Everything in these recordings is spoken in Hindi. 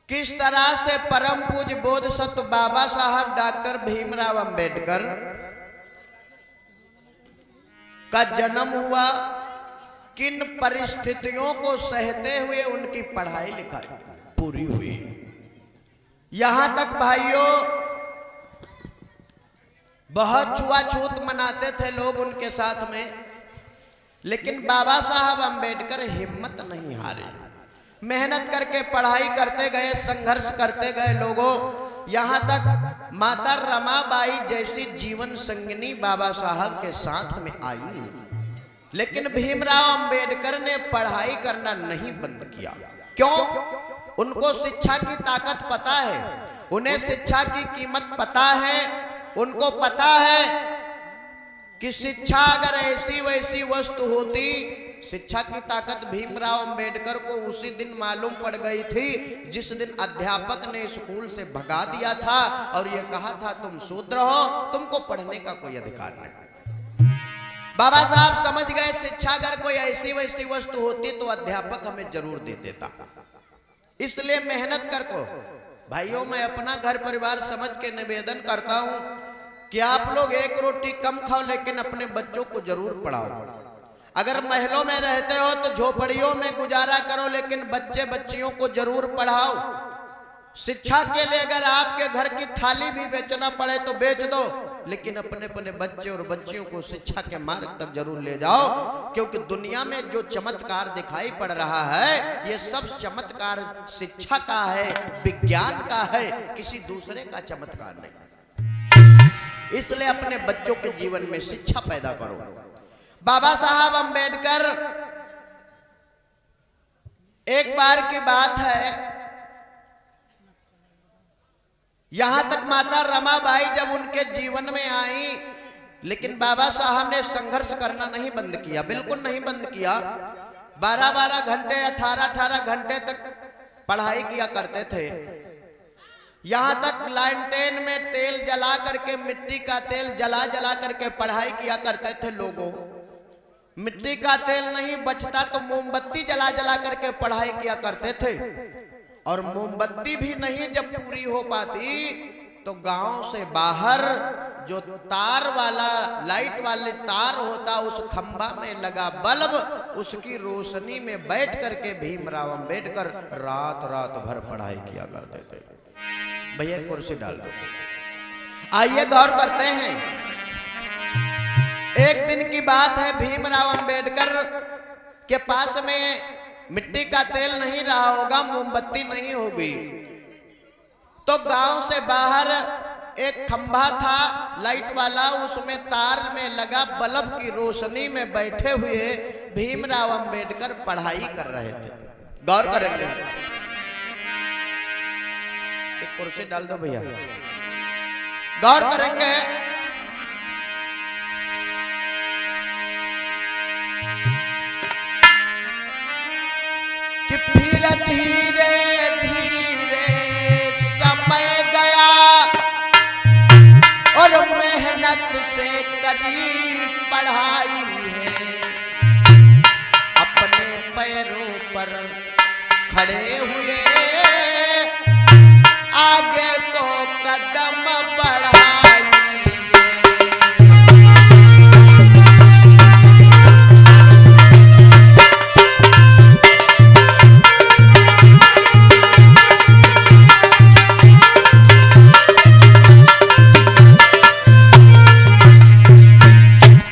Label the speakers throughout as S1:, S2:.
S1: किस तरह से परम पूज्य बोधसत्व बाबा साहब डॉक्टर भीमराव अंबेडकर का जन्म हुआ, किन परिस्थितियों को सहते हुए उनकी पढ़ाई लिखाई पूरी हुई। यहां तक भाइयों बहुत छुआछूत मनाते थे लोग उनके साथ में, लेकिन बाबा साहब अंबेडकर हिम्मत नहीं हारे, मेहनत करके पढ़ाई करते गए, संघर्ष करते गए लोगों। यहां तक माता रमाबाई जैसी जीवन संगिनी बाबा साहब के साथ में आई, लेकिन भीमराव अंबेडकर ने पढ़ाई करना नहीं बंद किया। क्यों? उनको शिक्षा की ताकत पता है, उन्हें शिक्षा की कीमत पता है। उनको पता है कि शिक्षा अगर ऐसी वैसी वस्तु होती, शिक्षा की ताकत भीमराव अंबेडकर को उसी दिन मालूम पड़ गई थी जिस दिन अध्यापक ने स्कूल से भगा दिया था और यह कहा था तुम शूद्र हो, तुमको पढ़ने का कोई अधिकार नहीं। बाबा साहब समझ गए शिक्षा अगर कोई ऐसी वैसी वस्तु होती तो अध्यापक हमें जरूर दे देता। इसलिए मेहनत कर को भाइयों मैं अपना घर परिवार समझ के निवेदन करता हूं कि आप लोग एक रोटी कम खाओ लेकिन अपने बच्चों को जरूर पढ़ाओ। अगर महलों में रहते हो तो झोपड़ियों में गुजारा करो, लेकिन बच्चे बच्चियों को जरूर पढ़ाओ। शिक्षा के लिए अगर आपके घर की थाली भी बेचना पड़े तो बेच दो, लेकिन अपने अपने बच्चे और बच्चियों को शिक्षा के मार्ग तक जरूर ले जाओ, क्योंकि दुनिया में जो चमत्कार दिखाई पड़ रहा है ये सब चमत्कार शिक्षा का है, विज्ञान का है, किसी दूसरे का चमत्कार नहीं। इसलिए अपने बच्चों के जीवन में शिक्षा पैदा करो। बाबा साहब अंबेडकर, एक बार की बात है, यहां तक माता रमाबाई जब उनके जीवन में आई, लेकिन बाबा साहब ने संघर्ष करना नहीं बंद किया, बिल्कुल नहीं बंद किया। 12-12 घंटे 18-18 घंटे तक पढ़ाई किया करते थे। यहां तक लालटेन में तेल जला करके, मिट्टी का तेल जला जला करके पढ़ाई किया करते थे लोगों। मिट्टी का तेल नहीं बचता तो मोमबत्ती जला जला करके पढ़ाई किया करते थे, और मोमबत्ती भी नहीं जब पूरी हो पाती तो गांव से बाहर जो तार वाला लाइट वाले तार होता, उस खंभा में लगा बल्ब, उसकी रोशनी में बैठ करके भीमराव अंबेडकर रात रात भर पढ़ाई किया करते थे। भैया कुर्सी डाल दो। आइए गौर करते हैं। एक दिन की बात है, भीमराव अंबेडकर के पास में मिट्टी का तेल नहीं रहा होगा, मोमबत्ती नहीं होगी, तो गांव से बाहर एक खंभा था लाइट वाला, उसमें तार में लगा बल्ब की रोशनी में बैठे हुए भीमराव अंबेडकर पढ़ाई कर रहे थे। गौर करेंगे। एक कुर्सी डाल दो भैया। गौर करेंगे। कि फिर धीरे धीरे समय गया और मेहनत से करी पढ़ाई है, अपने पैरों पर खड़े हुए आगे को कदम बढ़ाई।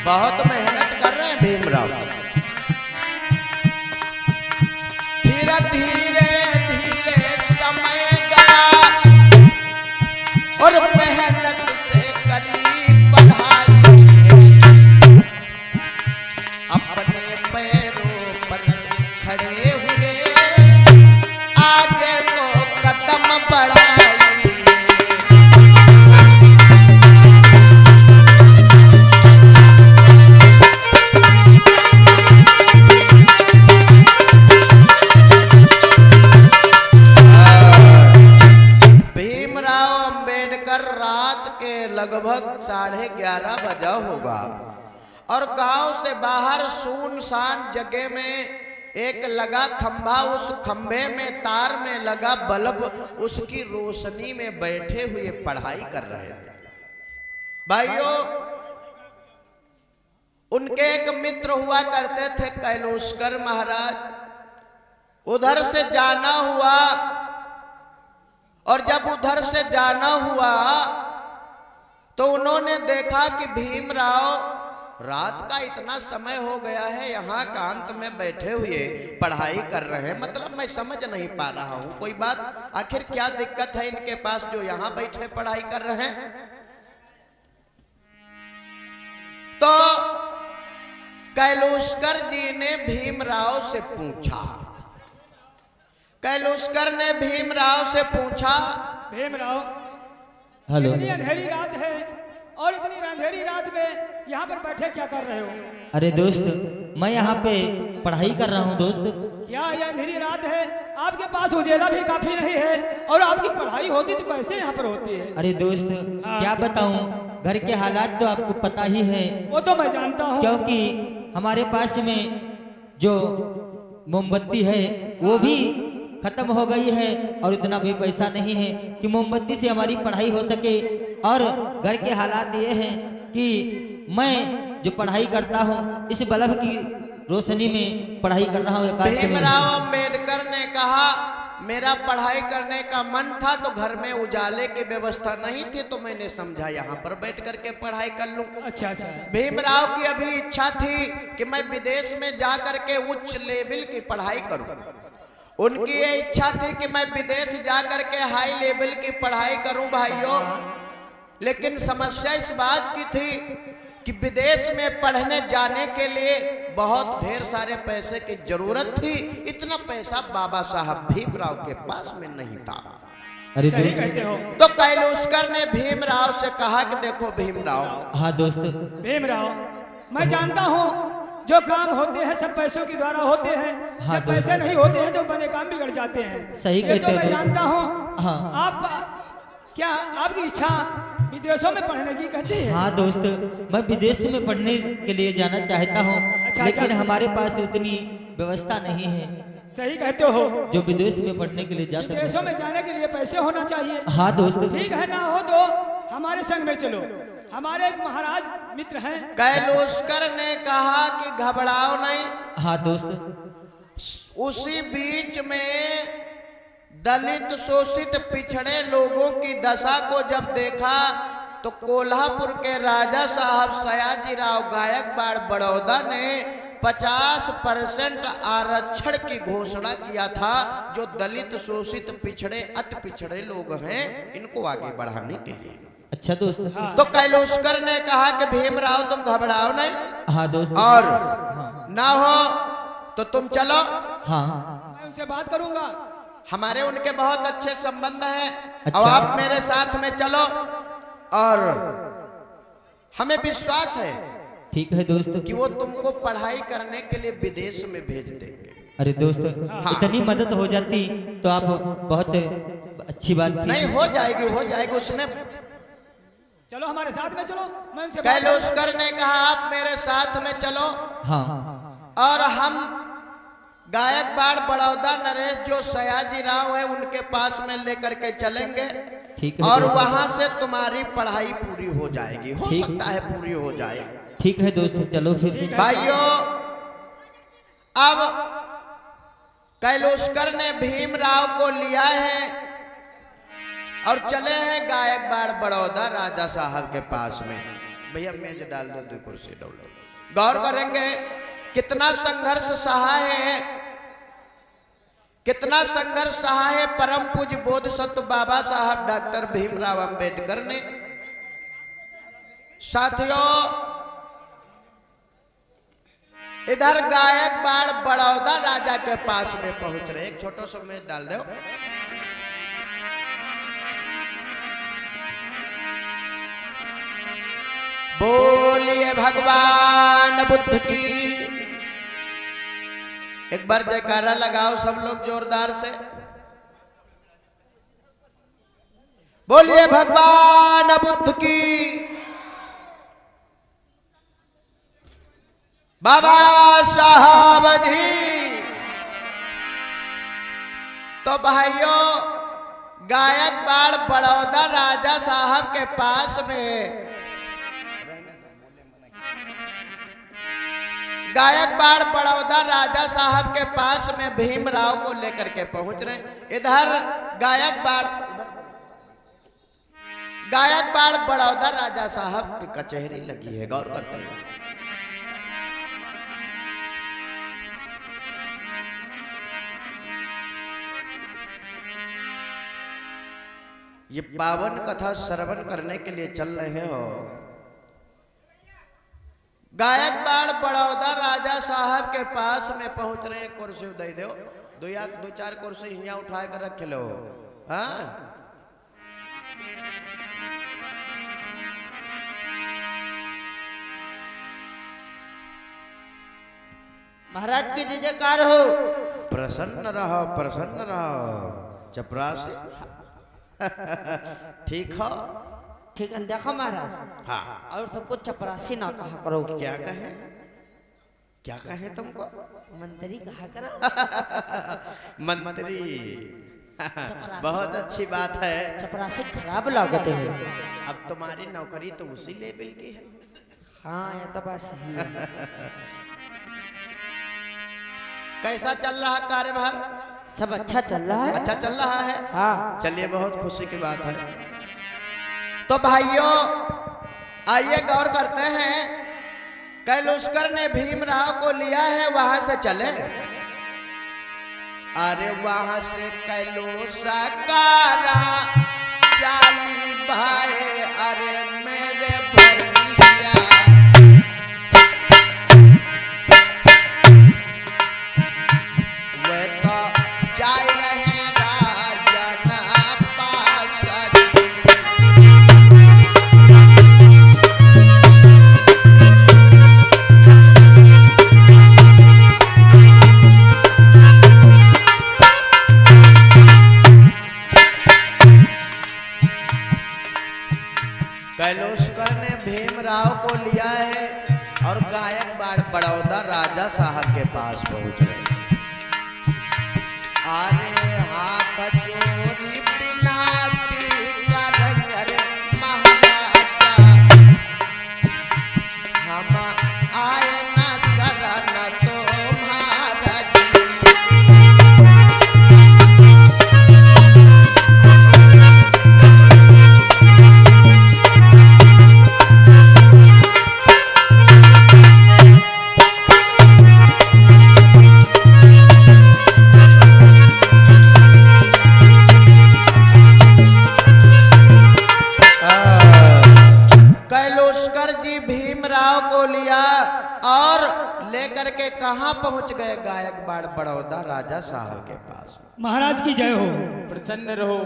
S1: बहुत मेहनत कर रहे हैं भीमराव। फिर धीरे धीरे समय गया और मेहनत से करी पढ़ाई, अपने पैरों पर खड़े हुए आगे को कदम बढ़ाई। लगभग 11:30 बजा होगा और गांव से बाहर सुनसान जगह में एक लगा खंभा, उस खंभे में तार में लगा बल्ब, उसकी रोशनी में बैठे हुए पढ़ाई कर रहे थे। भाइयों, उनके एक मित्र हुआ करते थे कैलोशकर महाराज। उधर से जाना हुआ, और जब उधर से जाना हुआ तो उन्होंने देखा कि भीमराव रात का इतना समय हो गया है, यहाँ एकांत में बैठे हुए पढ़ाई कर रहे हैं। मतलब मैं समझ नहीं पा रहा हूं कोई बात, आखिर क्या दिक्कत है इनके पास जो यहाँ बैठे पढ़ाई कर रहे हैं। तो कैलोशकर जी ने भीमराव से पूछा, कैलोशकर ने भीमराव से पूछा,
S2: भीमराव,
S3: हेलो,
S2: इतनी अंधेरी रात है और इतनी अंधेरी रात में यहाँ पर बैठे क्या कर रहे हो?
S3: अरे दोस्त, मैं यहाँ पे पढ़ाई कर रहा हूँ दोस्त।
S2: क्या यह अंधेरी रात है? आपके पास उजेला भी काफी नहीं है और आपकी पढ़ाई होती तो कैसे यहाँ पर होती है?
S3: अरे दोस्त, क्या बताऊँ, घर के हालात तो आपको पता ही है।
S2: वो तो मैं जानता हूँ,
S3: क्योंकि हमारे पास में जो मोमबत्ती है वो भी खत्म हो गई है और इतना भी पैसा नहीं है कि मोमबत्ती से हमारी पढ़ाई हो सके। और घर के हालात ये हैं कि मैं जो पढ़ाई करता हूँ इस बल्ब की रोशनी में पढ़ाई कर रहा हूँ।
S1: भीमराव अंबेडकर ने कहा, मेरा पढ़ाई करने का मन था तो घर में उजाले की व्यवस्था नहीं थी, तो मैंने समझा यहाँ पर बैठ करके पढ़ाई कर लूं।
S2: अच्छा अच्छा।
S1: भीमराव की अभी इच्छा थी कि मैं विदेश में जा करके उच्च लेवल की पढ़ाई करूं। उनकी ये इच्छा थी कि मैं विदेश जा करके हाई लेवल की पढ़ाई करूं भाइयों। लेकिन समस्या इस बात की थी कि विदेश में पढ़ने जाने के लिए बहुत ढेर सारे पैसे की जरूरत थी। इतना पैसा बाबा साहब भीमराव के पास में नहीं था।
S3: अरे
S2: सही कहते हो।
S1: तो कैलोशकर ने भीमराव से कहा कि देखो भीमराव।
S3: हाँ दोस्त।
S2: भीमराव, मैं जानता हूँ जो काम होते हैं सब पैसों के द्वारा होते हैं।
S3: हाँ,
S2: जब पैसे नहीं होते हैं तो बने काम बिगड़ जाते हैं।
S3: सही कहते
S2: तो मैं
S3: हो।
S2: जानता हूँ।
S3: हाँ।
S2: आप क्या आपकी इच्छा विदेशों में पढ़ने की कहती है?
S3: हाँ दोस्त, मैं विदेश में पढ़ने के लिए जाना चाहता हूँ।
S2: अच्छा,
S3: लेकिन
S2: अच्छा।
S3: हमारे पास उतनी व्यवस्था नहीं है
S2: सही कहते हो।
S3: जो विदेश में पढ़ने के लिए जा सके।
S2: विदेशों में जाने के लिए पैसे होना चाहिए।
S3: हाँ दोस्त।
S2: ठीक है, ना हो तो हमारे संग में चलो। हमारे एक महाराज मित्र हैं।
S1: कैलोशकर ने कहा कि घबराओ नहीं।
S3: हाँ दोस्त।
S1: उसी बीच में दलित शोषित पिछड़े लोगों की दशा को जब देखा तो कोल्हापुर के राजा साहब सयाजीराव गायकवाड़ बड़ौदा ने 50% आरक्षण की घोषणा किया था, जो दलित शोषित पिछड़े अति पिछड़े लोग हैं इनको आगे बढ़ाने के लिए।
S3: अच्छा दोस्त।
S1: तो कैलोशकर ने कहा कि भीमराव तुम घबराओ नहीं।
S3: हाँ दोस्त।
S1: और
S3: हाँ।
S1: ना हो तो तुम चलो।
S3: हाँ।
S2: मैं उनसे बात करूंगा।
S1: हमारे उनके बहुत अच्छे संबंध हैं।
S3: अच्छा।
S1: अब आप मेरे साथ में चलो और हमें विश्वास है
S3: ठीक है दोस्त
S1: कि वो तुमको पढ़ाई करने के लिए विदेश में भेज देंगे।
S3: अरे दोस्त,
S1: हाँ।
S3: इतनी मदद हो जाती तो आप बहुत अच्छी बात थी।
S1: नहीं, हो जाएगी उसमें।
S2: चलो हमारे साथ में चलो। मैं उनसे
S1: कैलोशकर ने कहा आप मेरे साथ में चलो।
S3: हाँ।
S1: और हम गायकवाड़ बड़ौदा नरेश जो सयाजीराव है उनके पास में लेकर के चलेंगे।
S3: ठीक है
S1: और
S3: दोस्त।
S1: वहां से तुम्हारी पढ़ाई पूरी हो जाएगी। हो
S3: ठीक।
S1: सकता है पूरी हो जाए।
S3: ठीक है दोस्त, चलो फिर।
S1: भाइयों, अब कैलोशकर ने भीमराव को लिया है और चले हैं गायकवाड़ बड़ौदा राजा साहब के पास में। भैया मेज डाल दो, 2 कुर्सी डाल दो। गौर करेंगे कितना संघर्ष सहा है, कितना संघर्ष सहा है परम पूज्य बोधिसत्व बाबा साहब डॉक्टर भीमराव अंबेडकर ने। साथियों, इधर गायकवाड़ बड़ौदा राजा के पास में पहुंच रहे। एक छोटा सा मेज डाल दो। बोलिए भगवान बुद्ध की। एक बार जयकारा लगाओ सब लोग जोरदार से। बोलिए भगवान बुद्ध की। बाबा साहब जी तो भाइयों गायकवाड़ बड़ौदा राजा साहब के पास में गायकवाड़ बड़ौदा राजा साहब के पास में भीमराव को लेकर के पहुंच रहे। इधर गायकवाड़ बड़ौदा राजा साहब की कचहरी लगी है, गौर करते हैं। ये पावन कथा श्रवण करने के लिए चल रहे हो। गायकवाड़ बड़ौदा राजा साहब के पास में पहुंच रहे। कुर्सी दे दो, दो चार कुर्सी यहाँ उठा कर रख लो। हाँ
S4: महाराज की जय जयकार हो।
S1: प्रसन्न रहो, प्रसन्न रहो। चपरासी ठीक हो?
S4: ठीक है देखो महाराज।
S1: हाँ
S4: और सबको चपरासी ना कहा करो।
S1: क्या कहे, क्या कहे तुमको?
S4: मंत्री कहा करो।
S1: मंत्री बहुत अच्छी बात है।
S4: चपरासी खराब लागत है।
S1: अब तुम्हारी नौकरी तो उसी लेवल की है।
S4: हाँ ये तो बात सही है।
S1: कैसा चल रहा कार्यभार?
S4: सब अच्छा चल रहा है।
S1: अच्छा चल रहा है।
S4: हाँ
S1: चलिए बहुत खुशी की बात है। तो भाइयों आइए गौर करते हैं। कैलाशकर ने भीमराव को लिया है, वहां से चले। अरे वहां से कैलाशकारा चाली भाई, अरे मेरे भैया वे तो जाए रहे राजना पास। कैलाशकर ने भीमराव को लिया है और गायकवाड़ बड़ौदा राजा साहब के पास पहुंच गए। अरे हाथ चोरी बिनाती करंगर महाराजा, हम आए न शरण तुम्हारा जी। कैलाशकर जी भीमराव को लिया और लेकर के कहां पहुंच गए? गायकवाड़ बड़ौदा राजा साहब के पास।
S2: महाराज की जय हो।
S5: प्रसन्न रहो।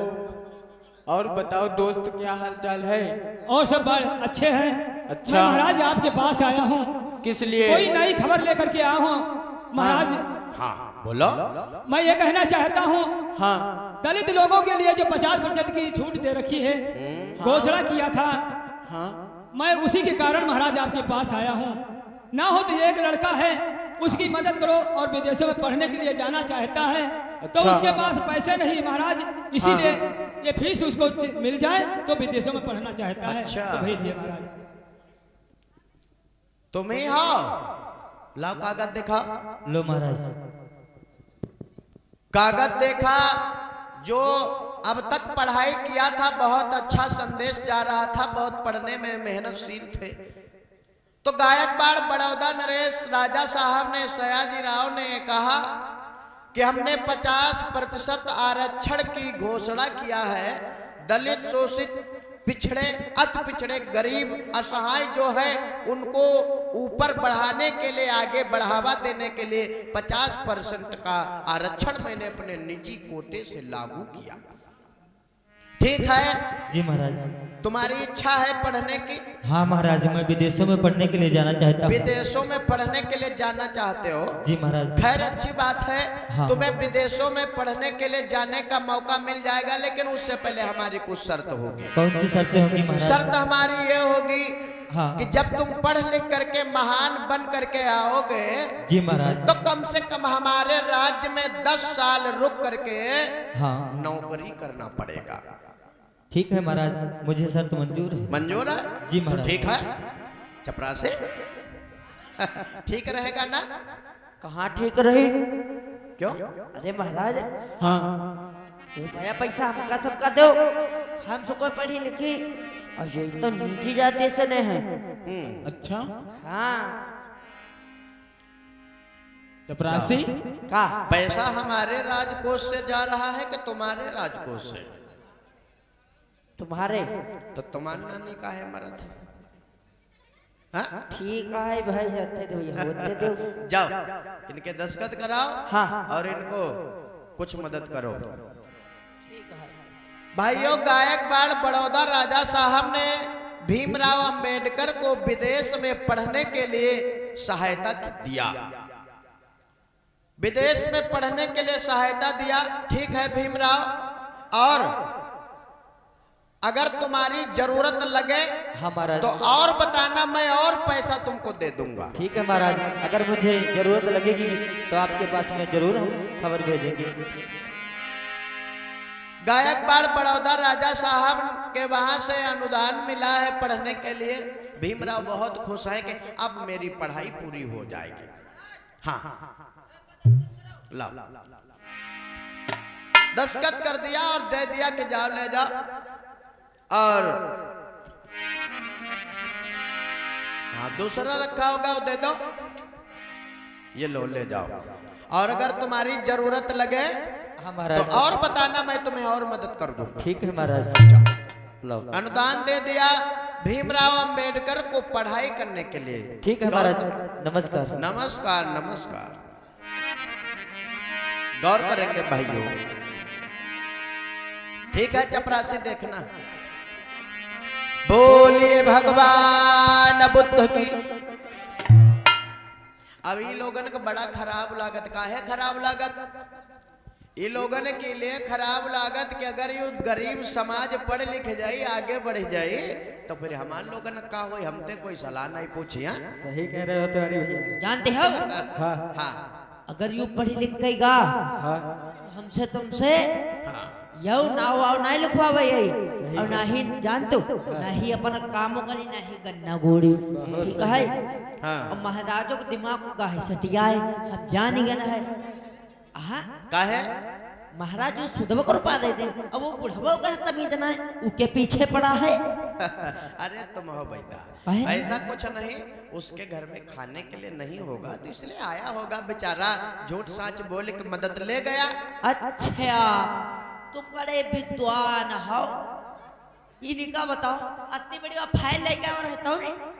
S5: और बताओ दोस्त क्या हाल चाल है?
S2: और सब बात अच्छे हैं।
S5: अच्छा।
S2: मैं महाराज आपके पास आया हूँ।
S5: किस लिए?
S2: कोई नई खबर लेकर के आया हूँ महाराज।
S1: हाँ बोलो।
S2: मैं ये कहना चाहता हूँ,
S5: हाँ
S2: दलित लोगों के लिए जो 50% की छूट दे रखी है, घोषणा किया था,
S5: हाँ
S2: मैं उसी के कारण महाराज आपके पास आया हूँ। ना हो तो एक लड़का है, उसकी मदद करो और विदेशों में पढ़ने के लिए जाना चाहता है। तो
S5: अच्छा।
S2: उसके पास पैसे नहीं महाराज, इसीलिए ये फीस उसको मिल जाए तो विदेशों में पढ़ना चाहता है।
S1: अच्छा।
S2: तो भेजिए महाराज।
S1: तुम ही हो? लाओ कागज दिखा।
S3: लो महाराज।
S1: कागज देखा। जो अब तक पढ़ाई किया था, बहुत अच्छा संदेश जा रहा था, बहुत पढ़ने में मेहनतशील थे। तो गायकवाड़ बड़ौदा नरेश राजा साहब ने, सयाजी राव ने कहा कि हमने 50% आरक्षण की घोषणा किया है। दलित, शोषित, पिछड़े, अति पिछड़े, गरीब, असहाय जो है उनको ऊपर बढ़ाने के लिए, आगे बढ़ावा देने के लिए 50% का आरक्षण मैंने अपने निजी कोटे से लागू किया। ठीक है
S3: जी महाराज।
S1: तुम्हारी इच्छा है पढ़ने की?
S3: हाँ महाराज, मैं विदेशों में पढ़ने के लिए जाना चाहता हूँ।
S1: विदेशों में पढ़ने के लिए जाना चाहते हो?
S3: जी महाराज।
S1: खैर अच्छी बात है।
S3: हाँ।
S1: तुम्हें विदेशों में पढ़ने के लिए जाने का मौका मिल जाएगा, लेकिन उससे पहले हमारी कुछ शर्त होगी।
S3: कौन सी शर्तें होंगी महाराज?
S1: शर्त हमारी ये होगी
S3: हाँ।
S1: कि जब तुम पढ़ लिख करके महान बन करके आओगे
S3: जी महाराज।
S1: तो कम से कम हमारे राज्य में 10 साल रुक करके
S3: हाँ
S1: नौकरी करना पड़ेगा।
S3: ठीक है महाराज, मुझे शर्त मंजूर है।
S1: मंजूर है?
S3: जी
S1: तो
S3: महाराज।
S1: ठीक है चपरासी ठीक रहेगा ना?
S4: कहाँ ठीक रही?
S1: क्यों?
S4: अरे महाराज,
S5: हाँ
S4: भैया पैसा हमका सबका दो, हम सबको पढ़ी लिखी और ये तो नीची जाति से नहीं है।
S5: अच्छा
S4: हाँ
S5: चपरासी,
S4: का
S1: पैसा हमारे राजकोष से जा रहा है कि तुम्हारे राजकोष से?
S4: तुम्हारे?
S1: तो तुम्हारी नानी का है मरद है? हाँ?
S4: ठीक है भाई, जाते दो ये होते दो।
S1: जाओ इनके दस्तखत कराओ।
S4: हाँ।
S1: और इनको कुछ मदद करो।
S4: ठीक है।
S1: भाइयों, गायकवाड़ बड़ौदा राजा साहब ने भीमराव अंबेडकर को विदेश में पढ़ने के लिए सहायता दिया। विदेश में पढ़ने के लिए सहायता दिया, ठीक है भीमराव, और अगर तुम्हारी जरूरत लगे
S3: हाँ महाराज।
S1: तो और बताना, मैं और पैसा तुमको दे दूंगा।
S3: ठीक है महाराज, अगर मुझे जरूरत लगेगी तो आपके पास में जरूर हम खबर भेजेंगे।
S1: गायकवाड़ बड़ौदा राजा साहब के वहां से अनुदान मिला है पढ़ने के लिए। भीमराव बहुत खुश है कि अब मेरी पढ़ाई पूरी हो जाएगी। हाँ लाओ, दस्तखत कर दिया और दे दिया कि जाओ ले जाओ। और हाँ, दूसरा रखा होगा वो दे दो, ये लो ले जाओ। और अगर तुम्हारी जरूरत लगे
S3: हाँ
S1: तो
S3: महाराज।
S1: और बताना, मैं तुम्हें और मदद कर दूंगा।
S3: ठीक है महाराज। लो।
S1: अनुदान दे दिया भीमराव अंबेडकर को पढ़ाई करने के लिए।
S3: ठीक है महाराज, नमस्कार।
S1: नमस्कार नमस्कार। गौर करेंगे भाइयों। ठीक है चपरासी, देखना। बोलिए भगवान बुद्ध की। अभी लोगन को बड़ा खराब लागत का है, खराब लागत ये लोगन के लिए खराब लागत कि अगर ये गरीब समाज पढ़ लिख जाए, आगे बढ़ जाए, तो फिर हमारे लोगन का हो, हमते कोई सलाह नहीं पूछी।
S3: सही कह रहे हो तुम्हारी भैया।
S4: जानते हो,
S3: हाँ
S1: हाँ
S4: अगर यू पढ़ी लिख गई गा
S3: हाँ
S4: हमसे तुमसे
S1: हाँ
S4: यू नाव वाव नहीं लिखवावे यही, और ना ही जानतो ना ही अपन कामों करी, ना ही गन्ना गोड़ी। ठीक है।
S1: हाँ।
S4: और महाराजों के दिमाग को काहे सटिया है, हम जान ही गए है। हाँ,
S1: का है?
S4: महाराज जो सुधव को रुपा देते, अब वो बुढ़वा का तमीज ना है, उसके पीछे पड़ा है।
S1: अरे तुम हो बेटा,
S4: काहे?
S1: ऐसा कुछ नहीं, उसके घर में खाने के लिए नहीं होगा तो इसलिए आया होगा बेचारा, झूठ साच बोल के मदद ले गया।
S4: अच्छा, तुम बड़े विद्वान हो, इन्हीं का बताओ, इतनी बड़ी फाइल लेके और रहता हूँ।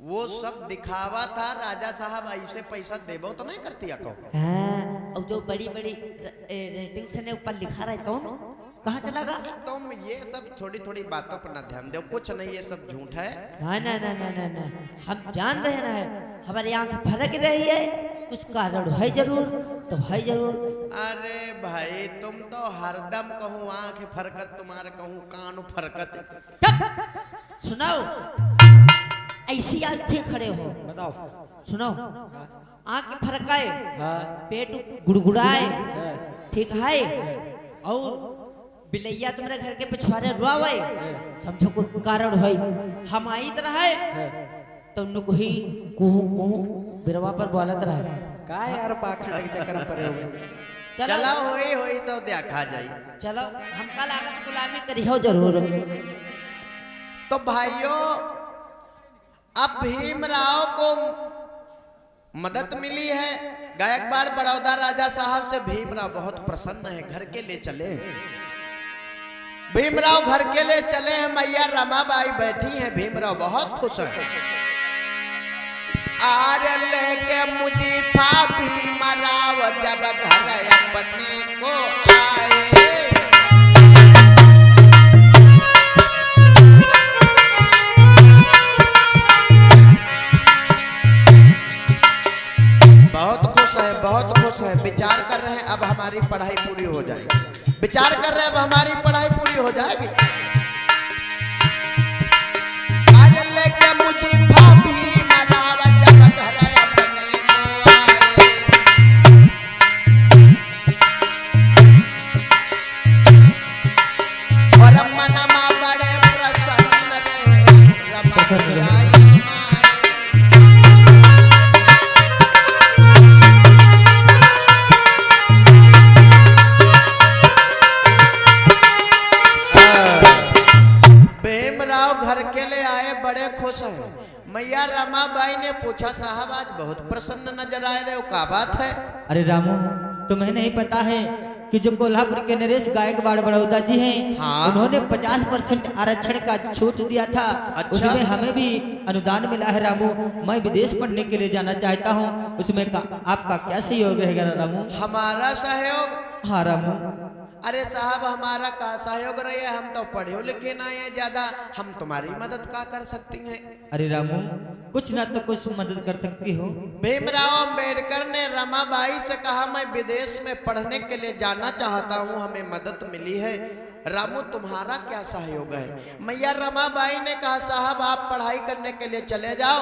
S1: वो सब दिखावा था, राजा साहब ऐसे पैसा देबो तो नहीं करती को।
S4: हाँ, और जो बड़ी बड़ी रेटिंग से ने ऊपर लिखा रहता हूँ, कहाँ चला गया?
S1: तुम ये सब थोड़ी थोड़ी बातों पर ना ध्यान दो, कुछ नहीं, ये सब झूठ है।
S4: ना ना ना ना ना ना, हम जान रहे ना है, हमारे आँख फरक रही है, कुछ कारण है जरूर, तो है जरूर।
S1: अरे भाई तुम तो हरदम कहूँ आंख फरकत, तुम्हारे कहूँ कान फरकत।
S4: चुप, सुनाओ, ऐसी आज थे खड़े हो,
S3: बताओ।
S4: सुनाओ, आँख फरकाए,
S3: हाँ
S4: पेट गुड़गुड़ाए,
S3: हाँ,
S4: ठीक है, और बिलैया तुम्हारे घर के पिछवाड़े रुआवे, समझो कोई कारण है, हम आई तरह है, तो उनको ही कुहू कुहू बिरवा पर बोलत रहे।
S3: का यार पाखंड के चक्कर में पड़े हो गए।
S1: चला होई तो देखा जाई।
S4: चलो, हमका लागत गुलामी करी हो जरूर।
S1: तो भाइयों, अब भीमराव को मदद मिली है, गायकवाड़ बड़ौदा राजा साहब से भीमराव बहुत प्रसन्न है, घर के ले चले। भीमराव घर के ले चले हैं, मैया रमाबाई बैठी हैं, भीमराव बहुत खुश है। आर लेके मुजीफा भीमराव जब घर अपने को आए, बहुत खुश है, विचार कर रहे हैं अब हमारी पढ़ाई पूरी हो जाएगी, विचार कर रहे हैं अब हमारी पढ़ाई पूरी हो जाएगी। आज लेके डिफा भी मनाव जब घर अपने को आए। और मनमा बड़े प्रसन्न रे रमाई घर के ले आए, बड़े खुश हैं। मैया रमाबाई ने पूछा साहब आज बहुत प्रसन्न नजर आए रहे हो, क्या बात है?
S3: अरे रामू, तुम्हें नहीं पता है कि जो कोल्हापुर के नरेश गायकवाड़ बड़ौदा जी हैं,
S1: हाँ?
S3: उन्होंने 50% आरक्षण का छूट दिया था।
S1: अच्छा?
S3: उसमें हमें भी अनुदान मिला है रामू। मैं विदेश पढ़ने के लिए जाना चाहता हूँ, उसमें आपका क्या सहयोग रहेगा रामू?
S1: हमारा सहयोग?
S3: हाँ रामू।
S1: अरे साहब हमारा का सहयोग रहे, हम तो पढ़े लिखे ना है ज्यादा, हम तुम्हारी मदद का कर सकती हैं?
S3: अरे रामू, कुछ ना तो कुछ मदद कर सकती हो।
S1: भीमराव अंबेडकर ने रमाबाई से कहा मैं विदेश में पढ़ने के लिए जाना चाहता हूँ, हमें मदद मिली है। रामू तुम्हारा क्या सहयोग है? मैया रमाबाई ने कहा साहब आप पढ़ाई करने के लिए चले जाओ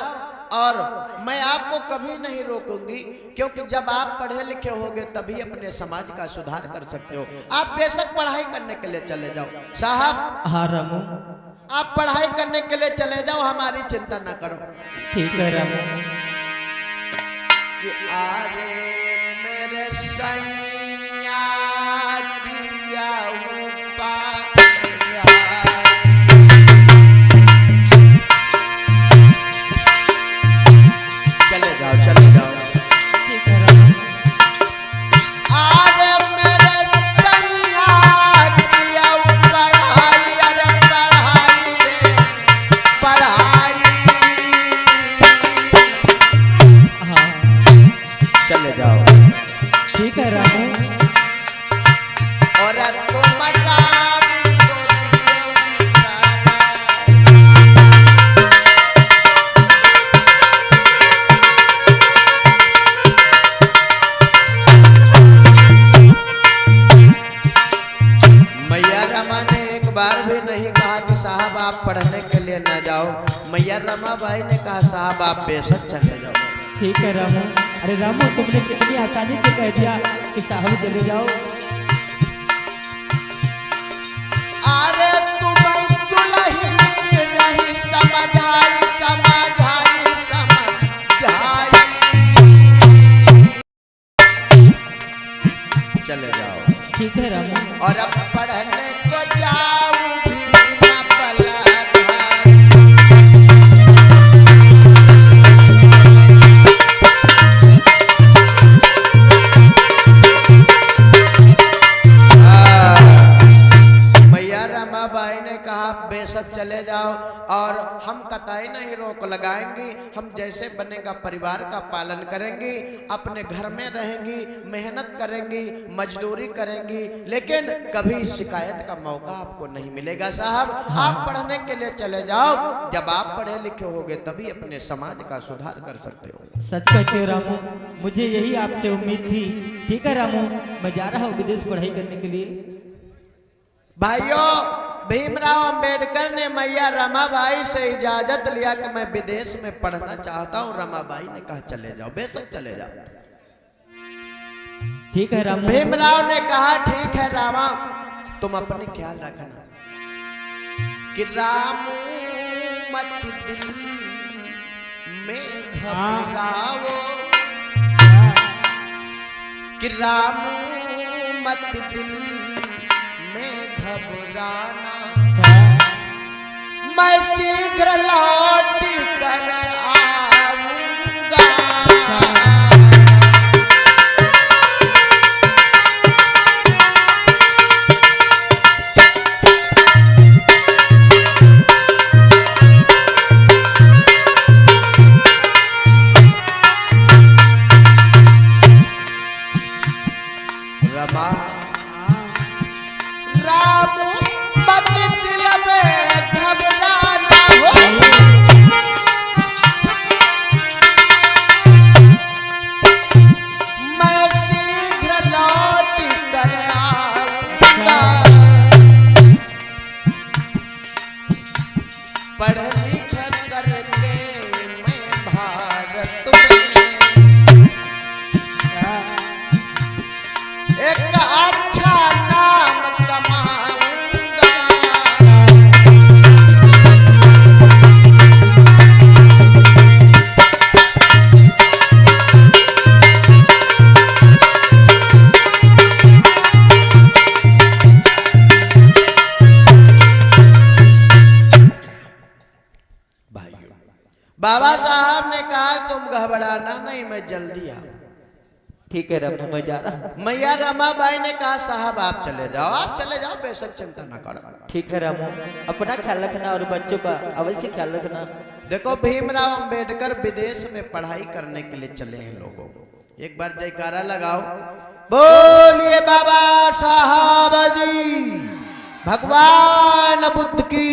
S1: और मैं आपको कभी नहीं रोकूंगी, क्योंकि जब आप पढ़े लिखे होगे तभी अपने समाज का सुधार कर सकते हो। आप बेशक पढ़ाई करने के लिए चले जाओ। साहब
S3: हाँ रामू,
S1: आप पढ़ाई करने के लिए चले जाओ, हमारी चिंता ना करो।
S3: ठीक है रामू।
S1: कि आरे मेरे सैया किया चले जाओ चले जाओ।
S3: ठीक है रामू।
S1: आरे मेरे सैया किया पढ़ाई, अरे पढ़ाई रे पढ़ाई।
S3: हाँ
S1: चले जाओ।
S3: ठीक है रामू।
S1: और तुम राम को दियो सारा। मैया रमा ने एक बार भी नहीं कहा कि साहब आप पढ़ने के लिए न जाओ। मैया रमाबाई ने कहा साहब आप बेशक चले जाओ।
S3: ठीक है रामू। अरे रामू, तुमने कितनी आसानी से कह दिया कि साहब चले जाओ।
S1: अरे तुम्हें दुल्हन रही समझाई समझाई समझाई। चले जाओ।
S3: ठीक है रामू।
S1: और अब पढ़ने को जाओ भी न पला मैया रमाबाई ने कहा बेशक चले जाओ और हम कतई नहीं रोक लगाएंगी। हम जैसे बनेगा परिवार का पालन करेंगी, अपने घर में रहेंगी, मेहनत करेंगी, मजदूरी करेंगी, लेकिन कभी शिकायत का मौका आपको नहीं मिलेगा। साहब आप पढ़ने के लिए चले जाओ, जब आप पढ़े लिखे होगे तभी अपने समाज का सुधार कर सकते हो।
S3: सच कहते हो रामू, मुझे यही आपसे उम्मीद थी। ठीक है रामू, मैं जा रहा हूँ विदेश पढ़ाई करने के लिए।
S1: भाइयों, भीमराव अंबेडकर ने मैया रमाबाई से इजाजत लिया कि मैं विदेश में पढ़ना चाहता हूँ। रमाबाई ने कहा चले जाओ, बेशक चले जाओ।
S3: ठीक है रामू।
S1: भीमराव ने कहा ठीक है रामा, तुम अपनी ख्याल रखना कि रामू मत दिल में घबराओ, कि रामू मत दिल में घबराना, मैं शीघ्र लौट कर आऊंगा। रमा राम मत दिल में घबराना हो, मैं शीघ्र लौट कर आऊंगा। पढ़ लिख करके घबराना नहीं, मैं जल्दी आऊँ।
S3: ठीक है रामू, मैं जा रहा हूँ।
S1: मैया रमाबाई ने कहा साहब आप चले जाओ, आप चले जाओ, बेशक चिंता न करो।
S3: ठीक है रामू, अपना ख्याल रखना और बच्चों का अवश्य ख्याल रखना।
S1: देखो भीमराव अंबेडकर विदेश में पढ़ाई करने के लिए चले हैं लोगों, एक बार जयकारा लगाओ, बोलिए बाबा साहब जी भगवान बुद्ध की।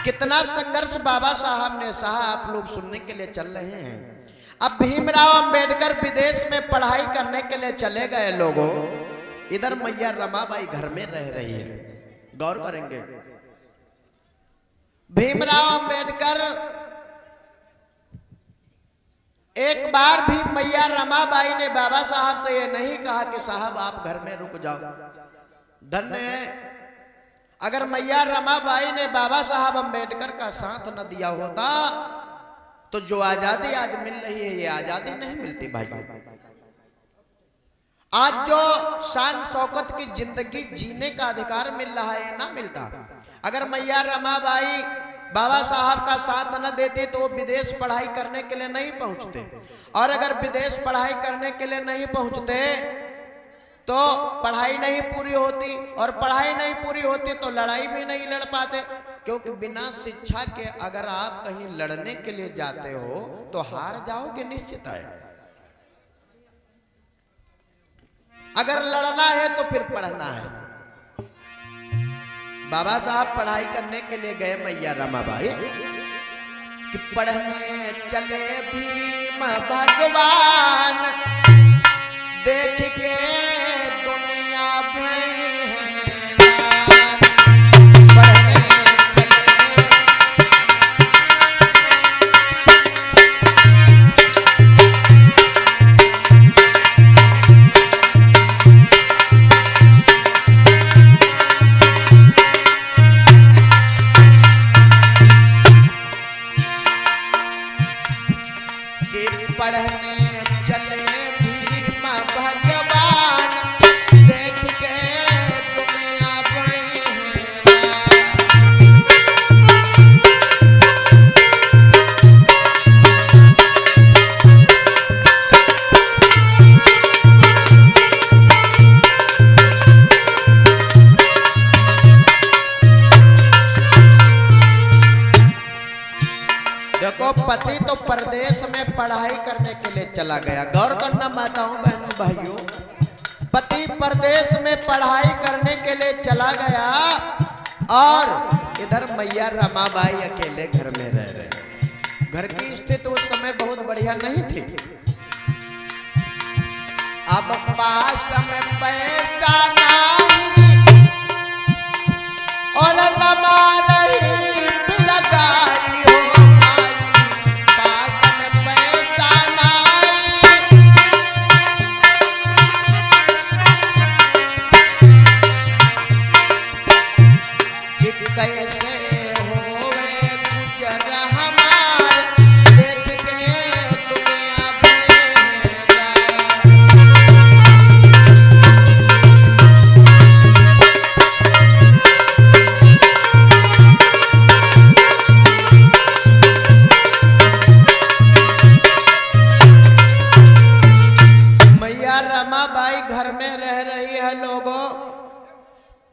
S1: कितना संघर्ष बाबा साहब ने सहा, आप लोग सुनने के लिए चल रहे हैं। अब भीमराव अंबेडकर विदेश में पढ़ाई करने के लिए चले गए लोगों, इधर मैया रमाबाई घर में रह रही है। गौर करेंगे, भीमराव अंबेडकर एक बार भी मैया रमाबाई ने बाबा साहब से ये नहीं कहा कि साहब आप घर में रुक जाओ। धन्य है, अगर मैया रमाबाई ने बाबा साहब अंबेडकर का साथ न दिया होता तो जो आजादी आज मिल रही है ये आजादी नहीं मिलती भाई। आज जो शान शौकत की जिंदगी जीने का अधिकार मिल रहा है ये ना मिलता। अगर मैया रमाबाई बाबा साहब का साथ न देते तो वो विदेश पढ़ाई करने के लिए नहीं पहुंचते, और अगर विदेश पढ़ाई करने के लिए नहीं पहुंचते तो पढ़ाई नहीं पूरी होती, और पढ़ाई नहीं पूरी होती तो लड़ाई भी नहीं लड़ पाते, क्योंकि बिना शिक्षा के अगर आप कहीं लड़ने के लिए जाते हो तो हार जाओगे निश्चित है। अगर लड़ना है तो फिर पढ़ना है। बाबा साहब पढ़ाई करने के लिए गए मैया रमाबाई कि पढ़ने चले भीम भगवान, देख के दुनिया भई है पढ़ने पति तो परदेश में पढ़ाई करने के लिए चला गया। गौर करना माताओं बहनों भाइयों, पति परदेश में पढ़ाई करने के लिए चला गया और इधर मैया रमाबाई अकेले घर में रह रहे। घर की स्थिति उस समय बहुत बढ़िया नहीं थी। अब पास में पैसा नहीं और रमा नहीं लगाई हो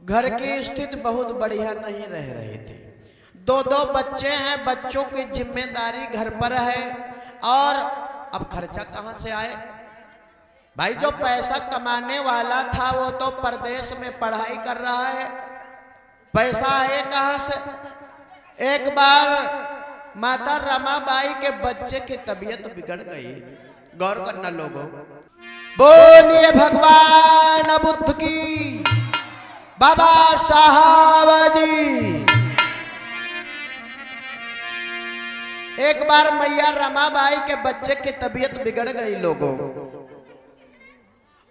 S1: घर की स्थिति बहुत बढ़िया नहीं रह रही थी। दो बच्चे हैं, बच्चों की जिम्मेदारी घर पर है और अब खर्चा कहां से आए भाई। जो पैसा कमाने वाला था वो तो परदेश में पढ़ाई कर रहा है, पैसा आए कहां से। एक बार माता रमाबाई के बच्चे की तबीयत बिगड़ गई। गौर करना लोगों, बोलिए भगवान बुद्ध की, बाबा साहब जी। एक बार मैया रमाबाई के बच्चे की तबीयत बिगड़ गई लोगों,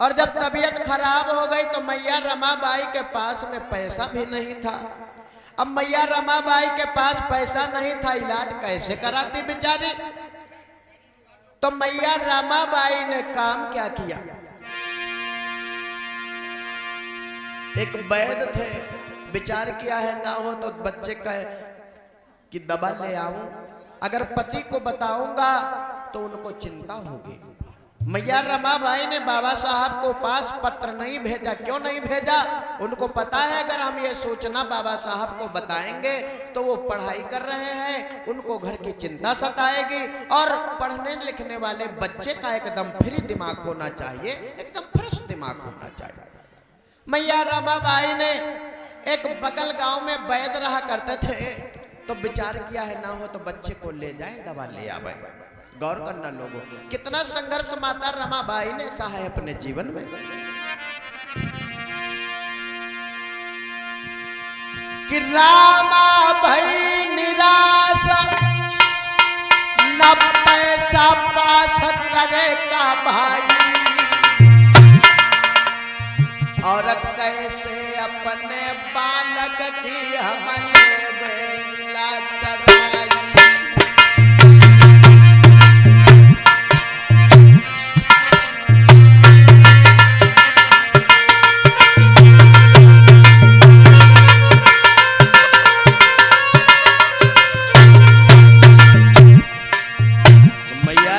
S1: और जब तबीयत खराब हो गई तो मैया रमाबाई के पास में पैसा भी नहीं था। अब मैया रमाबाई के पास पैसा नहीं था, इलाज कैसे कराती बेचारी। तो मैया रमाबाई ने काम क्या किया, एक वैद्य थे, विचार किया है ना हो तो बच्चे का कि दवा ले आऊं, अगर पति को बताऊंगा तो उनको चिंता होगी। मैया रमाबाई ने बाबा साहब को पास पत्र नहीं भेजा। क्यों नहीं भेजा? उनको पता है अगर हम ये सूचना बाबा साहब को बताएंगे तो वो पढ़ाई कर रहे हैं, उनको घर की चिंता सताएगी और पढ़ने लिखने वाले बच्चे का एकदम फ्री दिमाग होना चाहिए, एकदम फ्रेश दिमाग होना चाहिए। मैया रमाबाई ने एक बगल गांव में वैद रहा करते थे, तो विचार किया है ना हो तो बच्चे को ले जाए, दवा ले आवे। गौर करना लोगों, कितना संघर्ष माता रमाबाई ने सहा है अपने जीवन में। कि रामाबाई निराश न पैसा पास करेगा भाई, और कैसे अपने बालक की हमने इलाज कराई।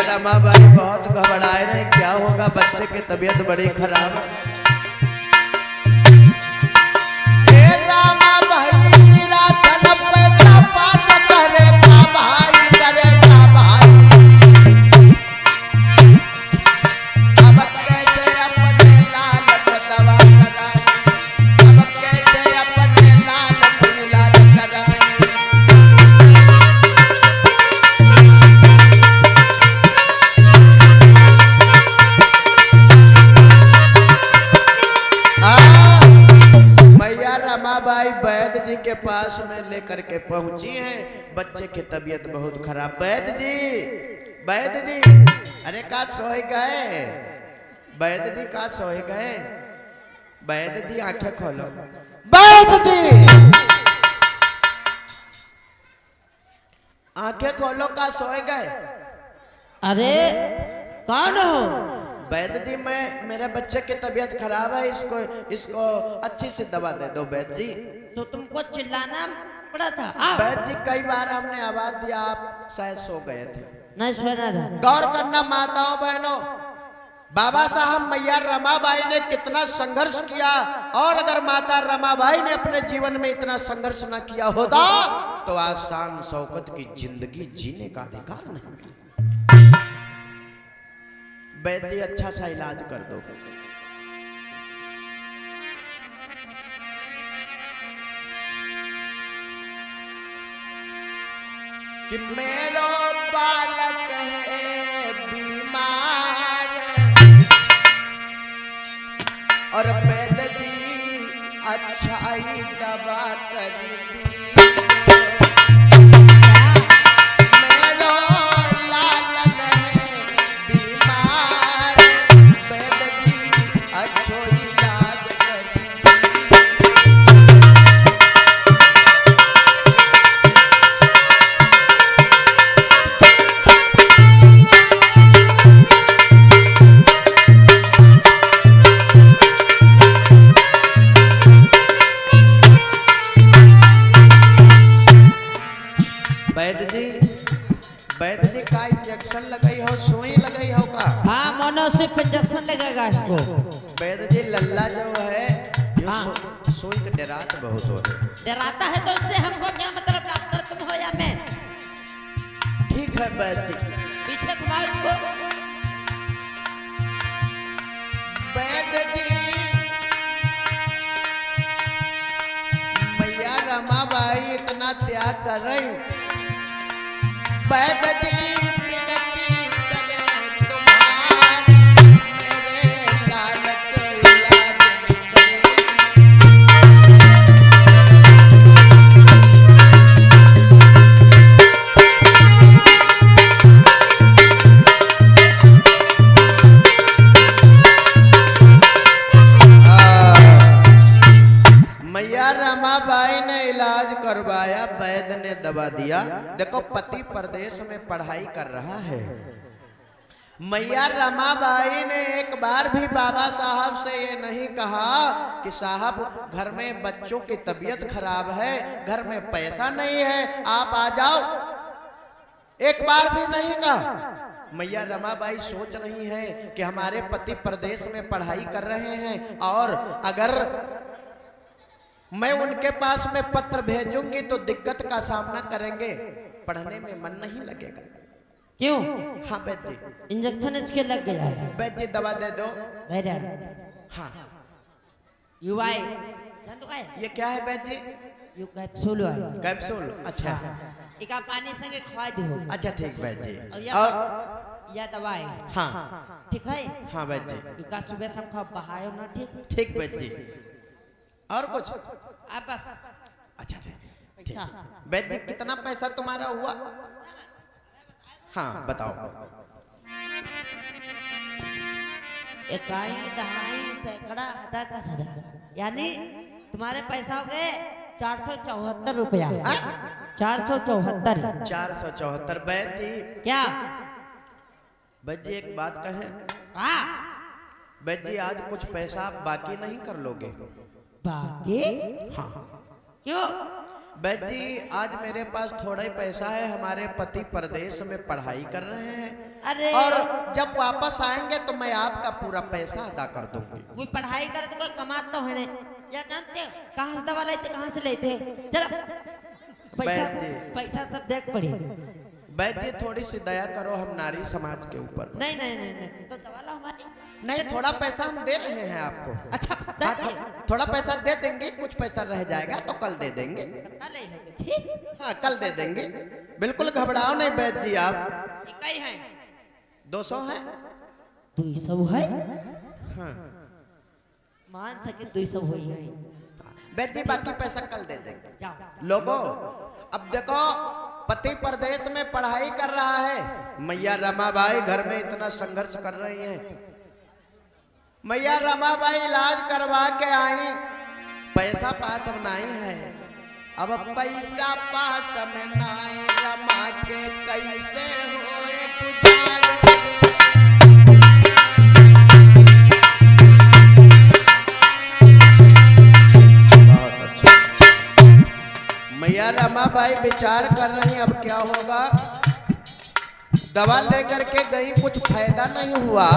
S1: रमाबाई बहुत घबराए रहे, क्या होगा, बच्चे की तबीयत बड़ी खराब है। वैद्य जी के पास में लेकर के पहुंची है, बच्चे की तबीयत बहुत खराब। वैद्य जी, अरे का सोए गए? वैद्य जी का सोए गए? वैद्य जी आंखें खोलो। वैद्य जी आंखें खोलो, का सोए गए?
S4: अरे कौन हो?
S1: वैद्य जी मेरे बच्चे की तबीयत खराब है, इसको अच्छी से दवा दे दो। वैद्य जी
S4: तो तुमको चिल्लाना पड़ा था?
S1: वैद्य जी कई बार हमने आवाज दिया, आप शायद सो गए थे।
S4: नहीं सो रहा।
S1: गौर करना माताओं बहनों, बाबा साहब मैया रमाबाई ने कितना संघर्ष किया, और अगर माता रमाबाई ने अपने जीवन में इतना संघर्ष न किया होता तो आज शान शौकत की जिंदगी जीने का अधिकार नहीं मिलता। वैद्य अच्छा सा इलाज कर दो। कि मेरो बालक है बीमार, और वैद्य जी अच्छाई दवा कर दी। मेरो लालन है बीमार, वैद्य जी अच्छो इलाज कर दी। वैद्य जी का इंजेक्शन लगाई हो, सुई लगाई हो का?
S4: हाँ, मोनोसिप इंजेक्शन लगेगा इसको।
S1: वैद्य जी लल्ला जो है सुई का डरात बहुत हो रहा है।
S4: डराता है तो इससे हमको क्या मतलब? डॉक्टर तुम हो या मैं?
S1: ठीक है वैद्य जी,
S4: पीछे घुमाओ इसको।
S1: वैद्य जी मैया रमाबाई इतना त्याग कर रही, वैद्य जी विनती करें तुम्हारी, मेरे लाल को इलाज करें। मैया रमाबाई ने इलाज करवाया, वैद्य ने दवा दिया। देखो पति प्रदेश में पढ़ाई कर रहा है। मैया रमाबाई ने एक बार भी बाबा साहब से ये नहीं कहा कि साहब घर में बच्चों की तबीयत खराब है, घर में पैसा नहीं है, आप आ जाओ। एक बार भी नहीं कहा। मैया रमाबाई सोच रही हैं कि हमारे पति प्रदेश में पढ़ाई कर रहे हैं और अगर मैं उनके पास में पत्र भेजूंगी तो दिक्कत का सामना करेंगे, पढ़ने में मन नहीं लगेगा।
S4: क्यों?
S1: हाँ बैद जी।
S4: इंजेक्शन इसके लग गया है।
S1: बैद जी दवा दे दो। हाँ
S4: युवाई जान तो का है?
S1: ये क्या है बैद जी?
S4: यू कैप्सूल है।
S1: कैप्सूल, अच्छा
S4: इका पानी संगे खवा दो।
S1: अच्छा ठीक बैद जी।
S4: और यह दवा है।
S1: हाँ
S4: ठीक है।
S1: हाँ बैद जी।
S4: इका सुबह शाम खा बहायो ना। ठीक
S1: ठीक बैद जी। और कुछ?
S4: आप बस।
S1: अच्छा ठीक। बैद जी कितना पैसा तुम्हारा हुआ? हाँ बताओ।
S4: इकाई दहाई सैकड़ा हजार 10,000 यानी तुम्हारे पैसा हो गए 474 रुपया। 474।
S1: 474। बैद जी
S4: क्या?
S1: बैद जी एक बात कहें?
S4: हाँ
S1: बैद जी आज कुछ पैसा आप बाकी नहीं कर लोगे?
S4: बाकी?
S1: हाँ।
S4: क्यों?
S1: बैद जी आज मेरे पास थोड़ा ही पैसा है, हमारे पति प्रदेश में पढ़ाई कर रहे हैं।
S4: अरे
S1: और जब वापस आएंगे तो मैं आपका पूरा पैसा अदा कर दूंगी।
S4: कोई पढ़ाई करे तो कोई कमाता तो है नहीं, या जानते हो कहाँ से दवा लेते कहाँ से लेते? चलो पैसा पैसा सब देख पड़ी।
S1: बैद जी थोड़ी सी दया करो हम नारी समाज के ऊपर।
S4: नहीं नहीं नहीं नहीं तो दवा लो हमारी।
S1: नहीं थोड़ा पैसा हम दे रहे हैं आपको।
S4: अच्छा
S1: हाँ, थोड़ा पैसा दे देंगे, कुछ पैसा रह जाएगा तो कल दे देंगे। हाँ कल दे देंगे, बिल्कुल घबराओ नहीं बैद जी आप।
S4: कई है?
S1: 200 है।
S4: 200 है?
S1: हाँ
S4: मान सके 200 हुई है।
S1: बैद जी बाकी पैसा कल दे देंगे।
S4: जाओ
S1: लोगों अब देखो पति प्रदेश में पढ़ाई कर रहा है, मैया रमाबाई घर में इतना संघर्ष कर रही हैं। मैया रमाबाई इलाज करवा के आई, पैसा पास में नहीं है। अब पैसा पास में नहीं, रमा के कैसे होए गुजारे। बहुत अच्छा। मैया रमाबाई विचार कर रही अब क्या होगा। दवा लेकर के गई, कुछ फायदा नहीं हुआ,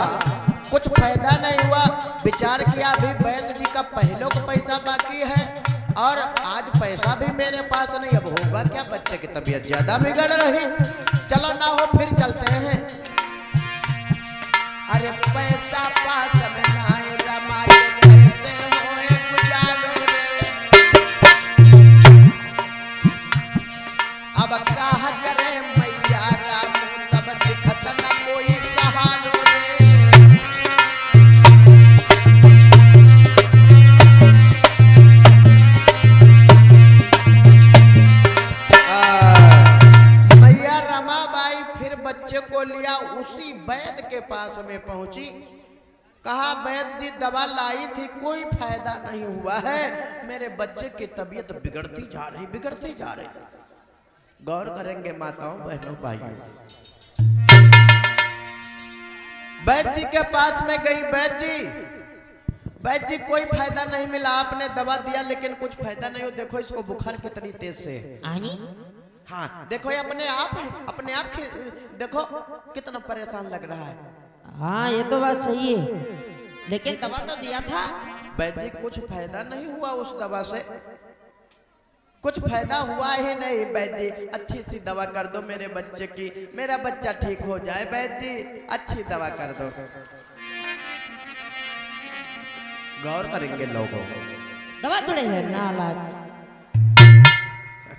S1: कुछ फायदा नहीं हुआ। विचार किया अभी वैद्य जी का पहले का पैसा बाकी है और आज पैसा भी मेरे पास नहीं, अब होगा क्या? बच्चे की तबीयत ज्यादा बिगड़ रही, चलो ना हो फिर चलते हैं। अरे पैसा पास में नहीं, रमा के कैसे होए गुजारे रे। अब क्या करे मैया राम, तब दिखत न कोई सहारो रे। मैया रमाबाई फिर बच्चे को लिया, उसी वैद्य के पास में पहुंची। कहा वैद्य जी दवा लाई थी, कोई फायदा नहीं हुआ है, मेरे बच्चे की तबीयत बिगड़ती जा रही, बिगड़ती जा रही। गौर करेंगे माताओं बहनों भाइयों। वैद्य जी के पास में गई, वैद्य जी कोई फायदा नहीं मिला, आपने दवा दिया लेकिन कुछ फायदा नहीं हो। देखो इसको बुखार कितनी तेज से है। हाँ देखो ये अपने आप है, अपने आप देखो कितना परेशान लग रहा है।
S4: हाँ ये तो बात सही है, लेकिन दवा तो दिया था।
S1: वैद्य कुछ फायदा नहीं हुआ उस दवा से, कुछ फायदा हुआ ही नहीं। वैद्य जी अच्छी सी दवा कर दो मेरे बच्चे की, मेरा बच्चा ठीक हो जाए। वैद्य जी अच्छी दवा कर दो। गौर करेंगे लोगों।
S4: दवा थोड़े है ना लाग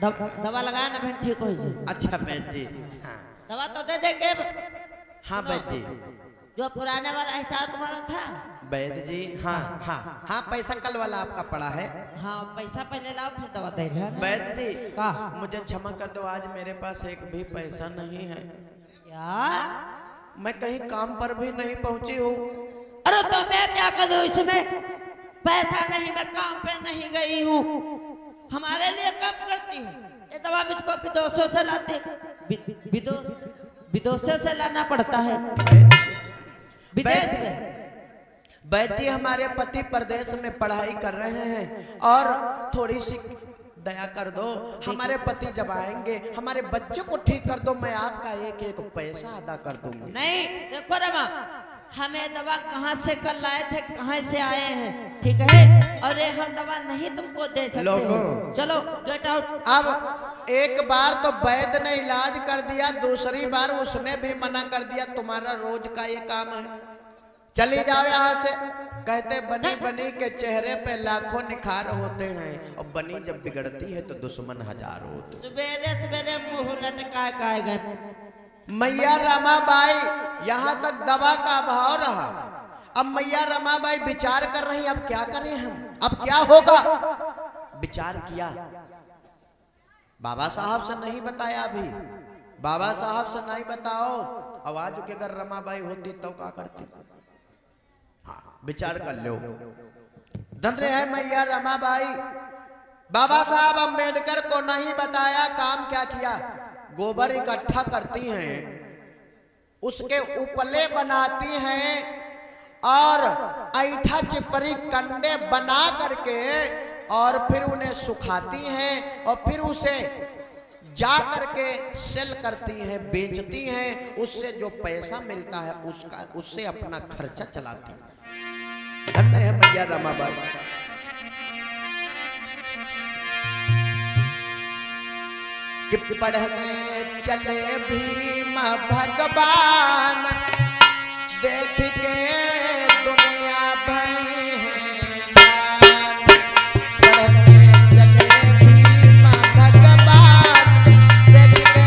S4: दवा लगाया ना फिर ठीक हो जाए।
S1: अच्छा वैद्य जी हाँ
S4: दवा तो दे देंगे।
S1: हाँ वैद्य जी,
S4: जो पुराने वाला हिसाब तुम्हारा था।
S1: वैद्य जी हाँ हाँ हाँ पैसा कल वाला आपका पड़ा है।
S4: हाँ पैसा पहले लाओ फिर दवा दे रहे।
S1: वैद्य जी
S4: का
S1: मुझे क्षमा कर दो, आज मेरे पास एक भी पैसा नहीं है।
S4: क्या?
S1: मैं कहीं काम पर भी नहीं पहुंची हूँ।
S4: अरे तो मैं क्या करूँ इसमें? पैसा नहीं, मैं काम पे नहीं गई हूँ, हमारे लिए काम करती हूँ। ये दवा मुझको विदेशों से लाते, विदेशों से लाना पड़ता है, विदेश से।
S1: वैद्य जी हमारे पति प्रदेश में पढ़ाई कर रहे हैं और थोड़ी सी दया कर दो, हमारे पति जब आएंगे हमारे बच्चे को ठीक कर दो, मैं आपका एक एक पैसा अदा कर दूंगी।
S4: नहीं देखो रमा, हमें दवा कहाँ से कल लाए थे, कहाँ से आए हैं, ठीक है, और ये हम दवा नहीं तुमको दे सकते हो। चलो गेट आउट।
S1: अब एक बार तो वैद्य ने इलाज कर दिया, दूसरी बार उसने भी मना कर दिया, तुम्हारा रोज का ये काम है, चली जाओ यहाँ से। कहते बनी बनी के चेहरे पे लाखों निखार होते हैं, और बनी जब बिगड़ती है तो दुश्मन हजार होते।
S4: सवेरे सवेरे मुंह लटका के गए।
S1: मैया रमाबाई, यहाँ तक दवा का अभाव रहा, अब मैया रमाबाई विचार कर रही, अब क्या करें हम, अब क्या होगा। विचार किया, बाबा साहब से नहीं बताया, अभी बाबा साहब से नहीं बताओ, आवाज के अगर रमाबाई होती तो क्या करती। हाँ विचार कर लो, धन्य है मैया रमाबाई। बाबा साहब अंबेडकर को नहीं बताया, काम क्या किया, गोबर इकट्ठा करती हैं, उसके उपले बनाती हैं और ऐठा चिपरी कंडे बना करके और फिर उन्हें सुखाती हैं और फिर उसे जा करके सेल करती हैं, बेचती हैं, उससे जो पैसा मिलता है उससे अपना खर्चा चलाती हैं। धन्य है मैया रमाबाई। कि पढ़ने चले भीम भगवान, देख के दुनिया भई है नान। पढ़ने चले भीम भगवान, देख के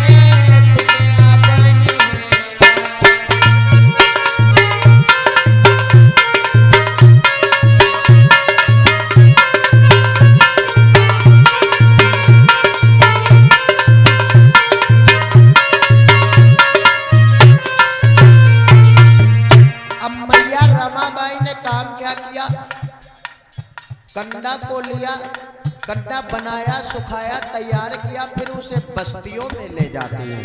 S1: दुनिया भई है कंडा को लिया, कंडा बनाया, सुखाया, तैयार किया, फिर उसे बस्तियों में ले जाते हैं,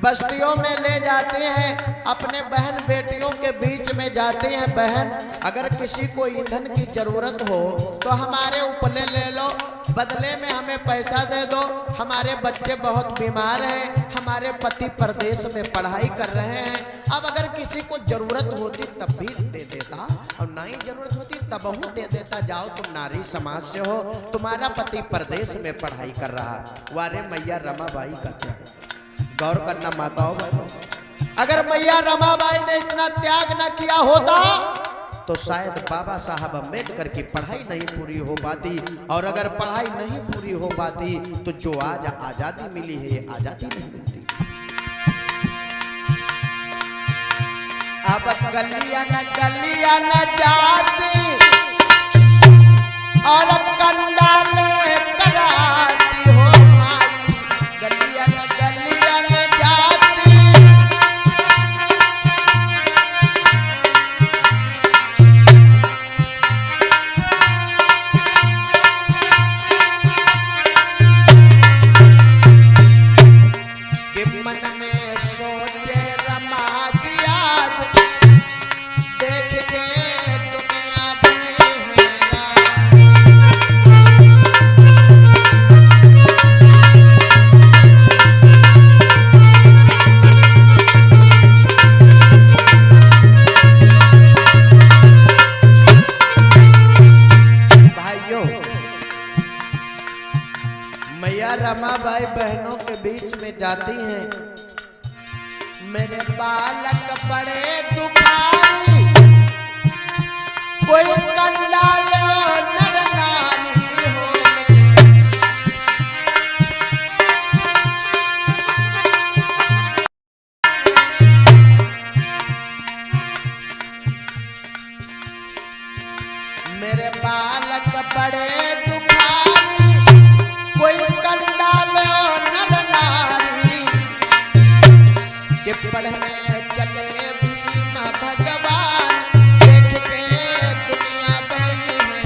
S1: बस्तियों में ले जाते हैं, अपने बहन बेटियों के बीच में जाते हैं। बहन अगर किसी को ईंधन की जरूरत हो तो हमारे उपले ले लो, बदले में हमें पैसा दे दो, हमारे बच्चे बहुत बीमार हैं, हमारे पति परदेश में पढ़ाई कर रहे हैं। अब अगर किसी को जरूरत होती तब भी दे देता, और नहीं जरूरत होती तब भी दे देता। जाओ तुम नारी समाज से हो, तुम्हारा पति परदेश में पढ़ाई कर रहा। वारे मैया रमाबाई का त्याग, गौर करना माताओं बहनों, अगर मैया रमाबाई ने इतना त्याग न किया होता तो शायद बाबा साहब अम्बेडकर की पढ़ाई नहीं पूरी हो पाती, और अगर पढ़ाई नहीं पूरी हो पाती तो जो आज आजादी मिली है ये आजादी नहीं मिलती। अब गलियां न जाती और कंडा ले कराती हो माई, गलियां न जाती। कि मन में सोचे रमा की आज, देख के दुनिया भई है भाइयों। मैया रमाबाई बहनों के बीच में जाती हैं, मेरे बालक बड़े दुखारी, कोई कंडाल नर नारी हो मेरे बालक बड़े दुखारी, कोई कंडाल नर नारी, के पढ़ने चले भीम भगवान, देख के दुनिया भई है।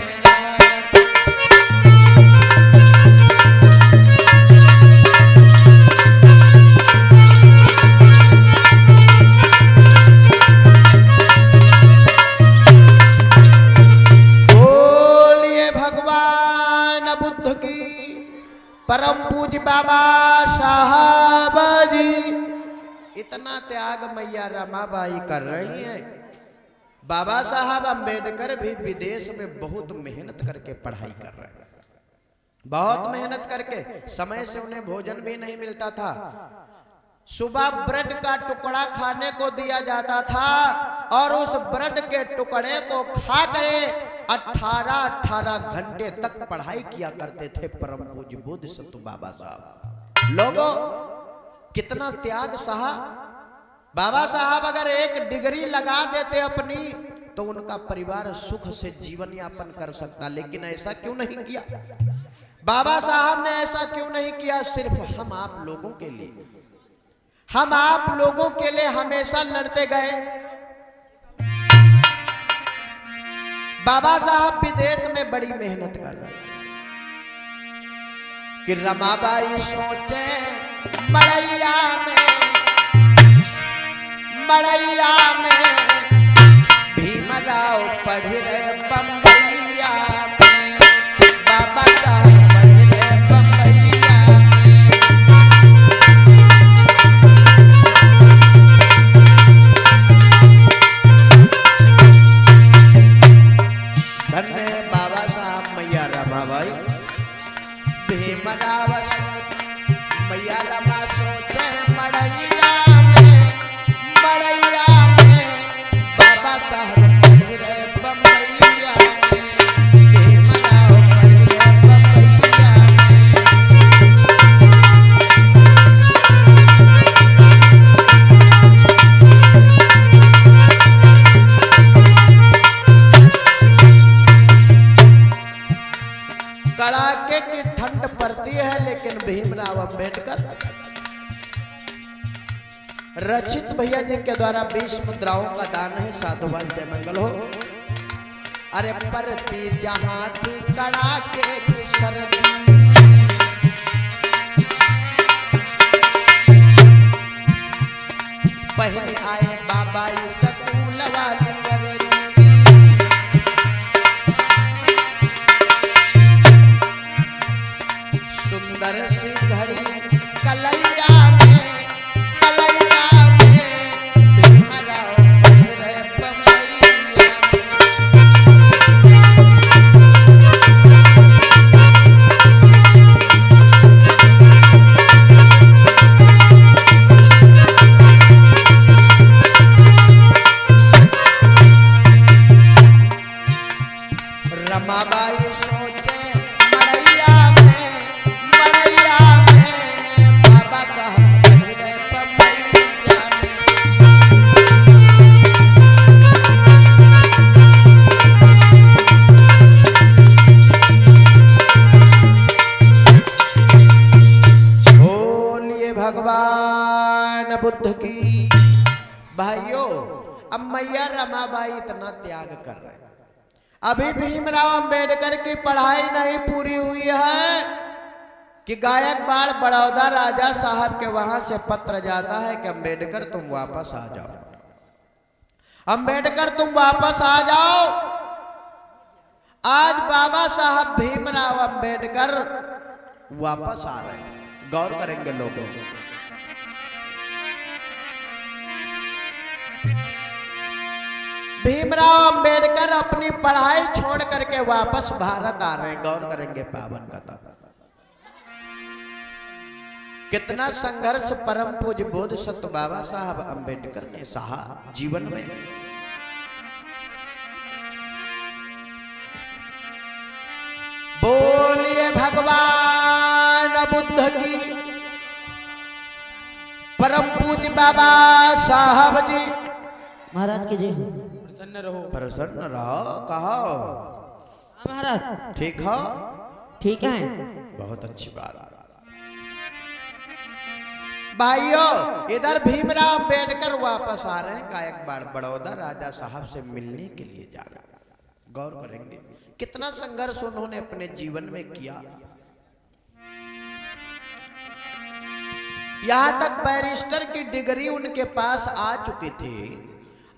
S1: बोलिए भगवान बुद्ध की। परम पूज्य बाबा साहब जी इतना त्याग मैया रमाबाई कर रही हैं। बाबा साहब अंबेडकर भी विदेश में बहुत मेहनत करके पढ़ाई कर रहे हैं, बहुत मेहनत करके। समय से उन्हें भोजन भी नहीं मिलता था। सुबह ब्रेड का टुकड़ा खाने को दिया जाता था और उस ब्रेड के टुकड़े को खा कर 18 घंटे तक पढ़ाई किया करते थे परम पूज्य बोधिसत्व बाबा साहब। लोगों कितना त्याग सहा। बाबा साहब अगर एक डिग्री लगा देते अपनी तो उनका परिवार सुख से जीवन यापन कर सकता, लेकिन ऐसा क्यों नहीं किया? बाबा साहब ने ऐसा क्यों नहीं किया? सिर्फ हम आप लोगों के लिए, हम आप लोगों के लिए हमेशा लड़ते गए। बाबा साहब विदेश में बड़ी मेहनत कर रहे हैं कि रमाबाई सोचे मड़ैया में भीमराव पढ़ रहे बम्बैया में, बाबा साहब पढ़ रहे बम्बैया में। धन्य बाबा साहब मैया रमाबाई। भीमराव मैया रमा सोचे मड़ैया में, बाबा साहब पढ़ रहे बम्बैया में, भीमराव पढ़ रहे बम्बैया में। कड़ाके की ठंड पड़ती है, लेकिन भीमराव अंबेडकर रचित भैया जी के द्वारा 20 मुद्राओं का दान है। साधुवाद जय मंगल हो। अरे परती जहां थी कड़ाके की सर्दी, पहले आए बाबा स्कूल वाली वर्दी, सुंदर सी घड़ी कलैया में भीमराव पढ़ रहे बम्बैया रमाबाई सोचे मड़ैया में, बाबा साहब पढ़ रहे बम्बैया में। बोलिए भगवान बुद्ध की। भाइयों, अब मैया रमाबाई इतना त्याग कर रहे हैं। अभी भीमराव अंबेडकर की पढ़ाई नहीं पूरी हुई है कि गायकवाड़ बड़ौदा राजा साहब के वहां से पत्र जाता है कि अंबेडकर तुम वापस आ जाओ, अंबेडकर तुम वापस आ जाओ। आज बाबा साहब भीमराव अंबेडकर वापस आ रहे हैं। गौर करेंगे लोगों। भीमराव अंबेडकर अपनी पढ़ाई छोड़ करके वापस भारत आ रहे हैं। गौर करेंगे पावन कथा। कितना संघर्ष परम पूज्य बोधिसत्व बाबा साहब अंबेडकर ने सहा जीवन में। बोलिए भगवान बुद्ध की। परम पूज्य बाबा साहब जी
S4: महाराज की जय हो।
S5: प्रसन्न रहो।
S1: प्रसन्न रहो। कहो
S4: महाराज
S1: ठीक हो?
S4: ठीक है।
S1: बहुत अच्छी बात। भाइयों, इधर भीमराव अंबेडकर वापस आ रहे हैं। गायकवाड़ बड़ौदा राजा साहब से मिलने के लिए जा रहे हैं। गौर करेंगे कितना संघर्ष उन्होंने अपने जीवन में किया। यहां तक बैरिस्टर की डिग्री उनके पास आ चुकी थी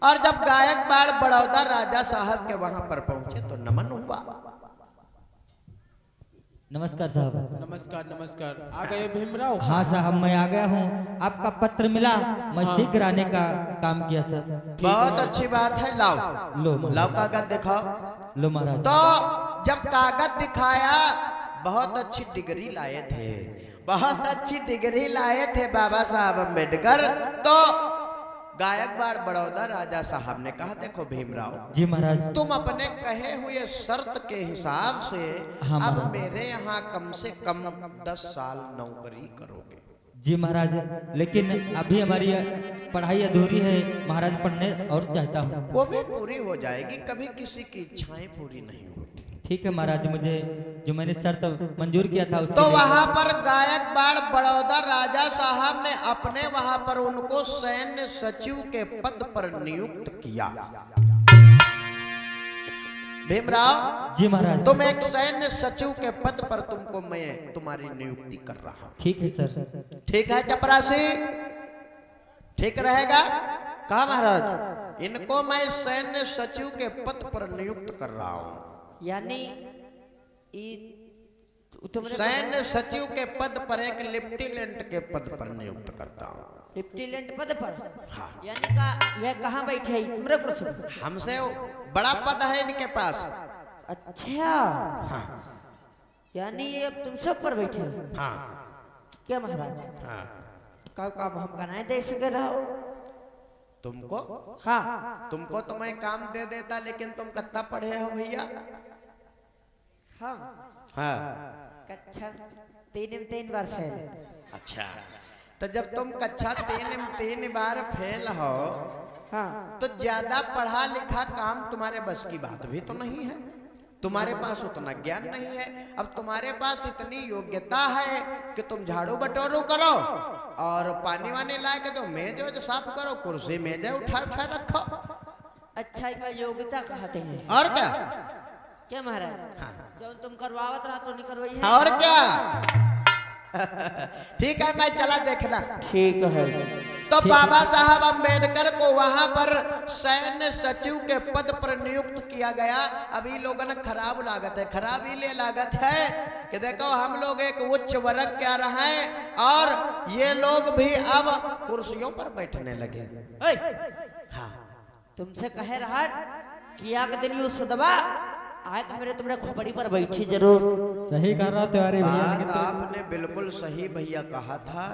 S1: और जब गायकवाड़ बड़ौदा राजा साहब के वहां पर पहुंचे तो नमन हुआ।
S3: नमस्कार साहब।
S5: नमस्कार नमस्कार। आ गए भीमराव?
S3: हाँ साहब, मैं आ गया हूँ। आपका पत्र मिला, मैं शीघ्र आने का काम किया सर।
S1: बहुत अच्छी बात है, लाओ
S3: लो
S1: लाओ कागज दिखाओ।
S3: लो महाराज।
S1: तो जब कागज दिखाया, बहुत अच्छी डिग्री लाए थे, बहुत अच्छी डिग्री लाए थे बाबा साहब अम्बेडकर। तो गायकवाड़ बड़ौदा राजा साहब ने कहा, देखो भीमराव
S3: जी महाराज।
S1: तुम अपने कहे हुए शर्त के हिसाब से
S3: हाँ,
S1: अब
S3: महाराज।
S1: मेरे यहाँ कम से कम 10 साल नौकरी करोगे।
S3: जी महाराज, लेकिन अभी हमारी पढ़ाई अधूरी है महाराज, पढ़ने और चाहता हूँ।
S1: वो भी पूरी हो जाएगी, कभी किसी की इच्छाएं पूरी नहीं होती।
S3: ठीक है महाराज, मुझे जो मैंने शर्त मंजूर किया था उसके
S1: तो
S3: लिए-
S1: वहां पर गायकवाड़ बड़ौदा राजा साहब ने अपने वहां पर उनको सैन्य सचिव के पद पर नियुक्त किया। भीमराव
S3: जी महाराज।
S1: तुम एक सैन्य सचिव के पद पर तुमको मैं तुम्हारी नियुक्ति कर रहा हूं।
S3: ठीक है सर।
S1: ठीक है चपरासी, ठीक रहेगा?
S4: कहा महाराज?
S1: इनको मैं सैन्य सचिव के पद पर नियुक्त कर रहा हूं।
S4: यानी तुमने
S1: सैन्य सचिव के पद पर एक लेफ्टिनेंट के पद पर नियुक्त करता हूँ।
S4: लेफ्टिनेंट पद पर?
S1: हाँ।
S4: यानी का यह कहाँ बैठे है तुम्हारे कुर्सी पर?
S1: हमसे बड़ा पद है इनके पास।
S4: अच्छा।
S1: हाँ
S4: यानी ये अब तुम सब पर बैठे हो?
S1: हाँ
S4: क्या महाराज?
S1: हाँ।
S4: का काम हम बनाए दे सके रहो?
S1: तुमको
S4: हाँ।
S1: तुमको तो मैं काम दे देता, लेकिन तुम कितना पढ़े हो भैया?
S4: हम
S1: हाँ।
S4: कक्षा 3 में 3 बार फेल।
S1: अच्छा, तो जब तुम कक्षा 3 में 3 बार फेल हो,
S4: हाँ।
S1: तो ज्यादा पढ़ा लिखा काम तुम्हारे बस की बात भी तो नहीं है। तुम्हारे पास उतना ज्ञान नहीं है। अब तुम्हारे पास इतनी योग्यता है कि तुम झाड़ू बटोरू करो और पानी वानी ला के तो मेज जो साफ करो, कुर्सी मेज उठा उठा रखो।
S4: अच्छा, इसका योग्यता कहते हैं।
S1: और क्या?
S4: क्या महाराज?
S1: हाँ।
S4: जो तुम करवावत रहा तो नहीं करवाई है?
S1: और क्या? ठीक है, मैं चला देखना।
S4: ठीक है।
S1: तो बाबा साहब अम्बेडकर को वहां पर सैन्य सचिव के पद पर नियुक्त किया गया। अभी लोगों ने खराब लागत है, खराब इसलिए लागत है कि देखो हम लोग एक उच्च वर्ग के रहे हैं और ये लोग भी अब कुर्सियों पर बैठने लगे।
S4: ओए,
S1: हाँ।
S4: तुमसे कहे रहा कि आग दिन यू सुदबा आए हमरे तुमरे खोपड़ी पर बैठी जरूर।
S3: सही कर रहा तुम्हारे
S1: बात आपने बिल्कुल सही भैया कहा था,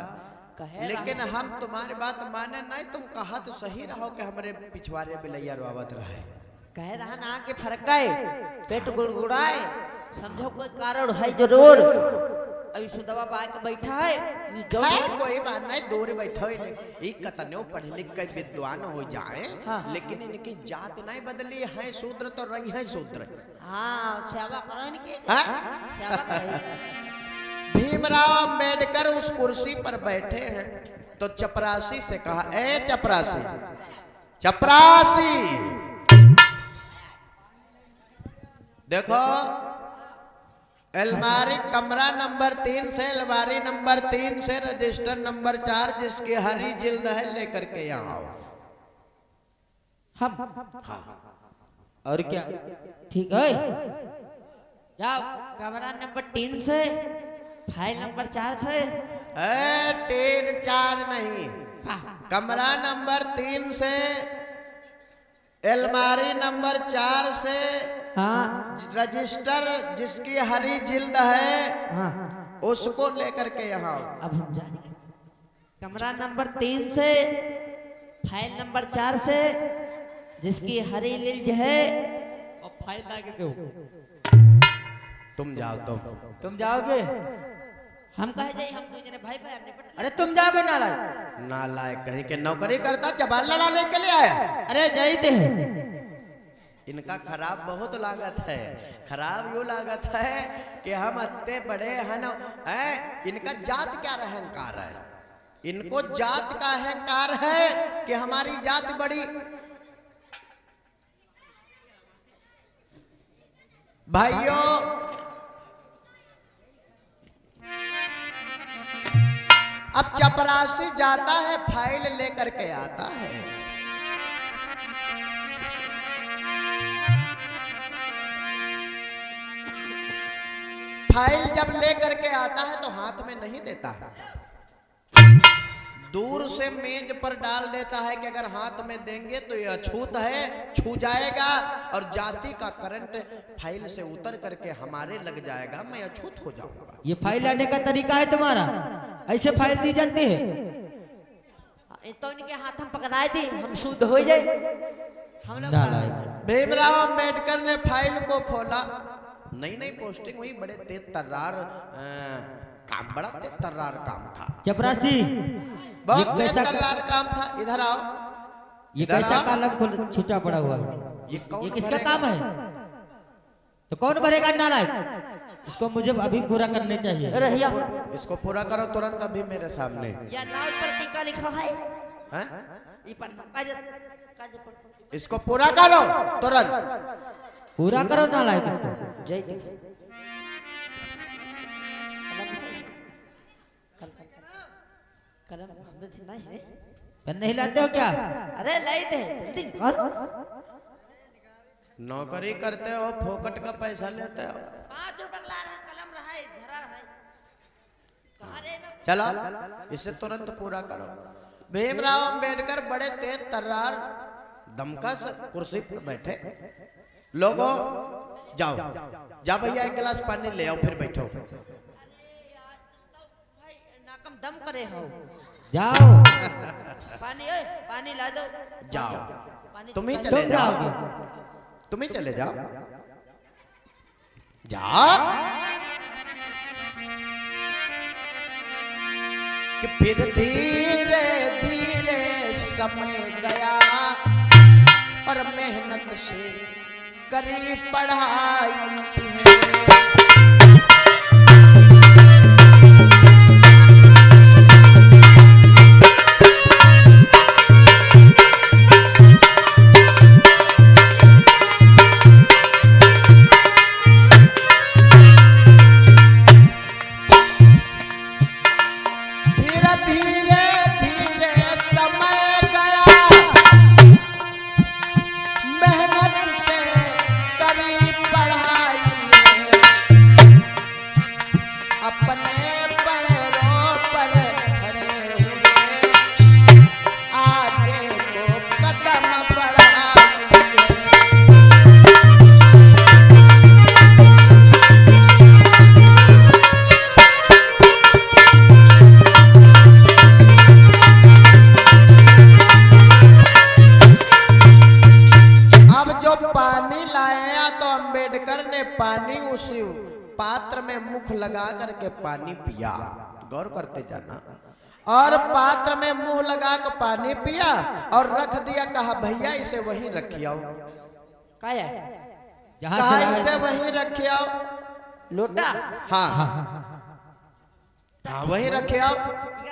S4: कहे
S1: लेकिन हम तुम्हारी बात माने नहीं। तुम कहा तो सही रहो कि हमारे पिछवाड़े बिलैया रोवत रहे।
S4: कह रहा ना कि फर्क है, पेट गुड़गुड़ाए, समझो कोई कारण है जरूर। अभी सुदबा पा के बैठा है, ये जो
S1: खैर कोई बात नहीं, दूर बैठो। एक कतनो पढ़ लिख के विद्वान हो जाए,
S4: हाँ।
S1: लेकिन इनकी जात नहीं बदली है। शूद्र तो रही है शूद्र।
S4: हाँ, सेवा करो इनकी।
S1: हाँ?
S4: सेवा करे।
S1: भीमराव अंबेडकर उस कुर्सी पर बैठे हैं तो चपरासी से कहा, ए चपरासी, चपरासी देखो, अलमारी कमरा नंबर 3 से अलमारी नंबर 3 से रजिस्टर नंबर 4 जिसकी हरी जिल्द है लेकर के यहाँ आओ।
S4: हम
S3: और क्या?
S4: ठीक है, जाओ कमरा नंबर 3 से फाइल नंबर 4 से।
S1: 3 4 नहीं, कमरा नंबर 3 से अलमारी नंबर 4 से
S4: हाँ
S1: रजिस्टर जिसकी हरी जिल्द है
S4: हाँ,
S1: उसको लेकर के यहाँ आओ।
S4: अब हम जानेंगे। कमरा नंबर 3 से फाइल नंबर 4 से जिसकी हरी लिल्ज है और फाइल ला के दो।
S1: तुम जाओ।
S3: तुम जाओगे?
S4: हम कहे जाए, हम दो जने भाई भाई निपट।
S3: अरे तुम जाओगे नालायक?
S1: नालायक कहीं के नौकरी करता, जबान लड़ाने के लिए आया।
S4: अरे जाइते हैं।
S1: इनका खराब बहुत लागत है। खराब यूँ लागत है कि हम अत्ते बड़े हैं। इनका जात क्या अहंकार है? इनको जात का अहंकार है कि हमारी जात बड़ी। भाइयों, अब चपरासी जाता है, फाइल लेकर के आता है। फाइल जब ले करके आता है तो हाथ में नहीं देता है, दूर से मेज पर डाल देता है कि अगर हाथ में देंगे तो ये अछूत है, छू जाएगा और जाति का करंट फाइल से उतर करके हमारे लग जाएगा, मैं अछूत हो जाऊंगा।
S3: ये फाइल लाने का तरीका है तुम्हारा? ऐसे फाइल दी जाती है?
S4: तो इनके हाथ हम पकड़ाए दी, हम शुद्ध हो जाए। हम लोग
S1: भीमराव अंबेडकर ने फाइल को खोला, नई नई पोस्टिंग हुई, बड़े तेज तर्रार काम, बड़ा तेज तर्रार काम था।
S3: चपरासी,
S1: बहुत तेज तर्रार काम था। इधर आओ।
S3: ये कैसा कॉलम खुल छूटा पड़ा हुआ है? ये किसका काम है? तो कौन भरेगा नालायक? इसको मुझे अभी पूरा करने चाहिए।
S4: रहिया
S1: इसको पूरा करो तुरंत, अभी मेरे सामने।
S4: या नाव पर टीका लिखा है,
S1: हैं?
S4: ये पर काज
S1: इसको पूरा करो तुरंत।
S3: पूरा करो नालायक इसको।
S4: जय देख कलम हमने थी नहीं है।
S3: पेन नहीं लाते हो क्या?
S4: अरे लाई दे जल्दी निकाल।
S1: नौकरी करते हो, फोकट का पैसा लेते हो।
S4: 5 रुपए ला रहा कलम रहा है, धरा रहा है। कहां रे मैं
S1: चलो इसे तुरंत पूरा करो। भीमराव अंबेडकर बड़े तेज तर्रार दमकस कुर्सी पर बैठे। लोगों जाओ जा भैया, एक गिलास पानी ले आओ, फिर बैठो।
S4: भाई नाकम दम करे हो।
S3: जाओ।
S4: पानी ओए पानी ला दो।
S1: जाओ
S4: पानी
S1: तुम ही
S4: तुम
S1: चले जाओ, तुम ही चले जाओ। जाओ कि फिर धीरे धीरे समय गया और मेहनत से करी पढ़ाई है। पात्र में मुख लगा करके पानी पिया, गौर करते जाना, और पात्र में मुंह लगा कर पानी पिया और रख दिया। कहा भैया इसे वहीं रखियो। कहा इसे वहीं रखियो।
S4: लोटा
S1: हाँ हाँ वहीं रखियो।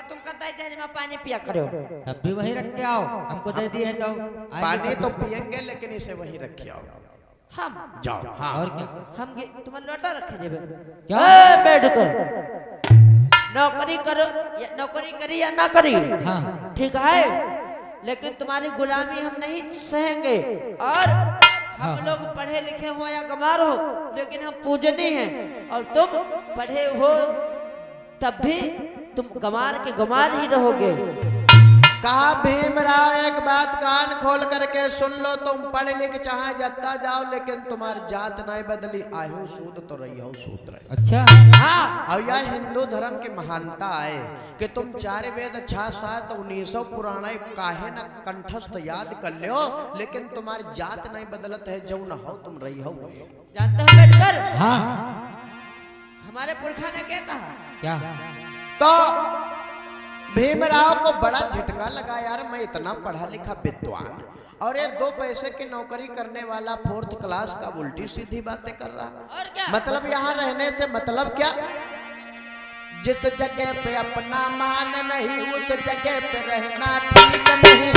S4: तुम कहता है में पानी पिया करो,
S3: तब भी वहीं रख के आओ। हमको दे दिए तो
S1: पानी तो पियेंगे, लेकिन इसे वहीं रखियो।
S4: हम
S1: जाओ। हाँ
S3: और क्या?
S4: हम तुम्हारे लोटा रखे जेबे
S3: क्या?
S4: बैठ कर नौकरी करो, नौकरी करी या ना करी,
S3: हाँ
S4: ठीक है, लेकिन तुम्हारी गुलामी हम नहीं सहेंगे। और हम
S3: हाँ।
S4: लोग पढ़े लिखे हो या गंवार हो, लेकिन हम पूजनी हैं, और तुम पढ़े हो तब भी तुम गंवार के गंवार ही रहोगे।
S1: कहा भीमराव एक बात कान खोल करके सुन लो, तुम पढ़ लिख चाहे जत्ता जाओ, लेकिन तुम्हारी जात नहीं बदली, आयु सूद तो रही हो सूत्र।
S3: अच्छा
S4: हाँ
S1: और यह हिंदू धर्म की महानता है कि तुम 4 वेद 6 7 1900 पुराण काहे न कंठस्थ याद कर लो, लेकिन तुम्हारी जात नहीं बदलत है, जो न हो तुम रही हो।
S4: जानते हो बेटकर,
S3: हाँ
S4: हमारे पुरखा ने क्या कहा?
S3: क्या?
S1: तो भीमराव को बड़ा झटका लगा, यार मैं इतना पढ़ा लिखा विद्वान और ये 2 पैसे की नौकरी करने वाला 4th क्लास का उल्टी सीधी बातें कर रहा।
S4: और क्या
S1: मतलब यहाँ रहने से मतलब क्या? जिस जगह पे अपना मान नहीं, उस जगह पे रहना ठीक नहीं।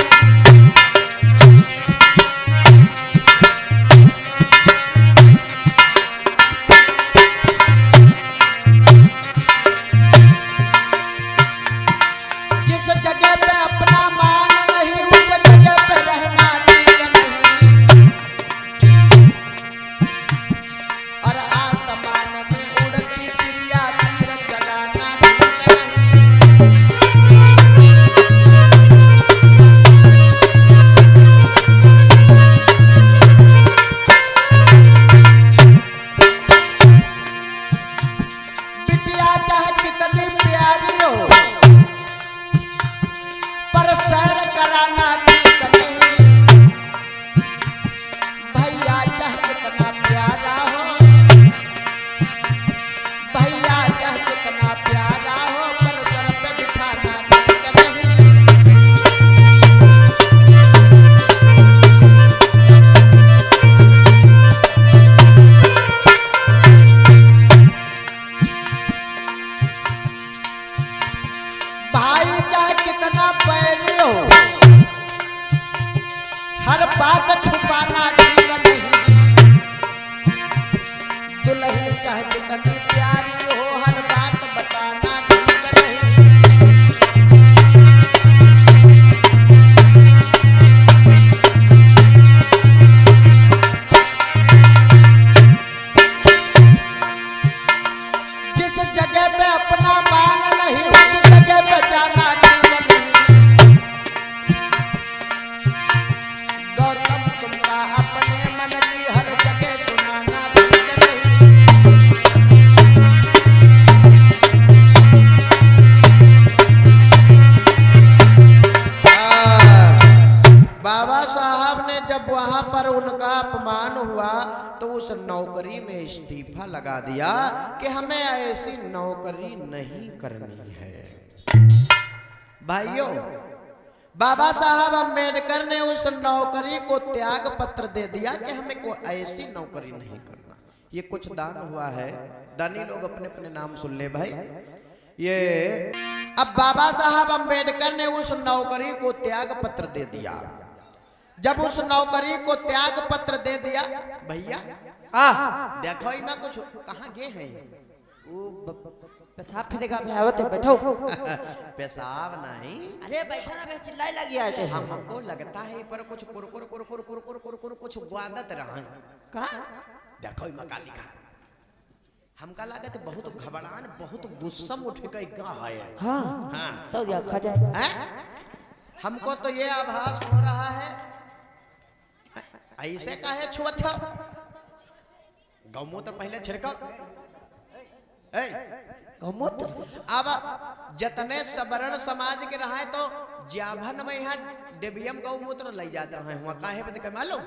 S1: चिड़िया तो उस नौकरी में इस्तीफा लगा दिया कि हमें ऐसी नौकरी नहीं करनी है। भाइयों, बाबा साहब अंबेडकर ने उस नौकरी को त्याग पत्र दे दिया कि हमें कोई ऐसी नौकरी नहीं करना। ये कुछ दान हुआ है, दानी लोग अपने अपने नाम सुन ले भाई। ये अब बाबा साहब अंबेडकर ने उस नौकरी को त्याग पत्र दे दिया। जब उस नौकरी को त्याग पत्र दे दिया, भैया देखो ना कुछ कहाँ गए हैं?
S4: पेशाब फिरेगा आवत है, बैठो।
S1: पेशाब नहीं,
S4: अरे बैठा ना, चिल्लाई लगी है।
S1: हमको लगता है पर कुछ कुरकुर कुरकुर कुरकुर कुरकुर कुछ ग्वादत रहा है।
S4: कहाँ
S1: देखो मका लिखा, हमका लागत बहुत घबरान, बहुत गुस्सम उठ गई का है।
S4: हाँ
S1: हाँ
S4: तो दिया खा जाए।
S1: हमको तो ये आभास हो रहा है, ऐसे काहे छुअत हो? गौमूत्र पहले छिड़काओ।
S4: गौमूत्र
S1: अब जतने सवर्ण समाज के रहा तो जाभन में यहाँ डेबियम गौमूत्र ले जाते रहे हुआ काहे बद के मालूम?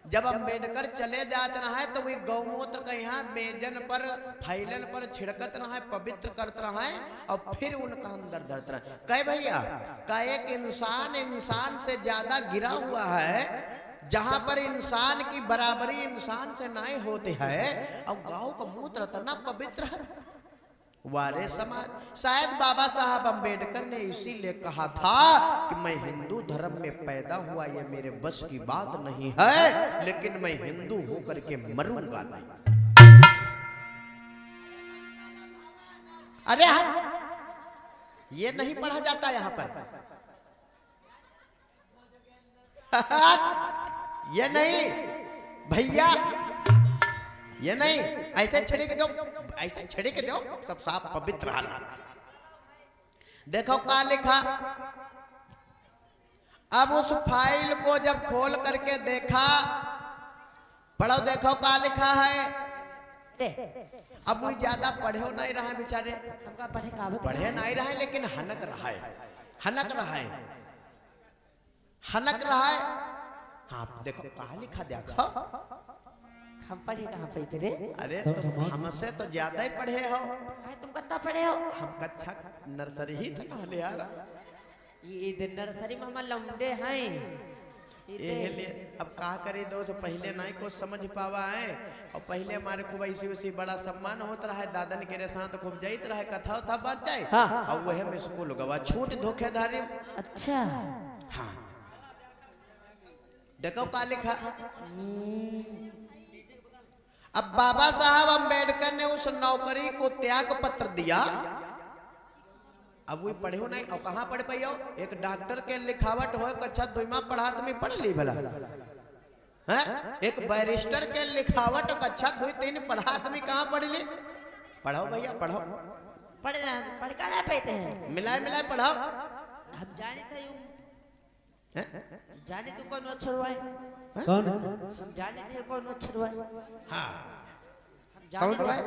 S1: जब अम्बेडकर चले जाते रहा तो वही गौमूत्र का यहाँ मेजन पर फैलन पर छिड़कत रहा, पवित्र करते रहा और फिर उनका अंदर धरते रहा। कहे भैया का एक इंसान से ज्यादा गिरा हुआ है, जहां पर इंसान की बराबरी इंसान से नहीं होते है, और गांव का मूत्र इतना पवित्र है। वारे समाज, शायद बाबा साहब अंबेडकर ने इसीलिए कहा था कि मैं हिंदू धर्म में पैदा हुआ, ये मेरे बस की बात नहीं है, लेकिन मैं हिंदू होकर के मरूंगा नहीं। अरे ये नहीं पढ़ा जाता यहां पर। ये नहीं भैया, ये नहीं, ऐसे छिड़क दो, ऐसे छिड़क दो, सब साफ पवित्र हाल। देखो क्या लिखा। अब उस फाइल को जब खोल करके देखा, पढ़ो देखो क्या लिखा है। अब वो ज्यादा पढ़े नहीं रहा बेचारे,
S4: हमका पढ़े का
S1: पढ़े नहीं रहा है, लेकिन हनक रहा है, हनक रहा है, हनक रहा है। हाँ देखो कहा लिखा, देखो
S4: हम पढ़े कहाँ पे तेरे?
S1: अरे तुम हमसे तो ज्यादा ही पढ़े हो।
S4: तुम कितना पढ़े हो?
S1: हम कक्षा नर्सरी ही था ले यार।
S4: ये नर्सरी में हम लौंडे हैं।
S1: अब कहा करे दोस्त, पहले नहीं कुछ समझ पावा है, और पहले हमारे खूब ऐसी उसी बड़ा सम्मान होता रहा है, दादन के साथ खूब जाइत रहा, कथा था बच जाए।
S4: हाँ।
S1: और वह में स्कूल गवा छूट धोखेधारी।
S4: अच्छा
S1: हाँ देखो क्या लिखा। अब बाबा साहब अंबेडकर ने उस नौकरी को त्याग पत्र दिया। अब वो पढ़े हो नहीं, और कहाँ पढ़ पाइयो? एक डॉक्टर के लिखावट हो, कक्षा 2 पढ़ा तुम पढ़ ली भला है? एक बैरिस्टर के लिखावट कक्षा 2-3 पढ़ा तुम कहाँ पढ़ ली? पढ़ो भैया पढ़ो,
S4: पढ़ कर ना पाते हैं,
S1: मिलाए मिलाए पढ़ो।
S4: हम जाने थे जाने तो कौन अक्षर हुआ है?
S3: कौन?
S4: हम जाने थे कौन अक्षर हुआ है?
S1: हाँ
S4: हम जाने
S1: कौन हुआ है?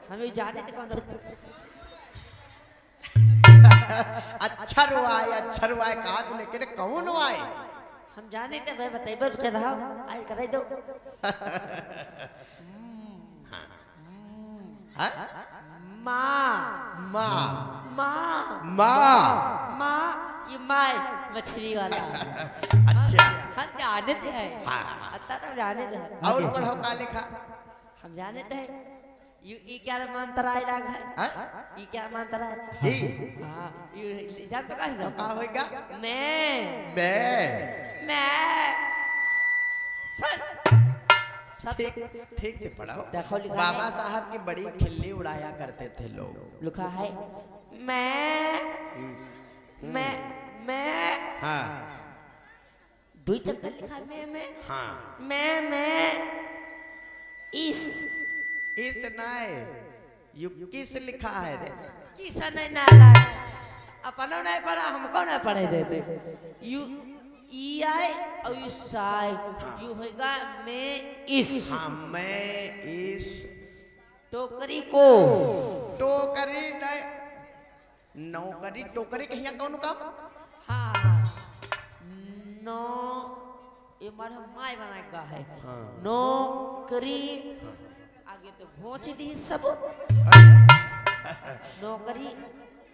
S4: हमें जाने थे कौन
S1: अक्षर हुआ है, अक्षर हुआ है कहा तो, लेकिन कौन हुआ है?
S4: हम जाने थे भाई, बताइए कर रहा आज कर दो। माँ
S1: माँ
S4: माँ
S1: माँ
S4: माँ, ये माँ मछली वाला।
S1: अच्छा
S4: हम जाने थे,
S1: हाँ।
S4: अत्ता तो जाने थे।
S1: और पढ़ो क्या लिखा।
S4: हम जाने थे ये क्या मंत्र आए लाग है? ये क्या मंत्र है? हाँ ये जान तो का है?
S1: क्या होएगा?
S4: मैं सर
S1: ठीक ठीक से पढ़ाओ।
S4: देखो लिखा
S1: बाबा
S4: है।
S1: साहब की बड़ी खिल्ली उड़ाया करते थे लोग।
S4: लिखा है मैं
S1: हाँ
S4: दो चक्कर लिखा है
S1: हाँ।
S4: मैं
S1: इस नाय यू किस लिखा है रे?
S4: किसा नहीं नाला अपनो नहीं पढ़ा, हमको नहीं पढ़े देते। यू ई आई और यू साई, यू होगा मैं इस।
S1: हाँ मैं इस
S4: टोकरी को
S1: टोकरी नहीं, नौकरी टोकरी कहिया कौन काम?
S4: हाँ नो ये मारा माय बनाएगा है
S1: हाँ।
S4: नौकरी आगे तो घोंच दी सब नौकरी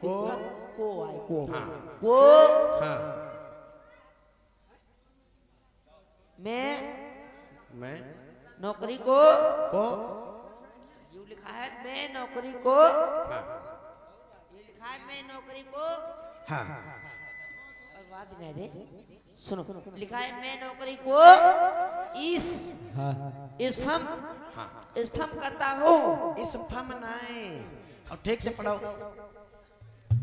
S1: को
S4: आए को
S1: हाँ।
S4: को
S1: हाँ
S4: मैं नौकरी को यू लिखा है मैं नौकरी को
S1: हाँ
S4: ये लिखा है मैं नौकरी को
S1: हाँ
S4: और बात नहीं रे सुनो लिखा है मैं नौकरी को इस फम
S1: हाँ
S4: करता हूँ
S1: इस फम नाए और ठीक से पढ़ो।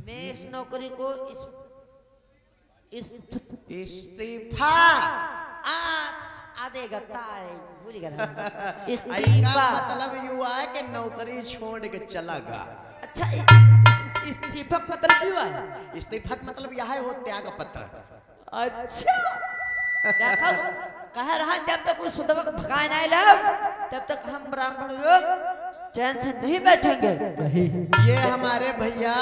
S4: मैं इस नौकरी को
S1: इस्तीफा
S4: आधे गत्ता है भूल गया
S1: का
S4: इस्तीफा
S1: मतलब युवा है कि नौकरी छोड़ के चला गया।
S4: अच्छा इस्तीफा मतलब युवा है
S1: इस्तीफा का मतलब यह है हो त्याग पत्र।
S4: अच्छा देखो कह रहा जब तक कोई सुधवक भगाए नहीं लग तब तक हम ब्राह्मण लोग चैन से नहीं बैठेंगे। सही
S1: ये हमारे भैया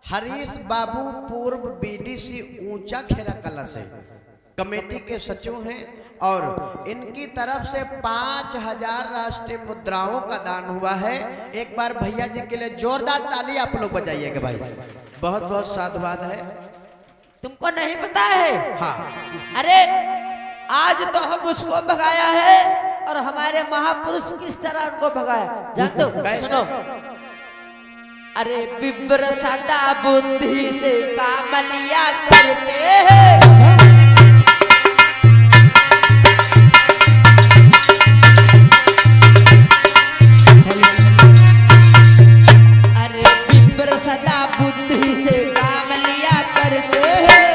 S1: हरीश बाबू पूर्व बीडीसी ऊंचा खेरा कला से कमेटी के सचिव हैं और इनकी तरफ से 5000 राष्ट्रीय मुद्राओं का दान हुआ है। एक बार भैया जी के लिए जोरदार ताली आप लोग बजाइएगा भाई। बहुत बहुत साधुवाद है।
S4: तुमको नहीं पता है?
S1: हाँ
S4: अरे आज तो हम उसको भगाया है और हमारे महापुरुष किस तरह उनको भगाया जानते हो?
S1: कैसे?
S4: सुनो अरे बिब्र सदा बुद्धि से काम लिया करते हैं। अरे बिब्र सदा बुद्धि से काम लिया करते हैं।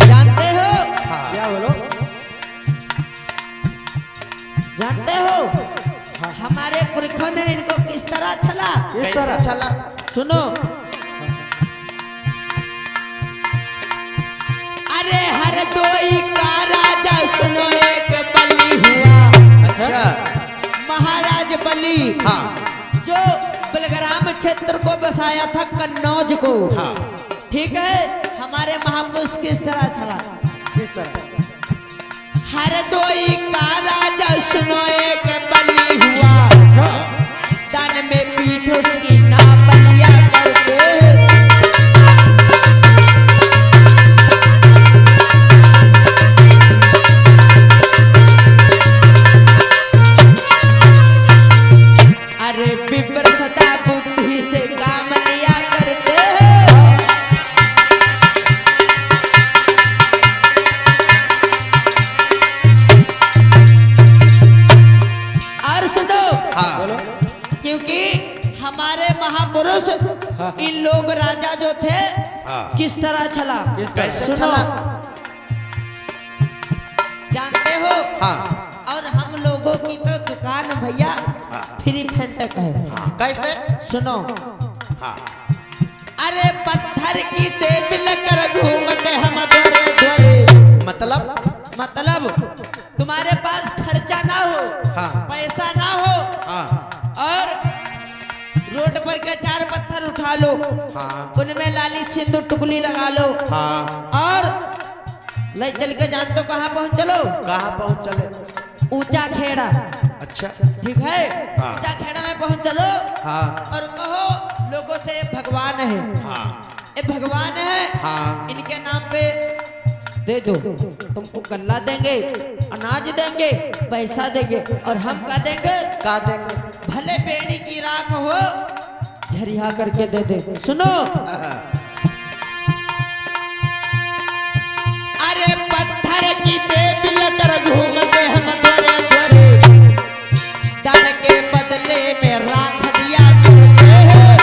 S4: जानते हो
S5: क्या बोलो?
S4: जानते हो हमारे पुरखों ने इनको किस तरह छला?
S1: कैसे चला?
S4: सुनो अरे हरदोई का राजा सुनो एक बलि हुआ।
S1: अच्छा
S4: महाराज बलि
S1: हाँ
S4: जो बलग्राम क्षेत्र को बसाया था कन्नौज को।
S1: हाँ
S4: ठीक है हमारे महापुरुष किस तरह छला?
S5: किस तरह?
S4: हरदोई का राजा सुनो एक बलि हुआ दान में पीठ उसकी ना बलिया करते। अरे बिब्र सदा बुद्धि से काम लिया करते हैं। और सुनो
S1: हाँ
S4: क्योंकि हमारे महापुरुष इन लोग राजा जो थे
S1: हाँ।
S4: किस तरह छला?
S1: कैसे
S4: सुनो
S1: छला?
S4: जानते हो
S1: हाँ
S4: और हम लोगों की तो दुकान भैया फ्री फेंटक है।
S1: हाँ कैसे?
S4: सुनो
S1: हाँ
S4: अरे पत्थर की देविल कर घूमते हम दौड़े दौड़े। मतलब तुम्हारे पास खर्चा ना हो
S1: हाँ।
S4: पैसा ना हो
S1: हाँ
S4: और रोड पर के 4 पत्थर उठा लो
S1: हाँ
S4: उनमें लाली सिंदूर टुकली लगा लो
S1: हाँ
S4: और ले चल के जान तो कहाँ पहुँच चलो?
S1: कहाँ पहुँच चले?
S4: ऊंचा खेड़ा।
S1: अच्छा
S4: ठीक है
S1: हाँ।
S4: ऊंचा खेड़ा में पहुँच चलो
S1: हाँ
S4: और कहो लोगों से ये भगवान है।
S1: हाँ
S4: ये भगवान है
S1: हाँ
S4: इनके नाम पे दे दो तुमको गल्ला देंगे अनाज देंगे पैसा देंगे और हम क्या देंगे?
S1: का देंगे?
S4: भले बेड़ी की राख हो झरिया करके दे दे। सुनो अरे पत्थर की देविल कर घूमते हम द्वारे द्वारे दान के बदले में राख दिया करते हैं।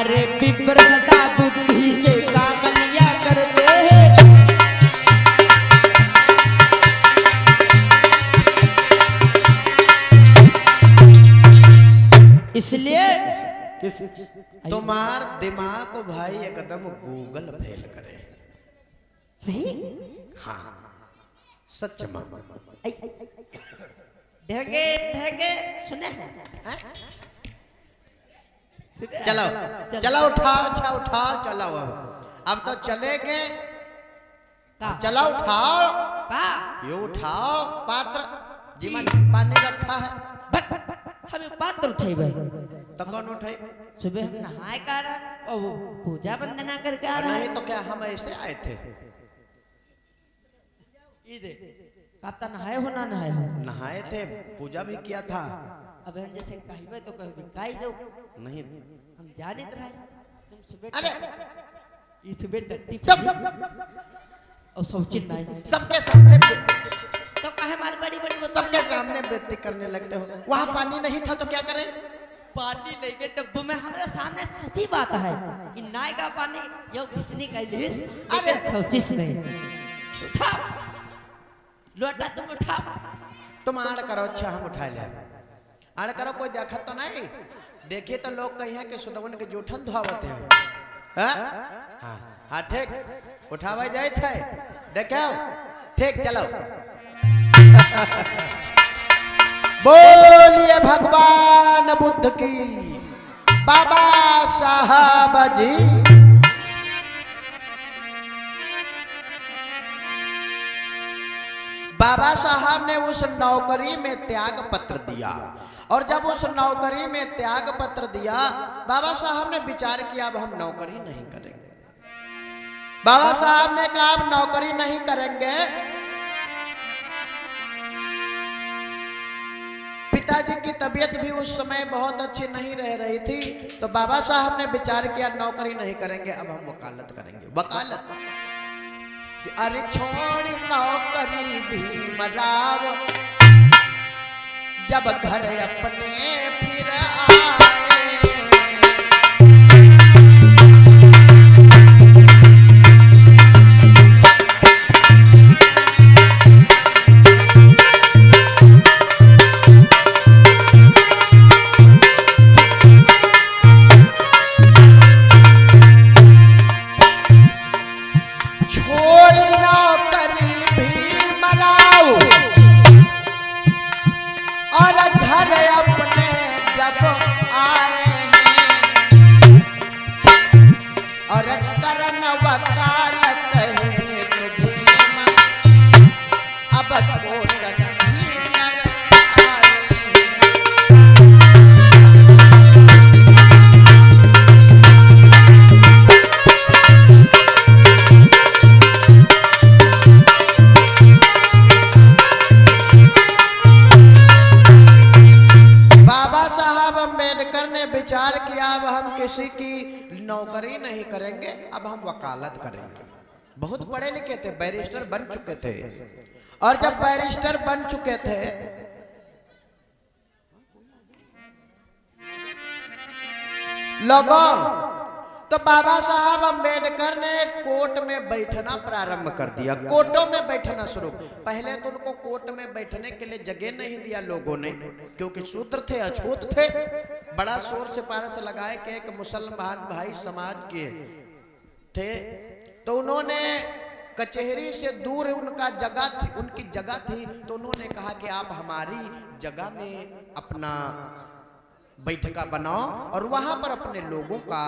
S4: अरे बिब्र सदा बुद्धि से काम लिया करते हैं। इसलिए
S1: तुम्हार दिमाग को भाई एकदम गूगल फेल करे।
S4: सही
S1: हाँ सच माँ।
S4: ऐ, ढेगे ढेगे सुने
S1: हैं?
S4: सुने?
S1: चलो
S4: चल।
S1: चलो उठाओ, अच्छा उठाओ, चलो अब तो चलेंगे।
S4: का
S1: चलो उठाओ,
S4: का
S1: ये उठाओ पात्र जिमा पानी रखा है।
S4: बस हमें पात्र उठेबे
S1: तो कौन उठाई?
S4: सुबह हम नहाए कारण और वो पूजा वंदना करके आ रहा
S1: नहीं
S4: है।
S1: तो क्या हम ऐसे आए थे?
S4: ये दे कब तक नहाए हो ना नहाए हो?
S1: नहाए थे, पूजा भी किया था।
S4: अब हम जैसे कहिबे तो कह दिखाई दो,
S1: नहीं
S4: हम जानित रहे तुम सुबह
S1: अरे
S4: ये सुबह टट्टी
S1: चुप!
S4: और शौचित नहीं
S1: सबके सामने
S4: तो कहे हमारी बड़ी बड़ी वो
S1: सबके सामने बेइज्जती करने लगते हो। वहाँ पानी नहीं था तो क्या करें?
S4: पानी लेके डब्बू में हमारे सामने सच्ची बात है कि नाय का पानी यो किसने कहलिस
S1: अरे!
S4: शौचित नहीं उठाओ लोटा तुम उठाओ।
S1: तुम आड़ करो, अच्छा हम उठा ले। आड़ करो, कोई देखा तो नहीं? देखिए तो लोग कहिए कि सुदवन के जूठन धोवत है। हाँ हाँ ठीक, उठावा जाए थे देखो। ठीक चलो बोलिए भगवान बुद्ध की, बाबा साहब जी। बाबा साहब ने उस नौकरी में त्याग पत्र दिया, और जब उस नौकरी में त्याग पत्र दिया, बाबा साहब ने विचार किया अब हम नौकरी नहीं करेंगे। बाबा साहब ने कहा अब नौकरी नहीं करेंगे। पिताजी की तबीयत भी उस समय बहुत अच्छी नहीं रह रही थी, तो बाबा साहब ने विचार किया नौकरी नहीं करेंगे, अब हम वकालत करेंगे। वकालत, अरे छोड़ नौकरी भीमराव, जब घर अपने फिर आए। विचार किया अब हम किसी की नौकरी नहीं करेंगे, अब हम वकालत करेंगे। बहुत पढ़े लिखे थे, बैरिस्टर बन चुके थे, और जब बैरिस्टर बन चुके थे लोगों, तो बाबा साहब अंबेडकर ने कोर्ट में बैठना प्रारंभ कर दिया। कोर्टों में बैठना शुरू। पहले तो उनको कोर्ट में बैठने के लिए जगह नहीं दिया लोगों ने, क्योंकि शूद्र थे, अछूत थे। बड़ा शोर से पारस लगाए कि एक मुसलमान भाई समाज के थे, तो उन्होंने कचहरी से दूर उनका जगह थी, उनकी जगह थी, तो उन्होंने कहा कि आप हमारी जगह में अपना बैठका बनाओ और वहां पर अपने लोगों का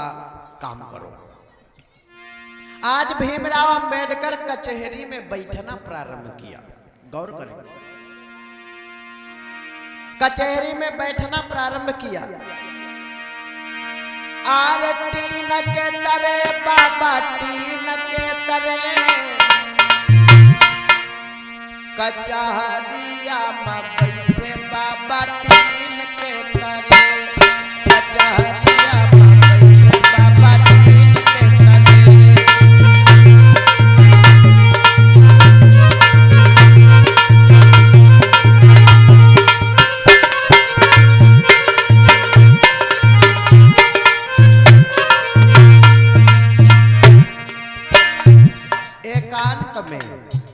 S1: काम करो। आज भीमराव अंबेडकर कचहरी में बैठना प्रारंभ किया। गौर करें, कचहरी में बैठना प्रारंभ किया। आर टीन के तरे बाबा, टीन के तरे कचहरिया में बैठे बाबा, टीन के तरे कचहरिया में बैठे बाबा, टीन के तरे।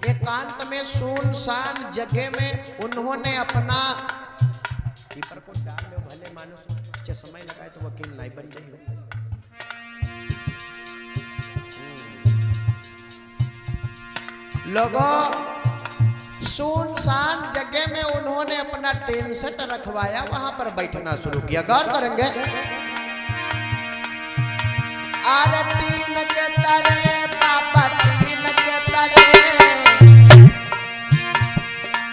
S1: एकांत में सुनसान जगह में उन्होंने अपना कीपर को डाल लो, भले मानुस चश्मा लगाए तो वकील नहीं बन जाइए। लोगों, सुनसान जगह में उन्होंने अपना टेन सेट रखवाया, वहां पर बैठना शुरू किया। गौर करेंगे, आरे टीन के तरे पापा, टीन के तरे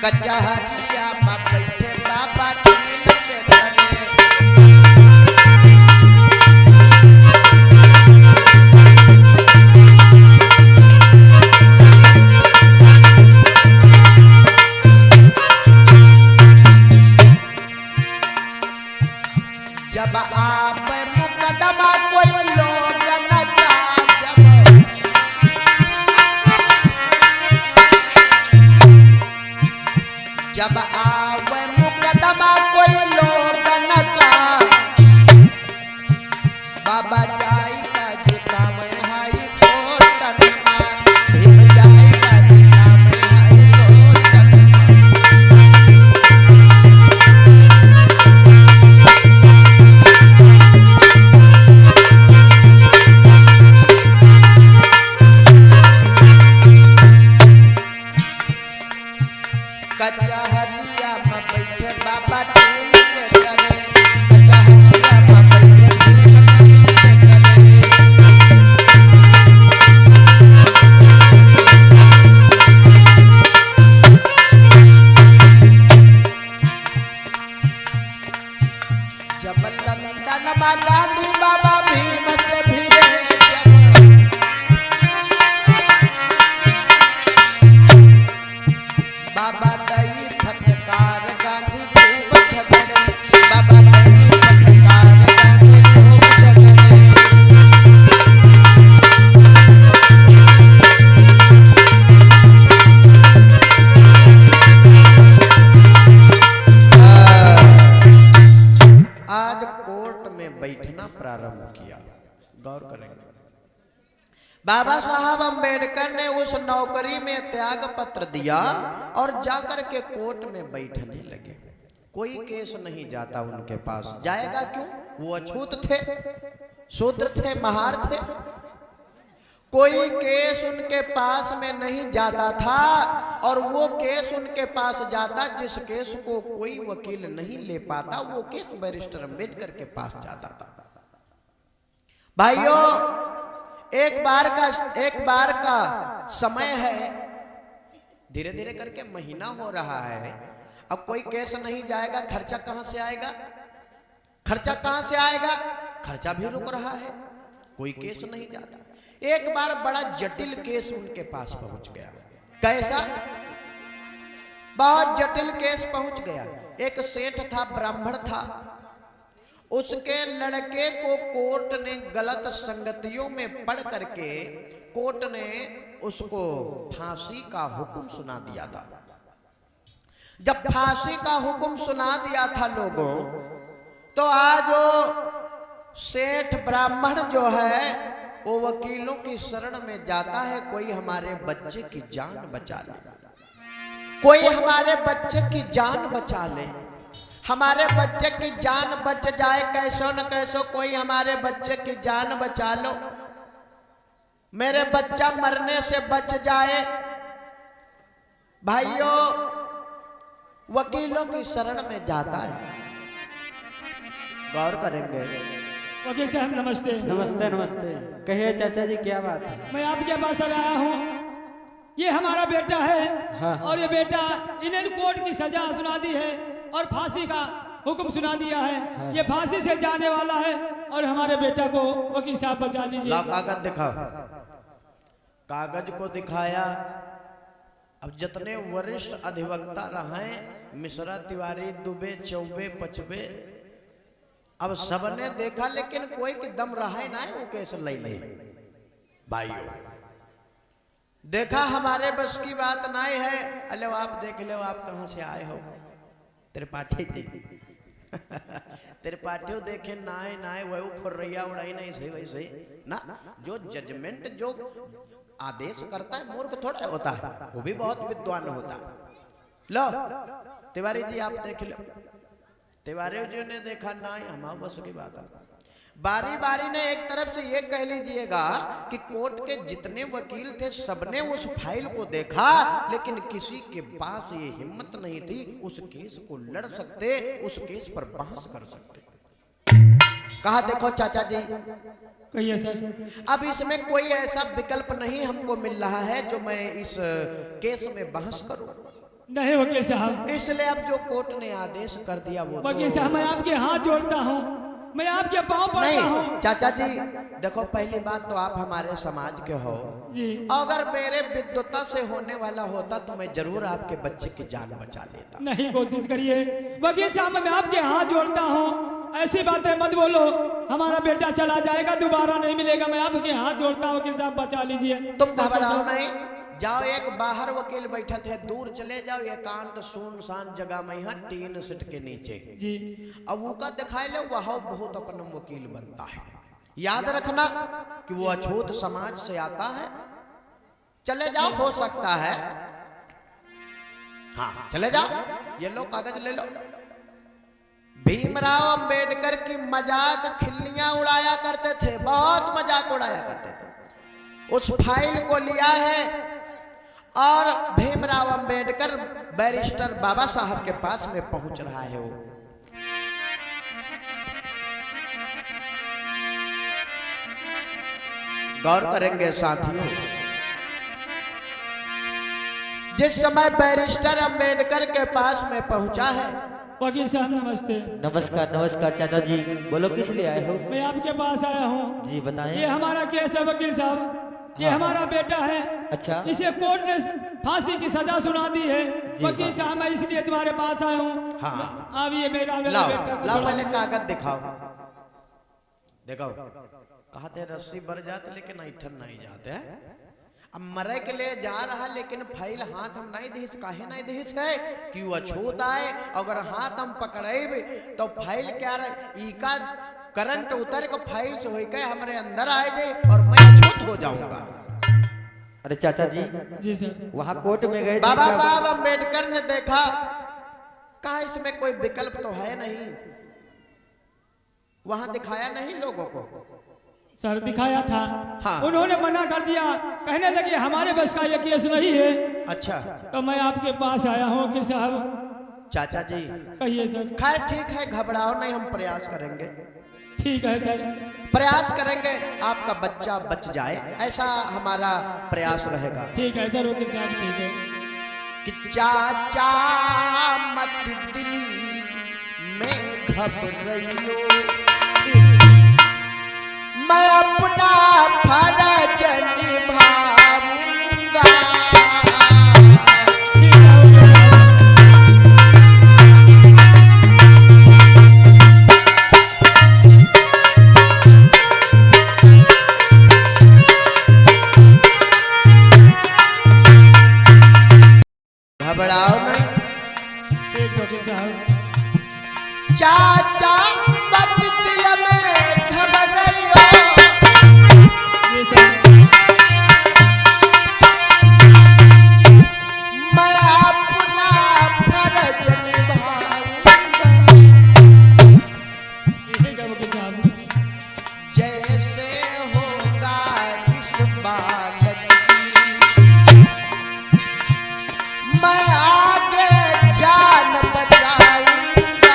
S1: कचहरिया में बैठे बाबा, टीन के तरे। जब आप मुकदमा कोई लोग न जब आप मुकदमा कोई लोग न बाबा जाई का जिता में हाई कोर्ट भीम जाई का जिता में हाई कोर्ट। कचहरिया में बैठे बाबा टीन के तरे, कचहरिया में बैठे भीम टीन के तरे। जब लंदन में गांधी बाबा भीम से भिड़े, बाबा दई फटकार गांधी खूब झगड़े, बाबा दई फटकार गांधी खूब झगड़े। आज कोर्ट में बैठना प्रारंभ किया। गौर करेंगे, बाबा साहब अंबेडकर ने उस नौकरी में त्याग पत्र दिया और जाकर के कोर्ट में बैठने लगे। कोई केस नहीं जाता उनके पास, जाएगा क्यों? वो अछूत थे, शूद्र थे, महार थे। कोई केस उनके पास में नहीं जाता था, और वो केस उनके पास जाता जिस केस को कोई वकील नहीं ले पाता, वो केस बैरिस्टर अंबेडकर के पास जाता था। भाइयों, एक बार का समय है, धीरे धीरे करके महीना हो रहा है, अब कोई केस नहीं जाएगा, खर्चा कहां से आएगा? खर्चा कहां से आएगा? खर्चा भी रुक रहा है, कोई केस नहीं जाता। एक बार बड़ा जटिल केस उनके पास पहुंच गया। कैसा? बहुत जटिल केस पहुंच गया। एक सेठ था, ब्राह्मण था, उसके लड़के को कोर्ट ने गलत संगतियों में पढ़ करके कोर्ट ने उसको फांसी का हुक्म सुना दिया था। जब फांसी का हुक्म सुना दिया था लोगों, तो आज वो सेठ ब्राह्मण जो है वो वकीलों की शरण में जाता है, कोई हमारे बच्चे की जान बचा ले, कोई हमारे बच्चे की जान बचा ले, हमारे बच्चे की जान बच जाए, कैसो न कैसो कोई हमारे बच्चे की जान बचा लो, मेरे बच्चा मरने से बच जाए। भाइयों, वकीलों की शरण में जाता है। गौर करेंगे।
S2: वकील साहब नमस्ते।
S5: नमस्ते नमस्ते। कहिए चाचा जी, क्या बात है?
S2: मैं आपके पास आया हूँ, ये हमारा बेटा है।
S5: हाँ।
S2: और ये बेटा, इन्हें कोर्ट की सजा सुना दी है और फांसी का हुक्म सुना दिया है।
S5: हाँ।
S2: ये फांसी से जाने वाला है और हमारे बेटा को वकील साहब बचा लीजिए।
S1: लाओ कागज दिखाओ। कागज को दिखाया। अब जितने वरिष्ठ अधिवक्ता रहे, मिश्रा, तिवारी, दुबे, चौबे, पचबे, अब सबने देखा, लेकिन कोई की दम रहा ही ना है वो केस ले ले। भाइयों, देखा हमारे बस की बात नहीं है। अले आप देख लो, आप कहां से आए हो? त्रिपाठी जी त्रिपाठी देखे नाए नाए वही फुर्रैया उड़ाई नहीं, सही वैसे ना। जो जजमेंट, जो आदेश करता है, मूर्ख थोड़ा होता है, वो भी बहुत विद्वान होता है। लो तिवारी जी आप देख लो। तिवारी जी ने देखा ना, हमारे बस की बात है। बारी बारी ने एक तरफ से ये कह लीजिएगा कि कोर्ट के जितने वकील थे सबने उस फाइल को देखा, लेकिन किसी के पास ये हिम्मत नहीं थी उस केस को लड़ सकते, उस केस पर बहस कर सकते। कहा देखो चाचा जी,
S2: कहिए सर।
S1: अब इसमें कोई ऐसा विकल्प नहीं हमको मिल रहा है जो मैं इस केस में बहस करूं।
S2: नहीं वकील साहब,
S1: इसलिए अब जो कोर्ट ने आदेश कर दिया वो
S2: वकील साहब मैं आपके हाथ जोड़ता हूँ, मैं आपके पाँव पड़ता हूँ।
S1: नहीं चाचा जी देखो, पहली बात तो आप हमारे समाज के हो
S2: जी।
S1: अगर मेरे विद्वता से होने वाला होता तो मैं जरूर आपके बच्चे की जान बचा लेता।
S2: नहीं कोशिश करिए वकील साहब, मैं आपके हाथ जोड़ता हूँ, ऐसी बातें मत बोलो, हमारा बेटा चला जाएगा दोबारा नहीं मिलेगा। मैं आपके हाथ जोड़ता हूँ वकील साहब, बचा लीजिए।
S1: तुम घबराओ नहीं, जाओ एक बाहर वकील बैठा थे, दूर चले जाओ एकांत सुनसान जगह में, यहाँ टीन सेट के नीचे
S2: जी।
S1: अब वो का दिखाई लो, वह बहुत अपन वकील बनता है। याद रखना कि वो अछूत समाज से आता है। चले जाओ, हो सकता है, हाँ चले जाओ, ये लो कागज ले लो। भीमराव अंबेडकर की मजाक खिल्लियां उड़ाया करते थे, बहुत मजाक उड़ाया करते थे। उस फाइल को लिया है और भीमराव अंबेडकर बैरिस्टर बाबा साहब के पास में पहुंच रहा है। वो गौर करेंगे साथियों, जिस समय बैरिस्टर अंबेडकर के पास में पहुंचा है।
S2: वकील साहब नमस्ते।
S3: नमस्कार नमस्कार चाचा जी, बोलो किस लिए आए हो?
S2: मैं आपके पास आया हूँ
S3: जी बताएं।
S2: ये हमारा केस है वकील साहब, ये हमारा बेटा है।
S3: अच्छा,
S2: इसे कोर्ट ने फांसी की सजा सुना दी है वकील
S3: हाँ।
S2: साहब, मैं इसलिए तुम्हारे पास आया हूँ।
S1: हाँ।
S2: अब ये मेरा
S1: लाओ
S2: बेटा को
S1: लाओ,
S2: छोड़ो।
S1: पहले कागज दिखाओ। देखो कहते रस्सी बढ़ जाते लेकिन ऐठन नहीं जाते हैं। अब मरे के लिए जा रहा लेकिन फाइल हाथ हम नहीं दिस, काहे नहीं दिस है कि वो अछूत आए। अगर हाथ हम पकड़े तो फाइल क्या रहे, इका करंट उतर के फाइल से होके हमारे अंदर आए जाए और मैं अछूत हो जाऊंगा।
S3: अरे चाचा जी
S2: जी सर।
S3: वहाँ कोर्ट में गए थे
S1: बाबा
S3: क्या?
S1: साहब अंबेडकर ने देखा, कहा इसमें कोई विकल्प तो है नहीं, वहां दिखाया नहीं लोगों को।
S2: सर दिखाया था,
S1: हाँ।
S2: उन्होंने मना कर दिया, कहने लगे हमारे बस का ये केस नहीं है।
S1: अच्छा
S2: तो मैं आपके पास आया हूँ कि साहब।
S1: चाचा जी
S2: कहिए सर।
S1: खैर ठीक है, घबराओ नहीं, हम प्रयास करेंगे,
S2: ठीक है सर।
S1: प्रयास करेंगे आपका बच्चा बच जाए, ऐसा हमारा प्रयास रहेगा।
S2: ठीक है सर वकील साहब, ठीक है।
S1: कि चाचा मत दिल में घबराइयो, मैं अपना फर्ज निभाऊंगा। घबराओ नहीं,
S2: ठीक वकील साहब।
S1: चाचा मत दिल में घबराइयो,
S2: ये सर।
S1: मैं अपना फर्ज निभाऊंगा।
S2: ठीक है वकील साहब।
S1: जैसे होगा इस बालक की, मैं आगे जान बचाऊंगा।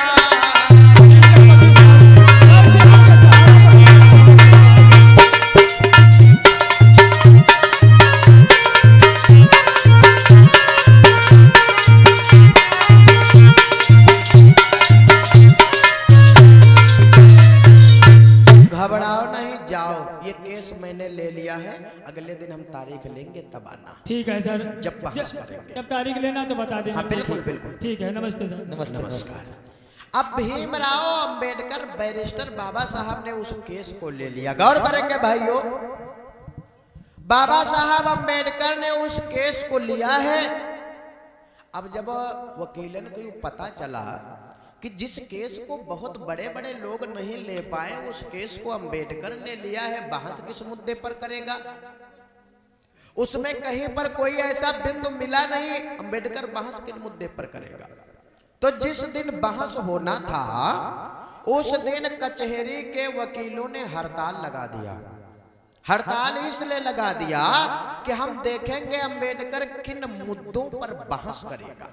S1: घबराओ नहीं, जाओ, ये केस मैंने ले लिया है, अगले दिन हम तारीख लेंगे तब आना,
S2: ठीक है सर।
S1: जब बहस करेंगे।
S2: जब तारीख लेना तो बता देना।
S1: हाँ बिल्कुल बिल्कुल।
S2: ठीक है, नमस्ते सर।
S3: नमस्ते
S1: नमस्कार। अब भीमराव अंबेडकर बैरिस्टर बाबा साहब ने उस केस को ले लिया। गौर करेंगे भाइयों, बाबा साहब अंबेडकर ने उस केस को लिया है। अब जब वकीलन को पता चला कि जिस केस को बहुत बड़े बड़े लोग नहीं ले पाए, उस केस को अंबेडकर ने लिया है, बहस किस मुद्दे पर करेगा? उसमें कहीं पर कोई ऐसा बिंदु मिला नहीं, अंबेडकर बहस किस मुद्दे पर करेगा? तो जिस दिन बहस होना था उस दिन कचहरी के वकीलों ने हड़ताल लगा दिया। हड़ताल इसलिए लगा दिया कि हम देखेंगे अंबेडकर किन मुद्दों पर बहस करेगा,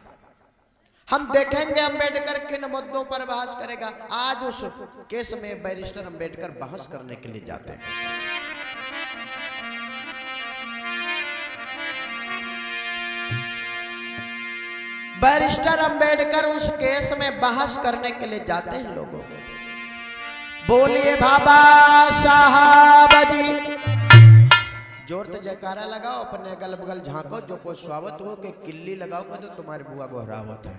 S1: हम देखेंगे अंबेडकर किन मुद्दों पर बहस करेगा। आज उस केस में बैरिस्टर अंबेडकर बहस करने के लिए जाते हैं। बैरिस्टर अंबेडकर उस केस में बहस करने के लिए जाते हैं। लोगों बोलिए बाबा साहब जी, जोर से जयकारा लगाओ, अपने अगल बगल झांको, जो कोई स्वागत हो के किल्ली लगाओ को तो तुम्हारे बुआ गोहरावत है।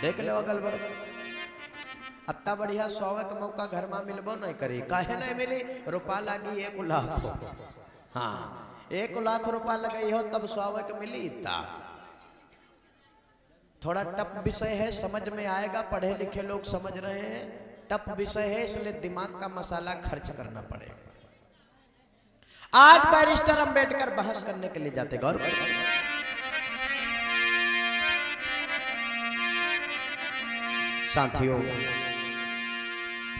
S1: देख लो अगल बगल, अत्ता बढ़िया स्वागत का मौका घर में मिलबो नहीं करी, काहे नहीं मिली? रुपा लागी 1 लाख। हाँ 1 लाख रुपया लगाई हो तब स्वागत मिली। इतना थोड़ा टफ विषय है, समझ में आएगा, पढ़े लिखे लोग समझ रहे हैं। टफ विषय है इसलिए दिमाग का मसाला खर्च करना पड़ेगा। आज बैरिस्टर अंबेडकर बहस करने के लिए जाते। गौर साथियों,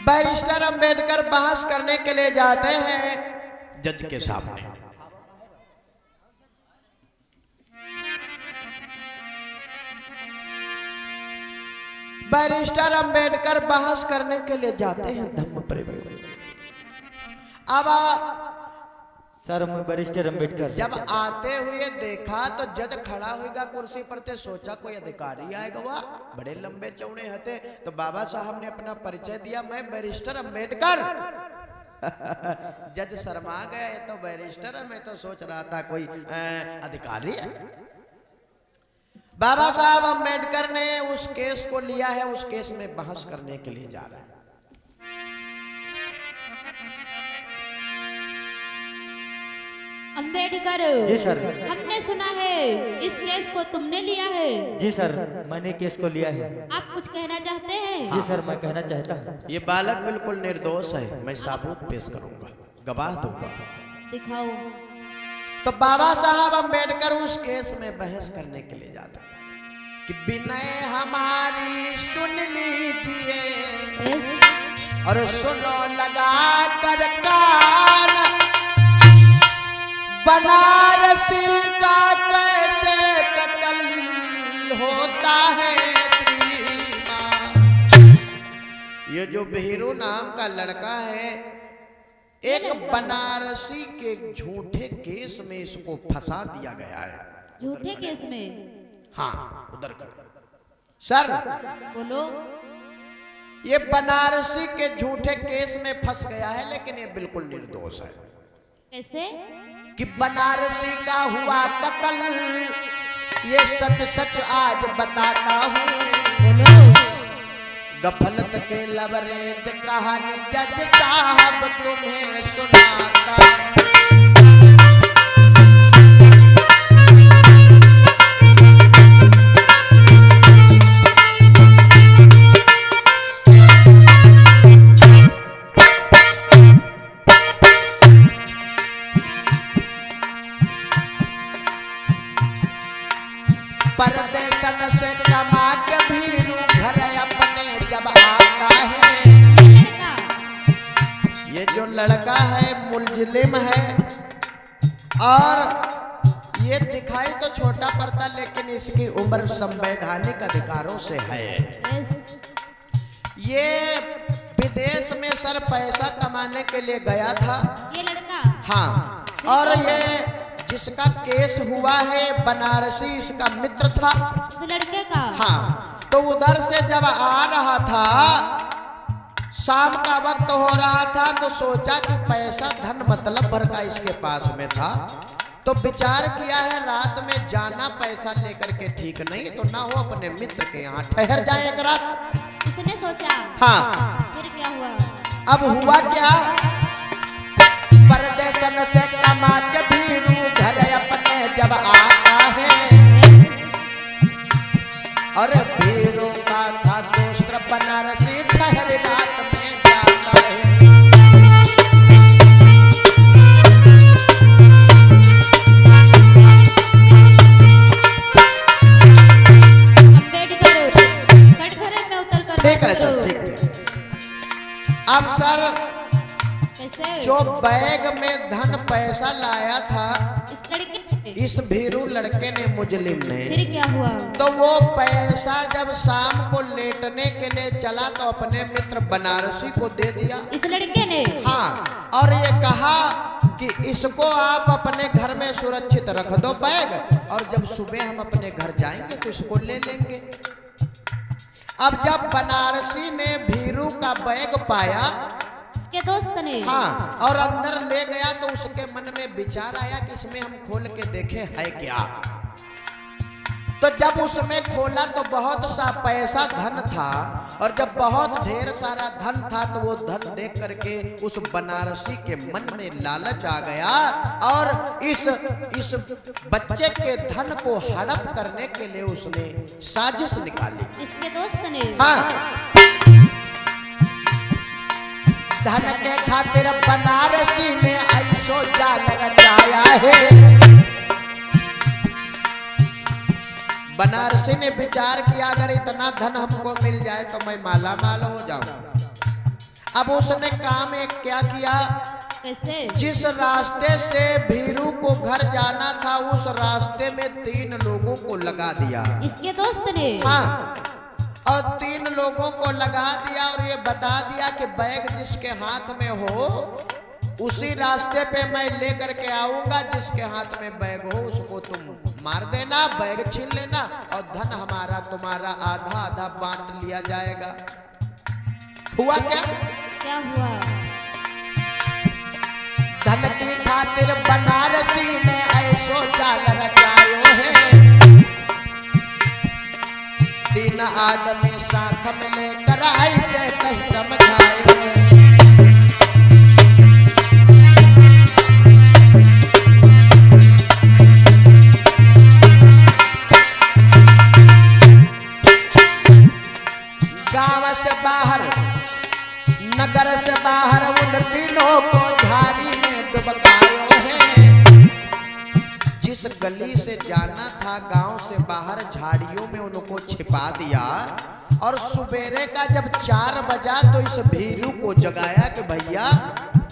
S1: बैरिस्टर अंबेडकर बहस करने के लिए जाते हैं जज के सामने। बैरिस्टर अंबेडकर बहस करने के लिए जाते हैं धम्म प्रेमी। अब
S3: सर मैं बैरिस्टर अंबेडकर
S1: जब आते हुए देखा तो जज खड़ा होगा कुर्सी पर, ते सोचा कोई अधिकारी आएगा। वाह बड़े लंबे चौड़े हते। तो बाबा साहब ने अपना परिचय दिया, मैं बैरिस्टर अंबेडकर। जज शर्मा गया, ये तो बैरिस्टर है, मैं तो सोच रहा था कोई अधिकारी है। बाबा साहब अंबेडकर ने उस केस को लिया है, उस केस में बहस करने के लिए जा रहे हैं।
S6: अंबेडकर
S3: जी सर।
S6: हमने सुना है इस केस को तुमने लिया है।
S3: जी सर मैंने केस को लिया है।
S6: आप कुछ कहना चाहते हैं?
S3: जी सर मैं कहना चाहता हूँ।
S1: ये बालक बिल्कुल निर्दोष है, मैं सबूत पेश करूंगा, गवाह दूंगा।
S6: दिखाओ।
S1: तो बाबा साहब अंबेडकर उस केस में बहस करने के लिए जाता कि विनय हमारी सुन लीजिए और सुनो लगा कर कान, बनारसी का कैसे कत्ल होता है श्रीमान। ये जो भीरू नाम का लड़का है, एक बनारसी के झूठे केस में इसको फंसा दिया गया है।
S6: झूठे केस में?
S1: हाँ उधर कर सर,
S6: बोलो।
S1: ये बनारसी के झूठे केस में फंस गया है, लेकिन ये बिल्कुल निर्दोष है।
S6: कैसे?
S1: कि बनारसी का हुआ कत्ल ये सच सच आज बताता हूँ।
S6: बोलो।
S1: गफलत के लबरेज कहानी जज साहब तुम्हें सुनाता है। परदेशन से कमा के भीरू घर अपने जब आता है। ये जो लड़का है मुलजिम है, और ये दिखाई तो छोटा पड़ता, लेकिन इसकी उम्र संवैधानिक अधिकारों से है। ये विदेश में सर पैसा कमाने के लिए गया था
S6: ये लड़का?
S1: हाँ, और ये जिसका केस हुआ है बनारसी इसका मित्र था।
S6: इस लड़के का?
S1: हाँ, तो उधर से जब आ रहा था, शाम का वक्त हो रहा था, तो सोचा कि पैसा धन मतलब भर का इसके पास में था, तो विचार किया है रात में जाना पैसा लेकर के ठीक नहीं, तो ना हो अपने मित्र के यहाँ ठहर जाए एक रात।
S6: इसने सोचा?
S1: हाँ।
S6: फिर क्या हुआ?
S1: अब हुआ क्या, परदेशन से कमा के भीरू घर अपने जब आता है, और भीरू का था दोस्त बनारसी ठहर रात में जाता है।
S6: अंबेडकर कटघरे में उतर कर
S1: ठीक है सर। बैग में धन पैसा लाया था
S6: इस लड़के
S1: इस भीरू लड़के ने, मुजलिम ने।
S6: फिर क्या हुआ?
S1: तो वो पैसा जब शाम को लेटने के लिए चला तो अपने मित्र बनारसी को दे दिया
S6: इस लड़के ने।
S1: हाँ, और ये कहा कि इसको आप अपने घर में सुरक्षित रख दो बैग, और जब सुबह हम अपने घर जाएंगे तो इसको ले लेंगे। अब जब बनारसी ने भीरू का बैग पाया,
S6: इसके दोस्त ने,
S1: हाँ, और अंदर ले गया तो उसके मन में विचार आया कि इसमें हम खोल के देखें है क्या। तो जब उसमें खोला तो बहुत सा पैसा धन था, और जब बहुत ढेर सारा धन था तो वो धन देख करके उस बनारसी के मन में लालच आ गया, और इस बच्चे के धन को हड़प करने के लिए उसने साजिश निकाली।
S6: इसके दोस्त ने।
S1: हाँ, धन के खातिर बनारसी ने ऐसो जाल रचाया है। बनारसी ने विचार किया अगर इतना धन हमको मिल जाए तो मैं माला माल हो जाऊं। अब उसने काम एक क्या किया,
S6: कैसे?
S1: जिस रास्ते से भीरू को घर जाना था उस रास्ते में 3 लोगों को लगा दिया।
S6: इसके दोस्त ने।
S1: हाँ, और 3 लोगों को लगा दिया और ये बता दिया कि बैग जिसके हाथ में हो उसी रास्ते पे मैं लेकर के आऊंगा, जिसके हाथ में बैग हो उसको तुम मार देना, बैग छीन लेना, और धन हमारा तुम्हारा आधा आधा बांट लिया जाएगा। हुआ क्या?
S6: क्या हुआ?
S1: धन की खातिर बनारसी ने ऐसो जाल रचायो है। 3 आदमी साथ में लेकर ऐसे कहीं समझायो है। गांव से बाहर, नगर से बाहर उन तीनों को झाड़ी में डुबकायो है। जिस गली से जाना था गांव से बाहर झाड़ियों में उनको छिपा दिया, और सुबेरे का जब 4 बजा तो इस भीरू को जगाया कि भैया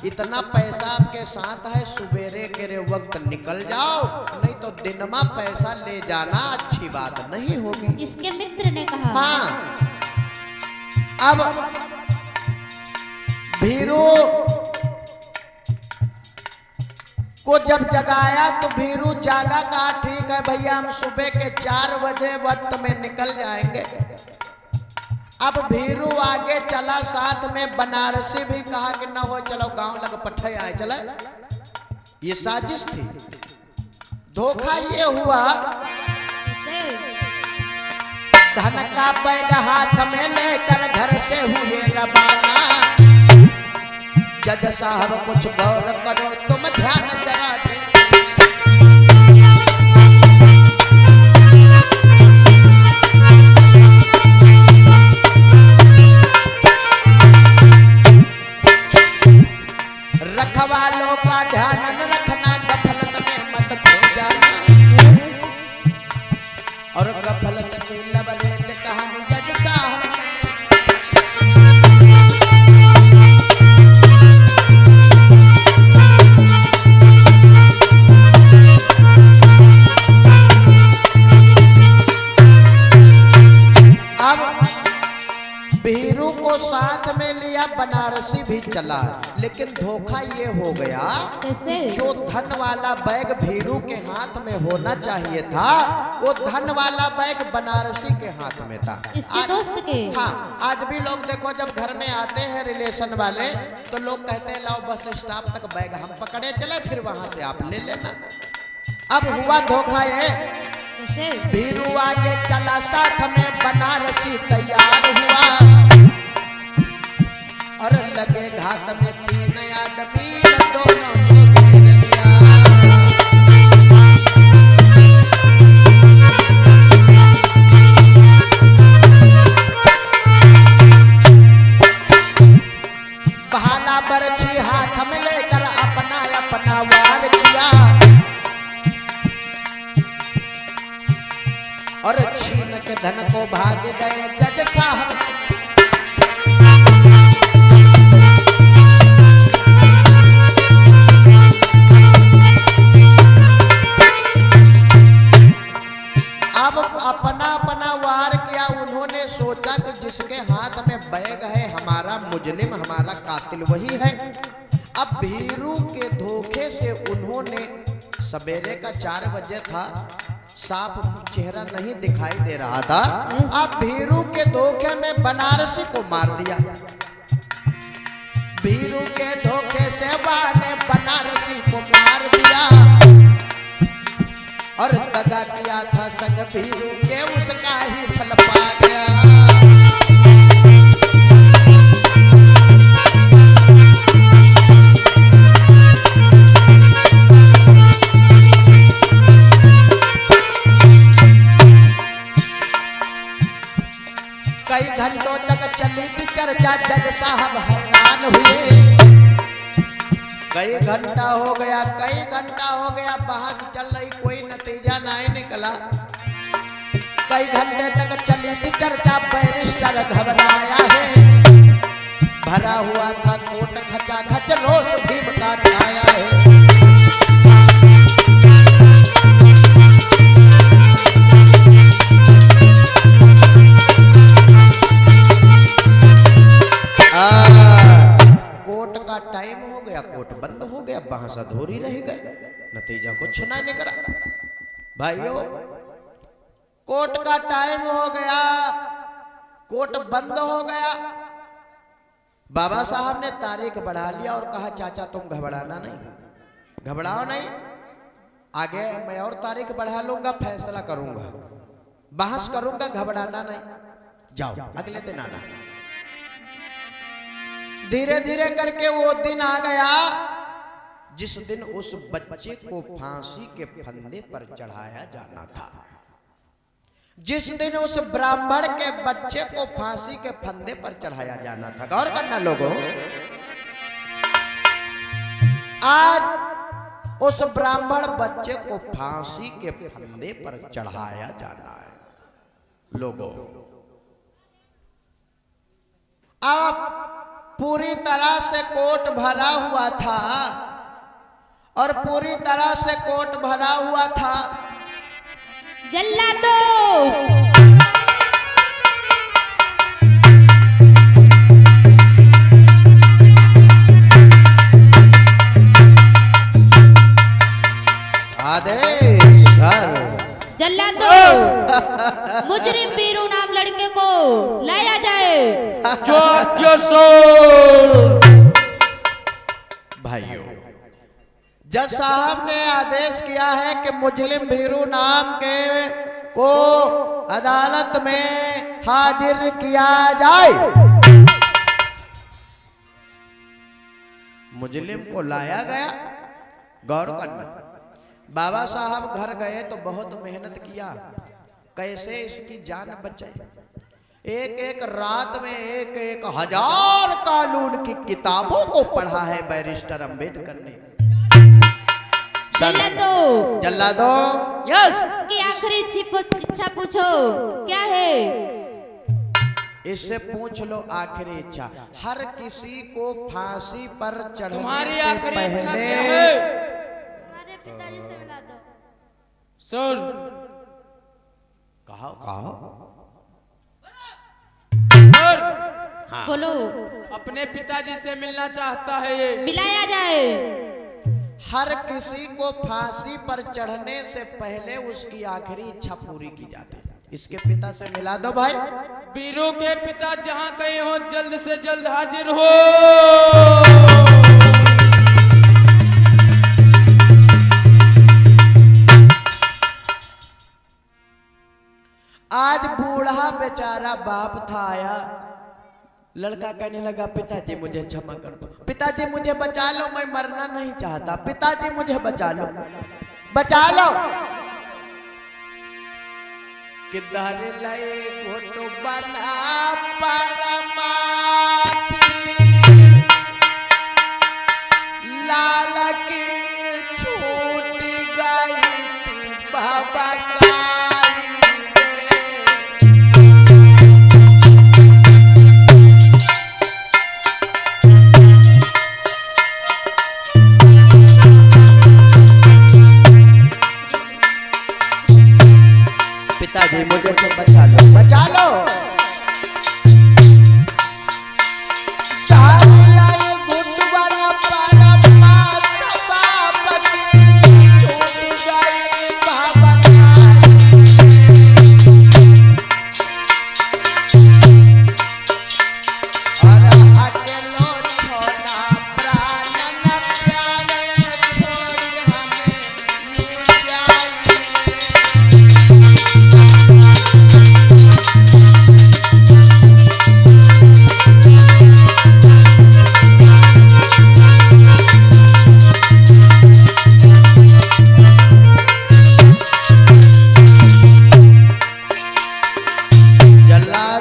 S1: इतना पैसा आपके साथ है, सुबेरे के वक्त निकल जाओ, नहीं तो दिन में पैसा ले जाना अच्छी बात नहीं होगी।
S6: इसके मित्र ने कहा।
S1: हाँ, अब भीरू को जब जगाया तो भीरू जागा, कहा ठीक है भैया हम सुबह के 4 बजे वक्त में निकल जाएंगे। अब भीरू आगे चला, साथ में बनारसी भी कहा कि ना हो चलो गांव लग पट्टे आए चले। ये साजिश थी। धोखा ये हुआ, धन का बैग हाथ में लेकर घर से हुए रवाना। जज साहब कुछ गौर करो, तुम ध्यान जरा दे। रखवालों का ध्यान न रखना, गफलत में मत खो जाना, और गफलत की लबरेज कहानी जज साहब। भीरू को साथ में लिया, बनारसी भी चला, लेकिन धोखा ये हो गया
S6: कैसे?
S1: जो धन वाला बैग भीरू के हाथ में होना चाहिए था वो धन वाला बैग बनारसी के हाथ में था,
S6: इसके दोस्त के।
S1: हाँ, आज भी लोग देखो जब घर में आते हैं रिलेशन वाले तो लोग कहते हैं लाओ बस स्टॉप तक बैग हम पकड़े चले, फिर वहां से आप ले लेना। अब हुआ धोखा ये, भीरू आगे चला, साथ में बनारसी तैयार हुआ, और लगे घाट में 3 आदमी, दोनों को घेर लिया। भाला बरछी हाथ में लेकर अपना अपना वार किया, और छीन के धन को भाग गए जज साहब। सोचा कि जिसके हाथ में बैग है हमारा मुजरिम, हमारा कातिल वही है। अब भीरू के धोखे से उन्होंने, सवेरे का 4 बजे था, साफ चेहरा नहीं दिखाई दे रहा था, अब भीरू के धोखे में बनारसी को मार दिया। भीरू के धोखे से ने बनारसी को मार दिया और दगा किया था संग भीरू के, उसका ही फल पा गया। कई घंटों तक चली थी चर्चा, जज साहब हैरान हुए। कई घंटा हो गया, बहस चल रही, कोई नतीजा नहीं निकला। कई घंटे तक चली थी चर्चा, बैरिस्टर घबराया है। भरा हुआ था कोट खचाखच, रोष भीम का छाया है। कोर्ट का टाइम हो गया, कोर्ट बंद हो गया, बहस अधूरी रह गई, नतीजा कुछ नहीं निकला। भाइयों, कोर्ट का टाइम हो गया, कोर्ट बंद हो गया। बाबा साहब ने तारीख बढ़ा लिया और कहा चाचा तुम घबराना नहीं, घबराओ नहीं, आगे मैं और तारीख बढ़ा लूंगा, फैसला करूंगा, बहस करूंगा, घबराना नहीं, जाओ अगले दिन आना। धीरे धीरे करके वो दिन आ गया जिस दिन उस बच्चे को फांसी के फंदे पर चढ़ाया जाना था। जिस दिन उस ब्राह्मण के बच्चे को फांसी के फंदे पर चढ़ाया जाना था। गौर करना लोगों, आज उस ब्राह्मण बच्चे को फांसी के फंदे पर चढ़ाया जाना है। लोगों, अब पूरी तरह से कोर्ट भरा हुआ था और पूरी तरह से कोर्ट भरा हुआ था।
S6: जल्लादो
S1: आदेश सर।
S6: जल्लादो मुजरिम बीरू नाम लड़के को लाया जाए।
S1: भाइयों, जज साहब ने आदेश किया है कि मुजरिम भीरू नाम के को अदालत में हाजिर किया जाए। मुजरिम को लाया गया। गौर करना, बाबा साहब घर गए तो बहुत मेहनत किया, कैसे इसकी जान बचे। एक एक रात में एक एक हजार कानून की किताबों को पढ़ा है बैरिस्टर अंबेडकर ने। जल्लादो
S4: यस,
S6: की आखिरी इच्छा पूछो, क्या है?
S1: इससे पूछ लो आखिरी इच्छा। हर किसी को फांसी पर चढ़ने
S5: तुम्हारी
S1: से
S5: आखिरी इच्छा
S1: पहले
S5: क्या है?
S6: हमारे पिताजी से मिला दो।
S5: सुन,
S1: कहो कहो।
S5: सर,
S1: हाँ।
S6: बोलो।
S5: अपने पिताजी से मिलना चाहता है ये।
S6: मिलाया जाए।
S1: हर किसी को फांसी पर चढ़ने से पहले उसकी आखिरी इच्छा पूरी की जाती है। इसके पिता से मिला दो भाई।
S5: बीरू के पिता जहां कहीं हो, जल्द से जल्द हाजिर हो।
S1: आज बूढ़ा बेचारा बाप था आया, लड़का कहने लगा पिताजी मुझे क्षमा कर दो, पिताजी मुझे बचा लो, मैं मरना नहीं चाहता, पिताजी मुझे बचा लो, बचा लो। किधर लय घोटो बना परमाथी, लाल की छूट गई थी बाबा का। पिताजी मुझे तो बचा लो, बचा लो।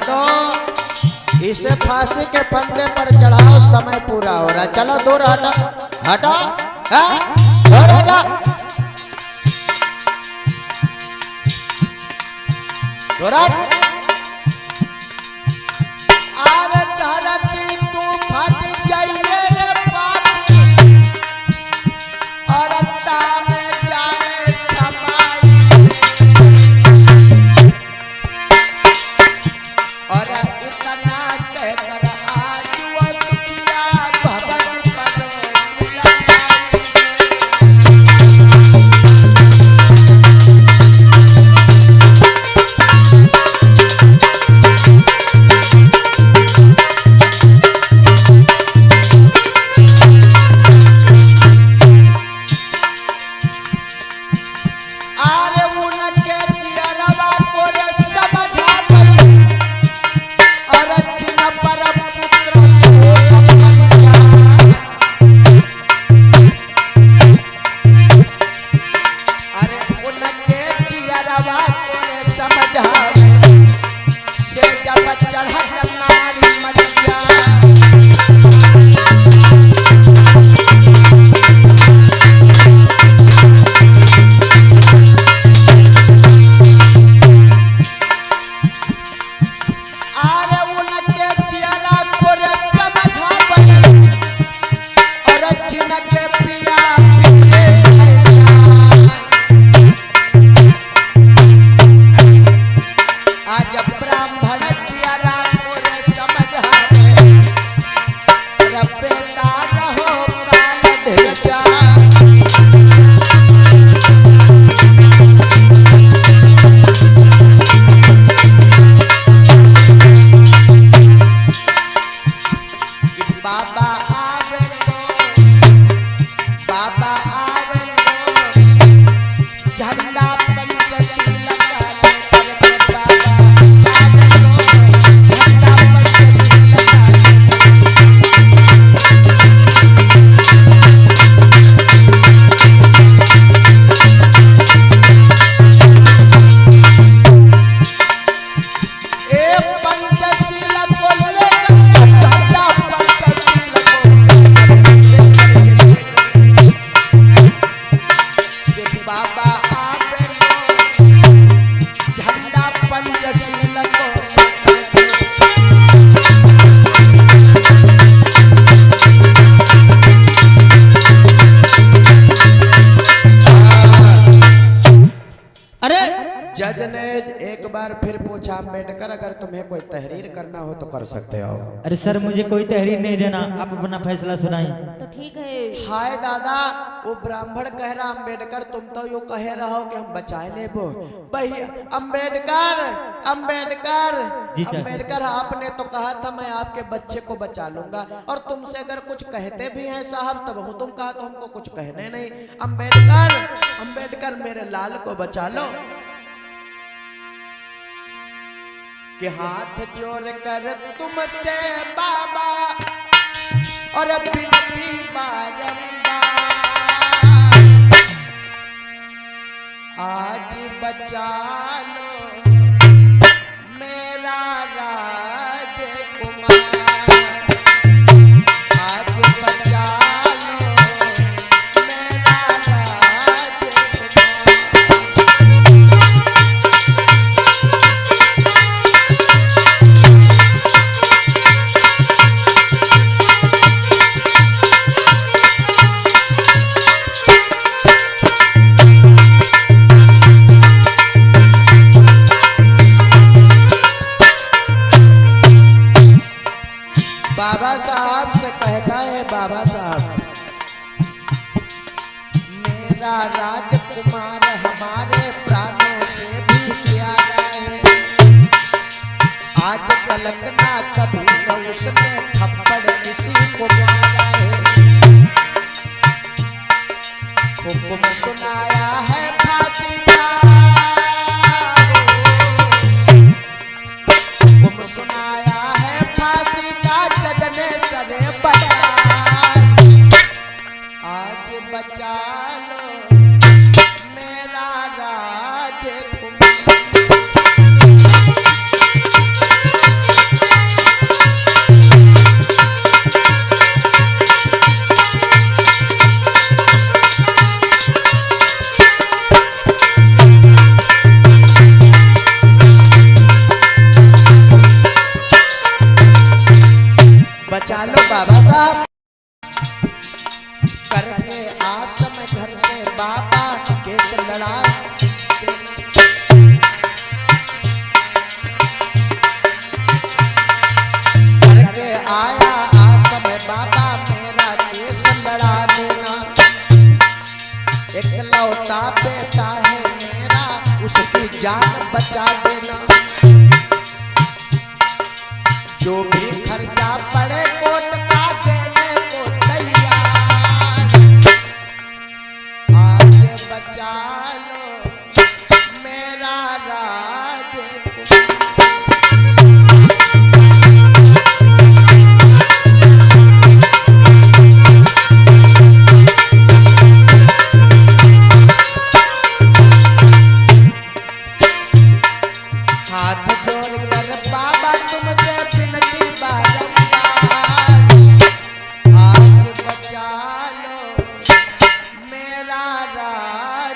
S1: दो, इसे फांसी के फंदे पर चढ़ाओ, समय पूरा हो रहा। चलो दूर हटो, हटो, दूर हटो, दूर हटो। अरे धरती तू फट जाइए रे पापी, और अत्ता में जाए समाई, और इतना कहकर आज वो दुखिया भवन पर जज ने एक बार फिर पूछा, अम्बेडकर अगर तुम्हें कोई तहरीर करना हो तो कर सकते हो।
S3: अरे सर मुझे कोई तहरीर नहीं देना, आप अपना फैसला सुनाएं।
S6: तो ठीक है।
S1: हाय दादा, वो ब्राह्मण कह रहा अम्बेडकर तुम तो यो कह रहा हो कि हम बचाए ले वो भैया। अम्बेडकर अम्बेडकर अम्बेडकर आपने तो कहा था मैं आपके बच्चे को बचा लूंगा, और तुमसे अगर कुछ कहते भी हैं साहब तब हूँ, तुम कहा तो हमको कुछ कहने नहीं। अम्बेडकर अम्बेडकर मेरे लाल को बचा लो। कि हाथ जोड़ कर तुमसे बाबा और विनती बारंबार, आज बचा लो मेरा राजकुमार, आज बचा लो मेरा राजकुमार। बाबा साहब से कहता है, बाबा साहब मेरा राजकुमार हमारे प्राणों से भी प्यारा है, आज तलक ना कभी न उसने थप्पड़ किसी को मारा है, हुक्म सुनाया है फांसी का, हुक्म सुनाया है फांसी का, सरे बचा, आज बचा लो मेरा राजकुमार। बना लो बाबा साहब। करके आसम घर से बाबा केस लड़ा करके आया आसम बाबा मेरा केस लड़ा देना। इकलौता बेटा है मेरा उसकी जान बचा देना। जो भी खर्चा पड़े कोट का देने को तैयार। आगे बचा लो मेरा राजकुमार। हाथ जोड़कर बाबा तुमसे विनती बारंबार। आज बचा लो मेरा राजकुमार।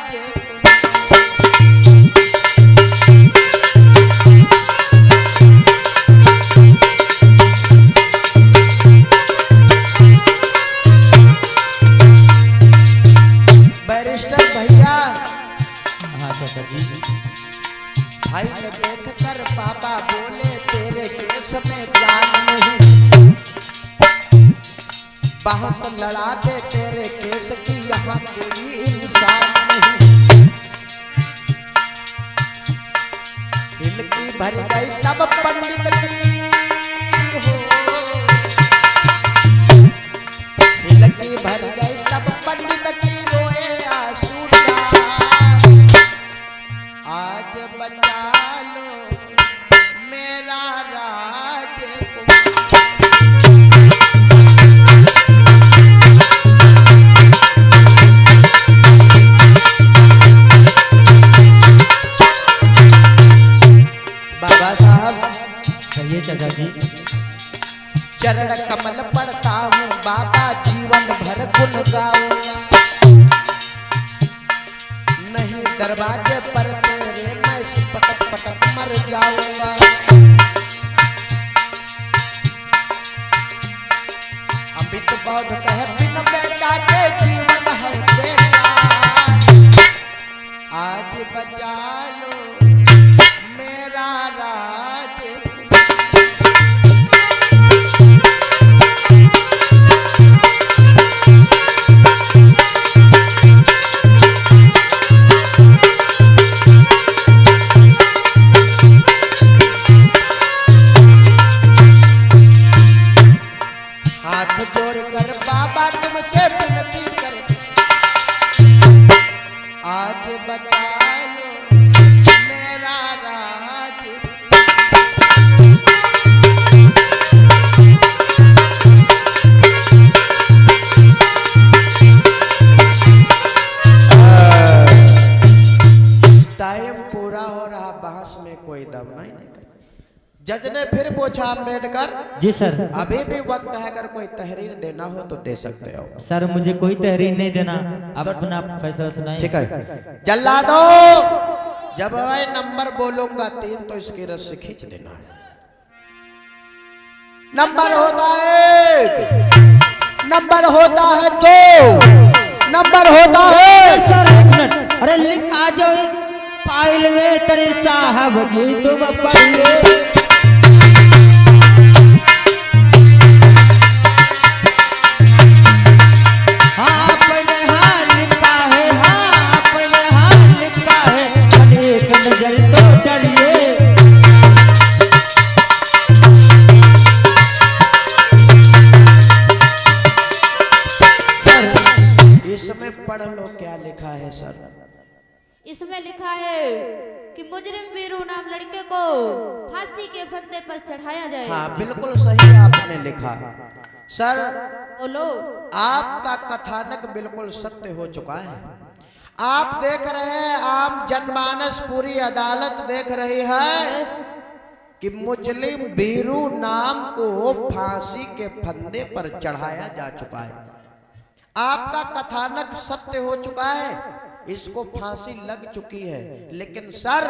S1: बैरिस्टर भैया
S3: हाँ चाचा जी।
S1: भाई ने देख कर बाबा बोले तेरे केस में जान नहीं। बहस लड़ा दे तेरे केस की यहाँ कोई इंसान नहीं। दिल की भर गई तब पंडित की हो। दिल की भर गई तब पंडित की रोए आंसू डाल। आज बचा लो मेरा राजकुमार। बाबा साहब
S3: कहिए चाचा जी।
S1: चरण कमल पढ़ता हूँ बाबा जीवन भर गुण गाऊंगा। नहीं दरवाजे पर तेरे मैं पटक पटक मर जाऊंगा। अमित बौद्ध कहे बिन बेटा के जीवन है बेकार। आज बचा लो मेरा राजकुमार। हाथ जोड़कर बाबा तुमसे विनती कर। आज बचा लो मेरा राज। टाइम पूरा हो रहा बहस में कोई दम नहीं। जज ने फिर पूछा अम्बेडकर
S3: जी सर।
S1: अभी भी वक्त है अगर कोई तहरीर देना हो तो दे सकते हो।
S3: सर मुझे कोई तहरीर नहीं देना, आप अपना फैसला सुनाइए।
S1: ठीक है जल्ला दो। जब मैं नंबर बोलूंगा 3 तो इसकी रस्सी खींच देना है। नंबर होता है 1, नंबर होता है 2, नंबर होता है।
S3: Sir 1 minute. अरे लिखा जो इस फाइल में तेरे साहब जी तुम पढ़िए।
S1: पढ़ लो क्या लिखा है सर।
S6: इसमें लिखा है कि मुजरिम वीरू नाम लड़के को फांसी के फंदे पर चढ़ाया जाए।
S1: हाँ बिल्कुल सही आपने लिखा सर।
S6: बोलो।
S1: आपका कथानक बिल्कुल सत्य हो चुका है। आप देख रहे हैं आम जनमानस पूरी अदालत देख रही है कि मुजरिम वीरू नाम को फांसी के फंदे पर चढ़ाया जा चुका है। आपका कथानक सत्य हो चुका है, इसको फांसी लग चुकी है। लेकिन सर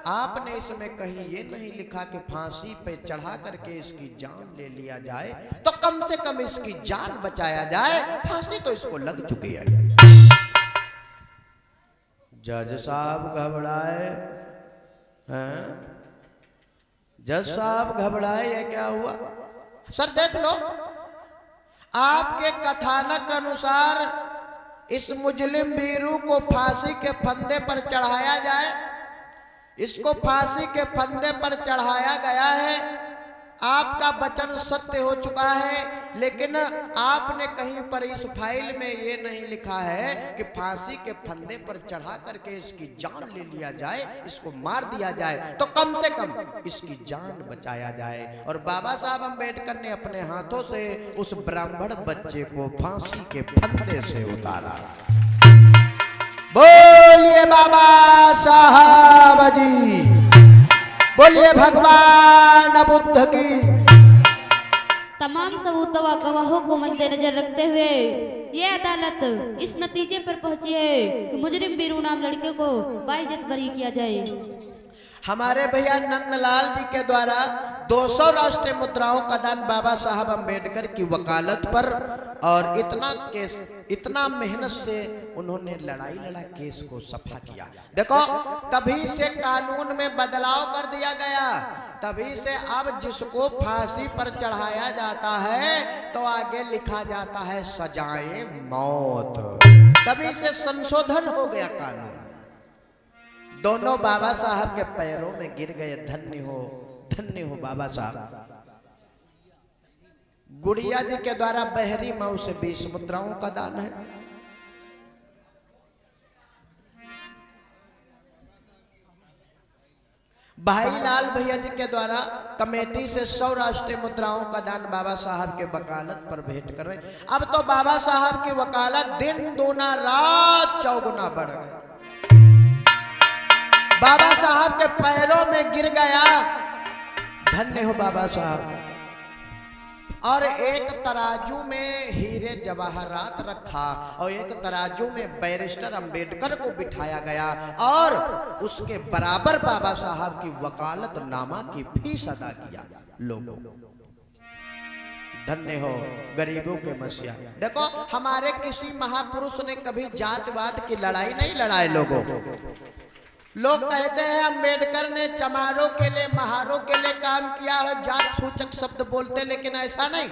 S1: आपने इसमें कहीं ये नहीं लिखा कि फांसी पे चढ़ा करके इसकी जान ले लिया जाए, तो कम से कम इसकी जान बचाया जाए। फांसी तो इसको लग चुकी है। जज साहब घबराए हैं? जज साहब घबराए, ये क्या हुआ? सर देख लो, आपके कथानक अनुसार इस मुजलिम वीरू को फांसी के फंदे पर चढ़ाया जाए। इसको फांसी के फंदे पर चढ़ाया गया है। आपका वचन सत्य हो चुका है, लेकिन आपने कहीं पर इस फाइल में ये नहीं लिखा है कि फांसी के फंदे पर चढ़ा करके इसकी जान ले लिया जाए, इसको मार दिया जाए, तो कम से कम इसकी जान बचाया जाए। और बाबा साहब अम्बेडकर ने अपने हाथों से उस ब्राह्मण बच्चे को फांसी के फंदे से उतारा। बोलिए बाबा साहब जी, बोलिए भगवान बुद्ध की।
S6: तमाम सबूतों व गवाहों को मद्देनजर रखते हुए ये अदालत इस नतीजे पर पहुंची है कि मुजरिम वीरू नाम लड़के को बाइज्जत बरी किया जाए।
S1: हमारे भैया नंदलाल जी के द्वारा 200 राष्ट्रीय मुद्राओं का दान बाबा साहब अम्बेडकर की वकालत पर, और इतना मेहनत से उन्होंने लड़ाई लड़ा केस को सफा किया। देखो, तभी से कानून में बदलाव कर दिया गया। तभी से अब जिसको फांसी पर चढ़ाया जाता है तो आगे लिखा जाता है सजाए मौत। तभी से संशोधन हो गया कानून। दोनों बाबा साहब के पैरों में गिर गए। धन्य हो बाबा साहब। गुड़िया जी के द्वारा बहरी मऊ से 20 मुद्राओं का दान है। भाई लाल भैया जी के द्वारा कमेटी से 100 राष्ट्रीय मुद्राओं का दान बाबा साहब के वकालत पर भेंट कर रहे। अब तो बाबा साहब की वकालत दिन दूना रात चौगुना बढ़ गई। बाबा साहब के पैरों में गिर गया। धन्य हो बाबा साहब। और एक तराजू में हीरे जवाहरात रखा और एक तराजू में बैरिस्टर अंबेडकर को बिठाया गया और उसके बराबर बाबा साहब की वकालत नामा की फीस अदा किया। लोगों, धन्य हो गरीबों के मसीहा। देखो, हमारे किसी महापुरुष ने कभी जातिवाद की लड़ाई नहीं लड़ाई। लोग कहते हैं अंबेडकर ने चमारों के लिए, महारों के लिए काम किया है, जात सूचक शब्द बोलते, लेकिन ऐसा नहीं।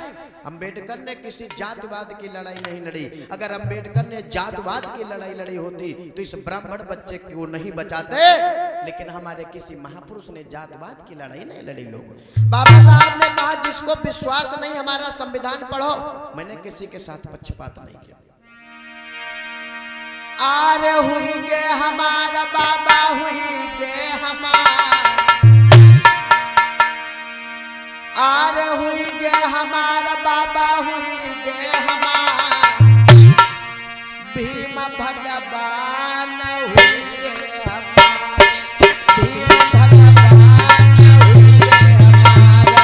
S1: अंबेडकर ने किसी जातिवाद की लड़ाई नहीं लड़ी। अगर अंबेडकर ने जातिवाद की लड़ाई लड़ी होती तो इस ब्राह्मण बच्चे को नहीं बचाते। लेकिन हमारे किसी महापुरुष ने जातिवाद की लड़ाई नहीं लड़ी। लोग, बाबा साहब ने कहा जिसको विश्वास नहीं हमारा संविधान पढ़ो। मैंने किसी के साथ पक्षपात नहीं किया। आर हुई गे हमारा बाबा, हुई गे हमारा, आर हुई गे हमारा बाबा, हुई गे हमारा, भीम भगवान हुई गे हमारा, भीम भगवान हुई गे हमारा।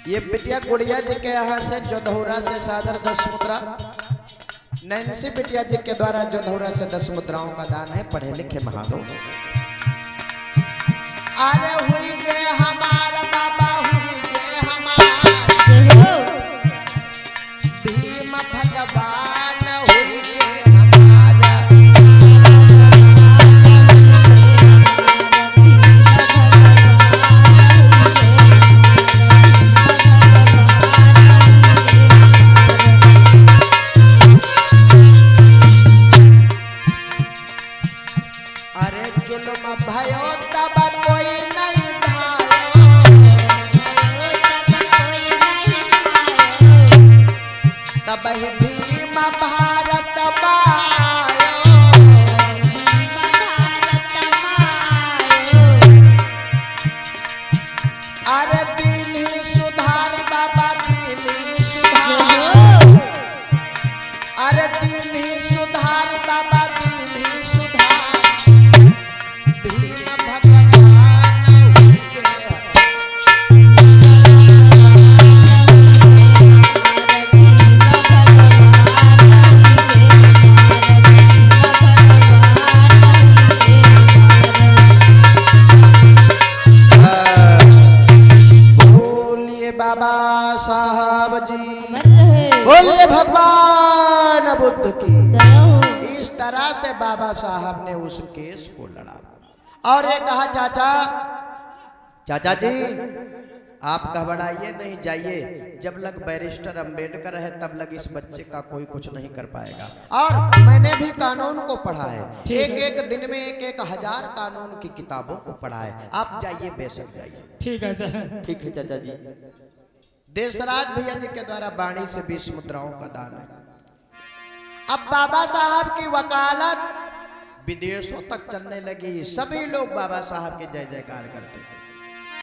S1: ये बिटिया गुड़िया जी के यहाँ से जोधौरा से सादर 10 मुद्रा, नैन्सी बिटिया जी के द्वारा जोधौरा से 10 मुद्राओं का दान है। पढ़े लिखे महालोग। अरे हुई गे हमारा बाबा, हुई गे हमारा, भीम भगवान हुई गे हमारा। भयो तब कोई नहीं धायो, तब ही भीम भारत मायो, अरे दीन ही सुधार बाबा, दीन ही सुधार, अरे दीन ही सुधार बाबा, दीन ही सुधार, भीम भगवान। बाबा साहब जी।
S6: मर रहे
S1: बोलिए भगवान बुद्ध की।
S6: दया हो।
S1: इस तरह से बाबा साहब ने उस केस को लड़ा और ये कहा चाचा जी आप घबराइए नहीं, जाइए, जब लग बैरिस्टर अंबेडकर है तब लग इस बच्चे का कोई कुछ नहीं कर पाएगा। और मैंने भी कानून को पढ़ा है, एक दिन में एक हजार कानून की किताबों को पढ़ा है। आप जाइए, बेशक जाइए।
S2: ठीक है सर।
S3: ठीक है चाचा जी।
S1: देशराज भैया जी के द्वारा वाणी से 20 मुद्राओं का दान है। अब बाबा साहब की वकालत विदेशों तक चलने लगी, सभी लोग बाबा साहब के जय जयकार करते।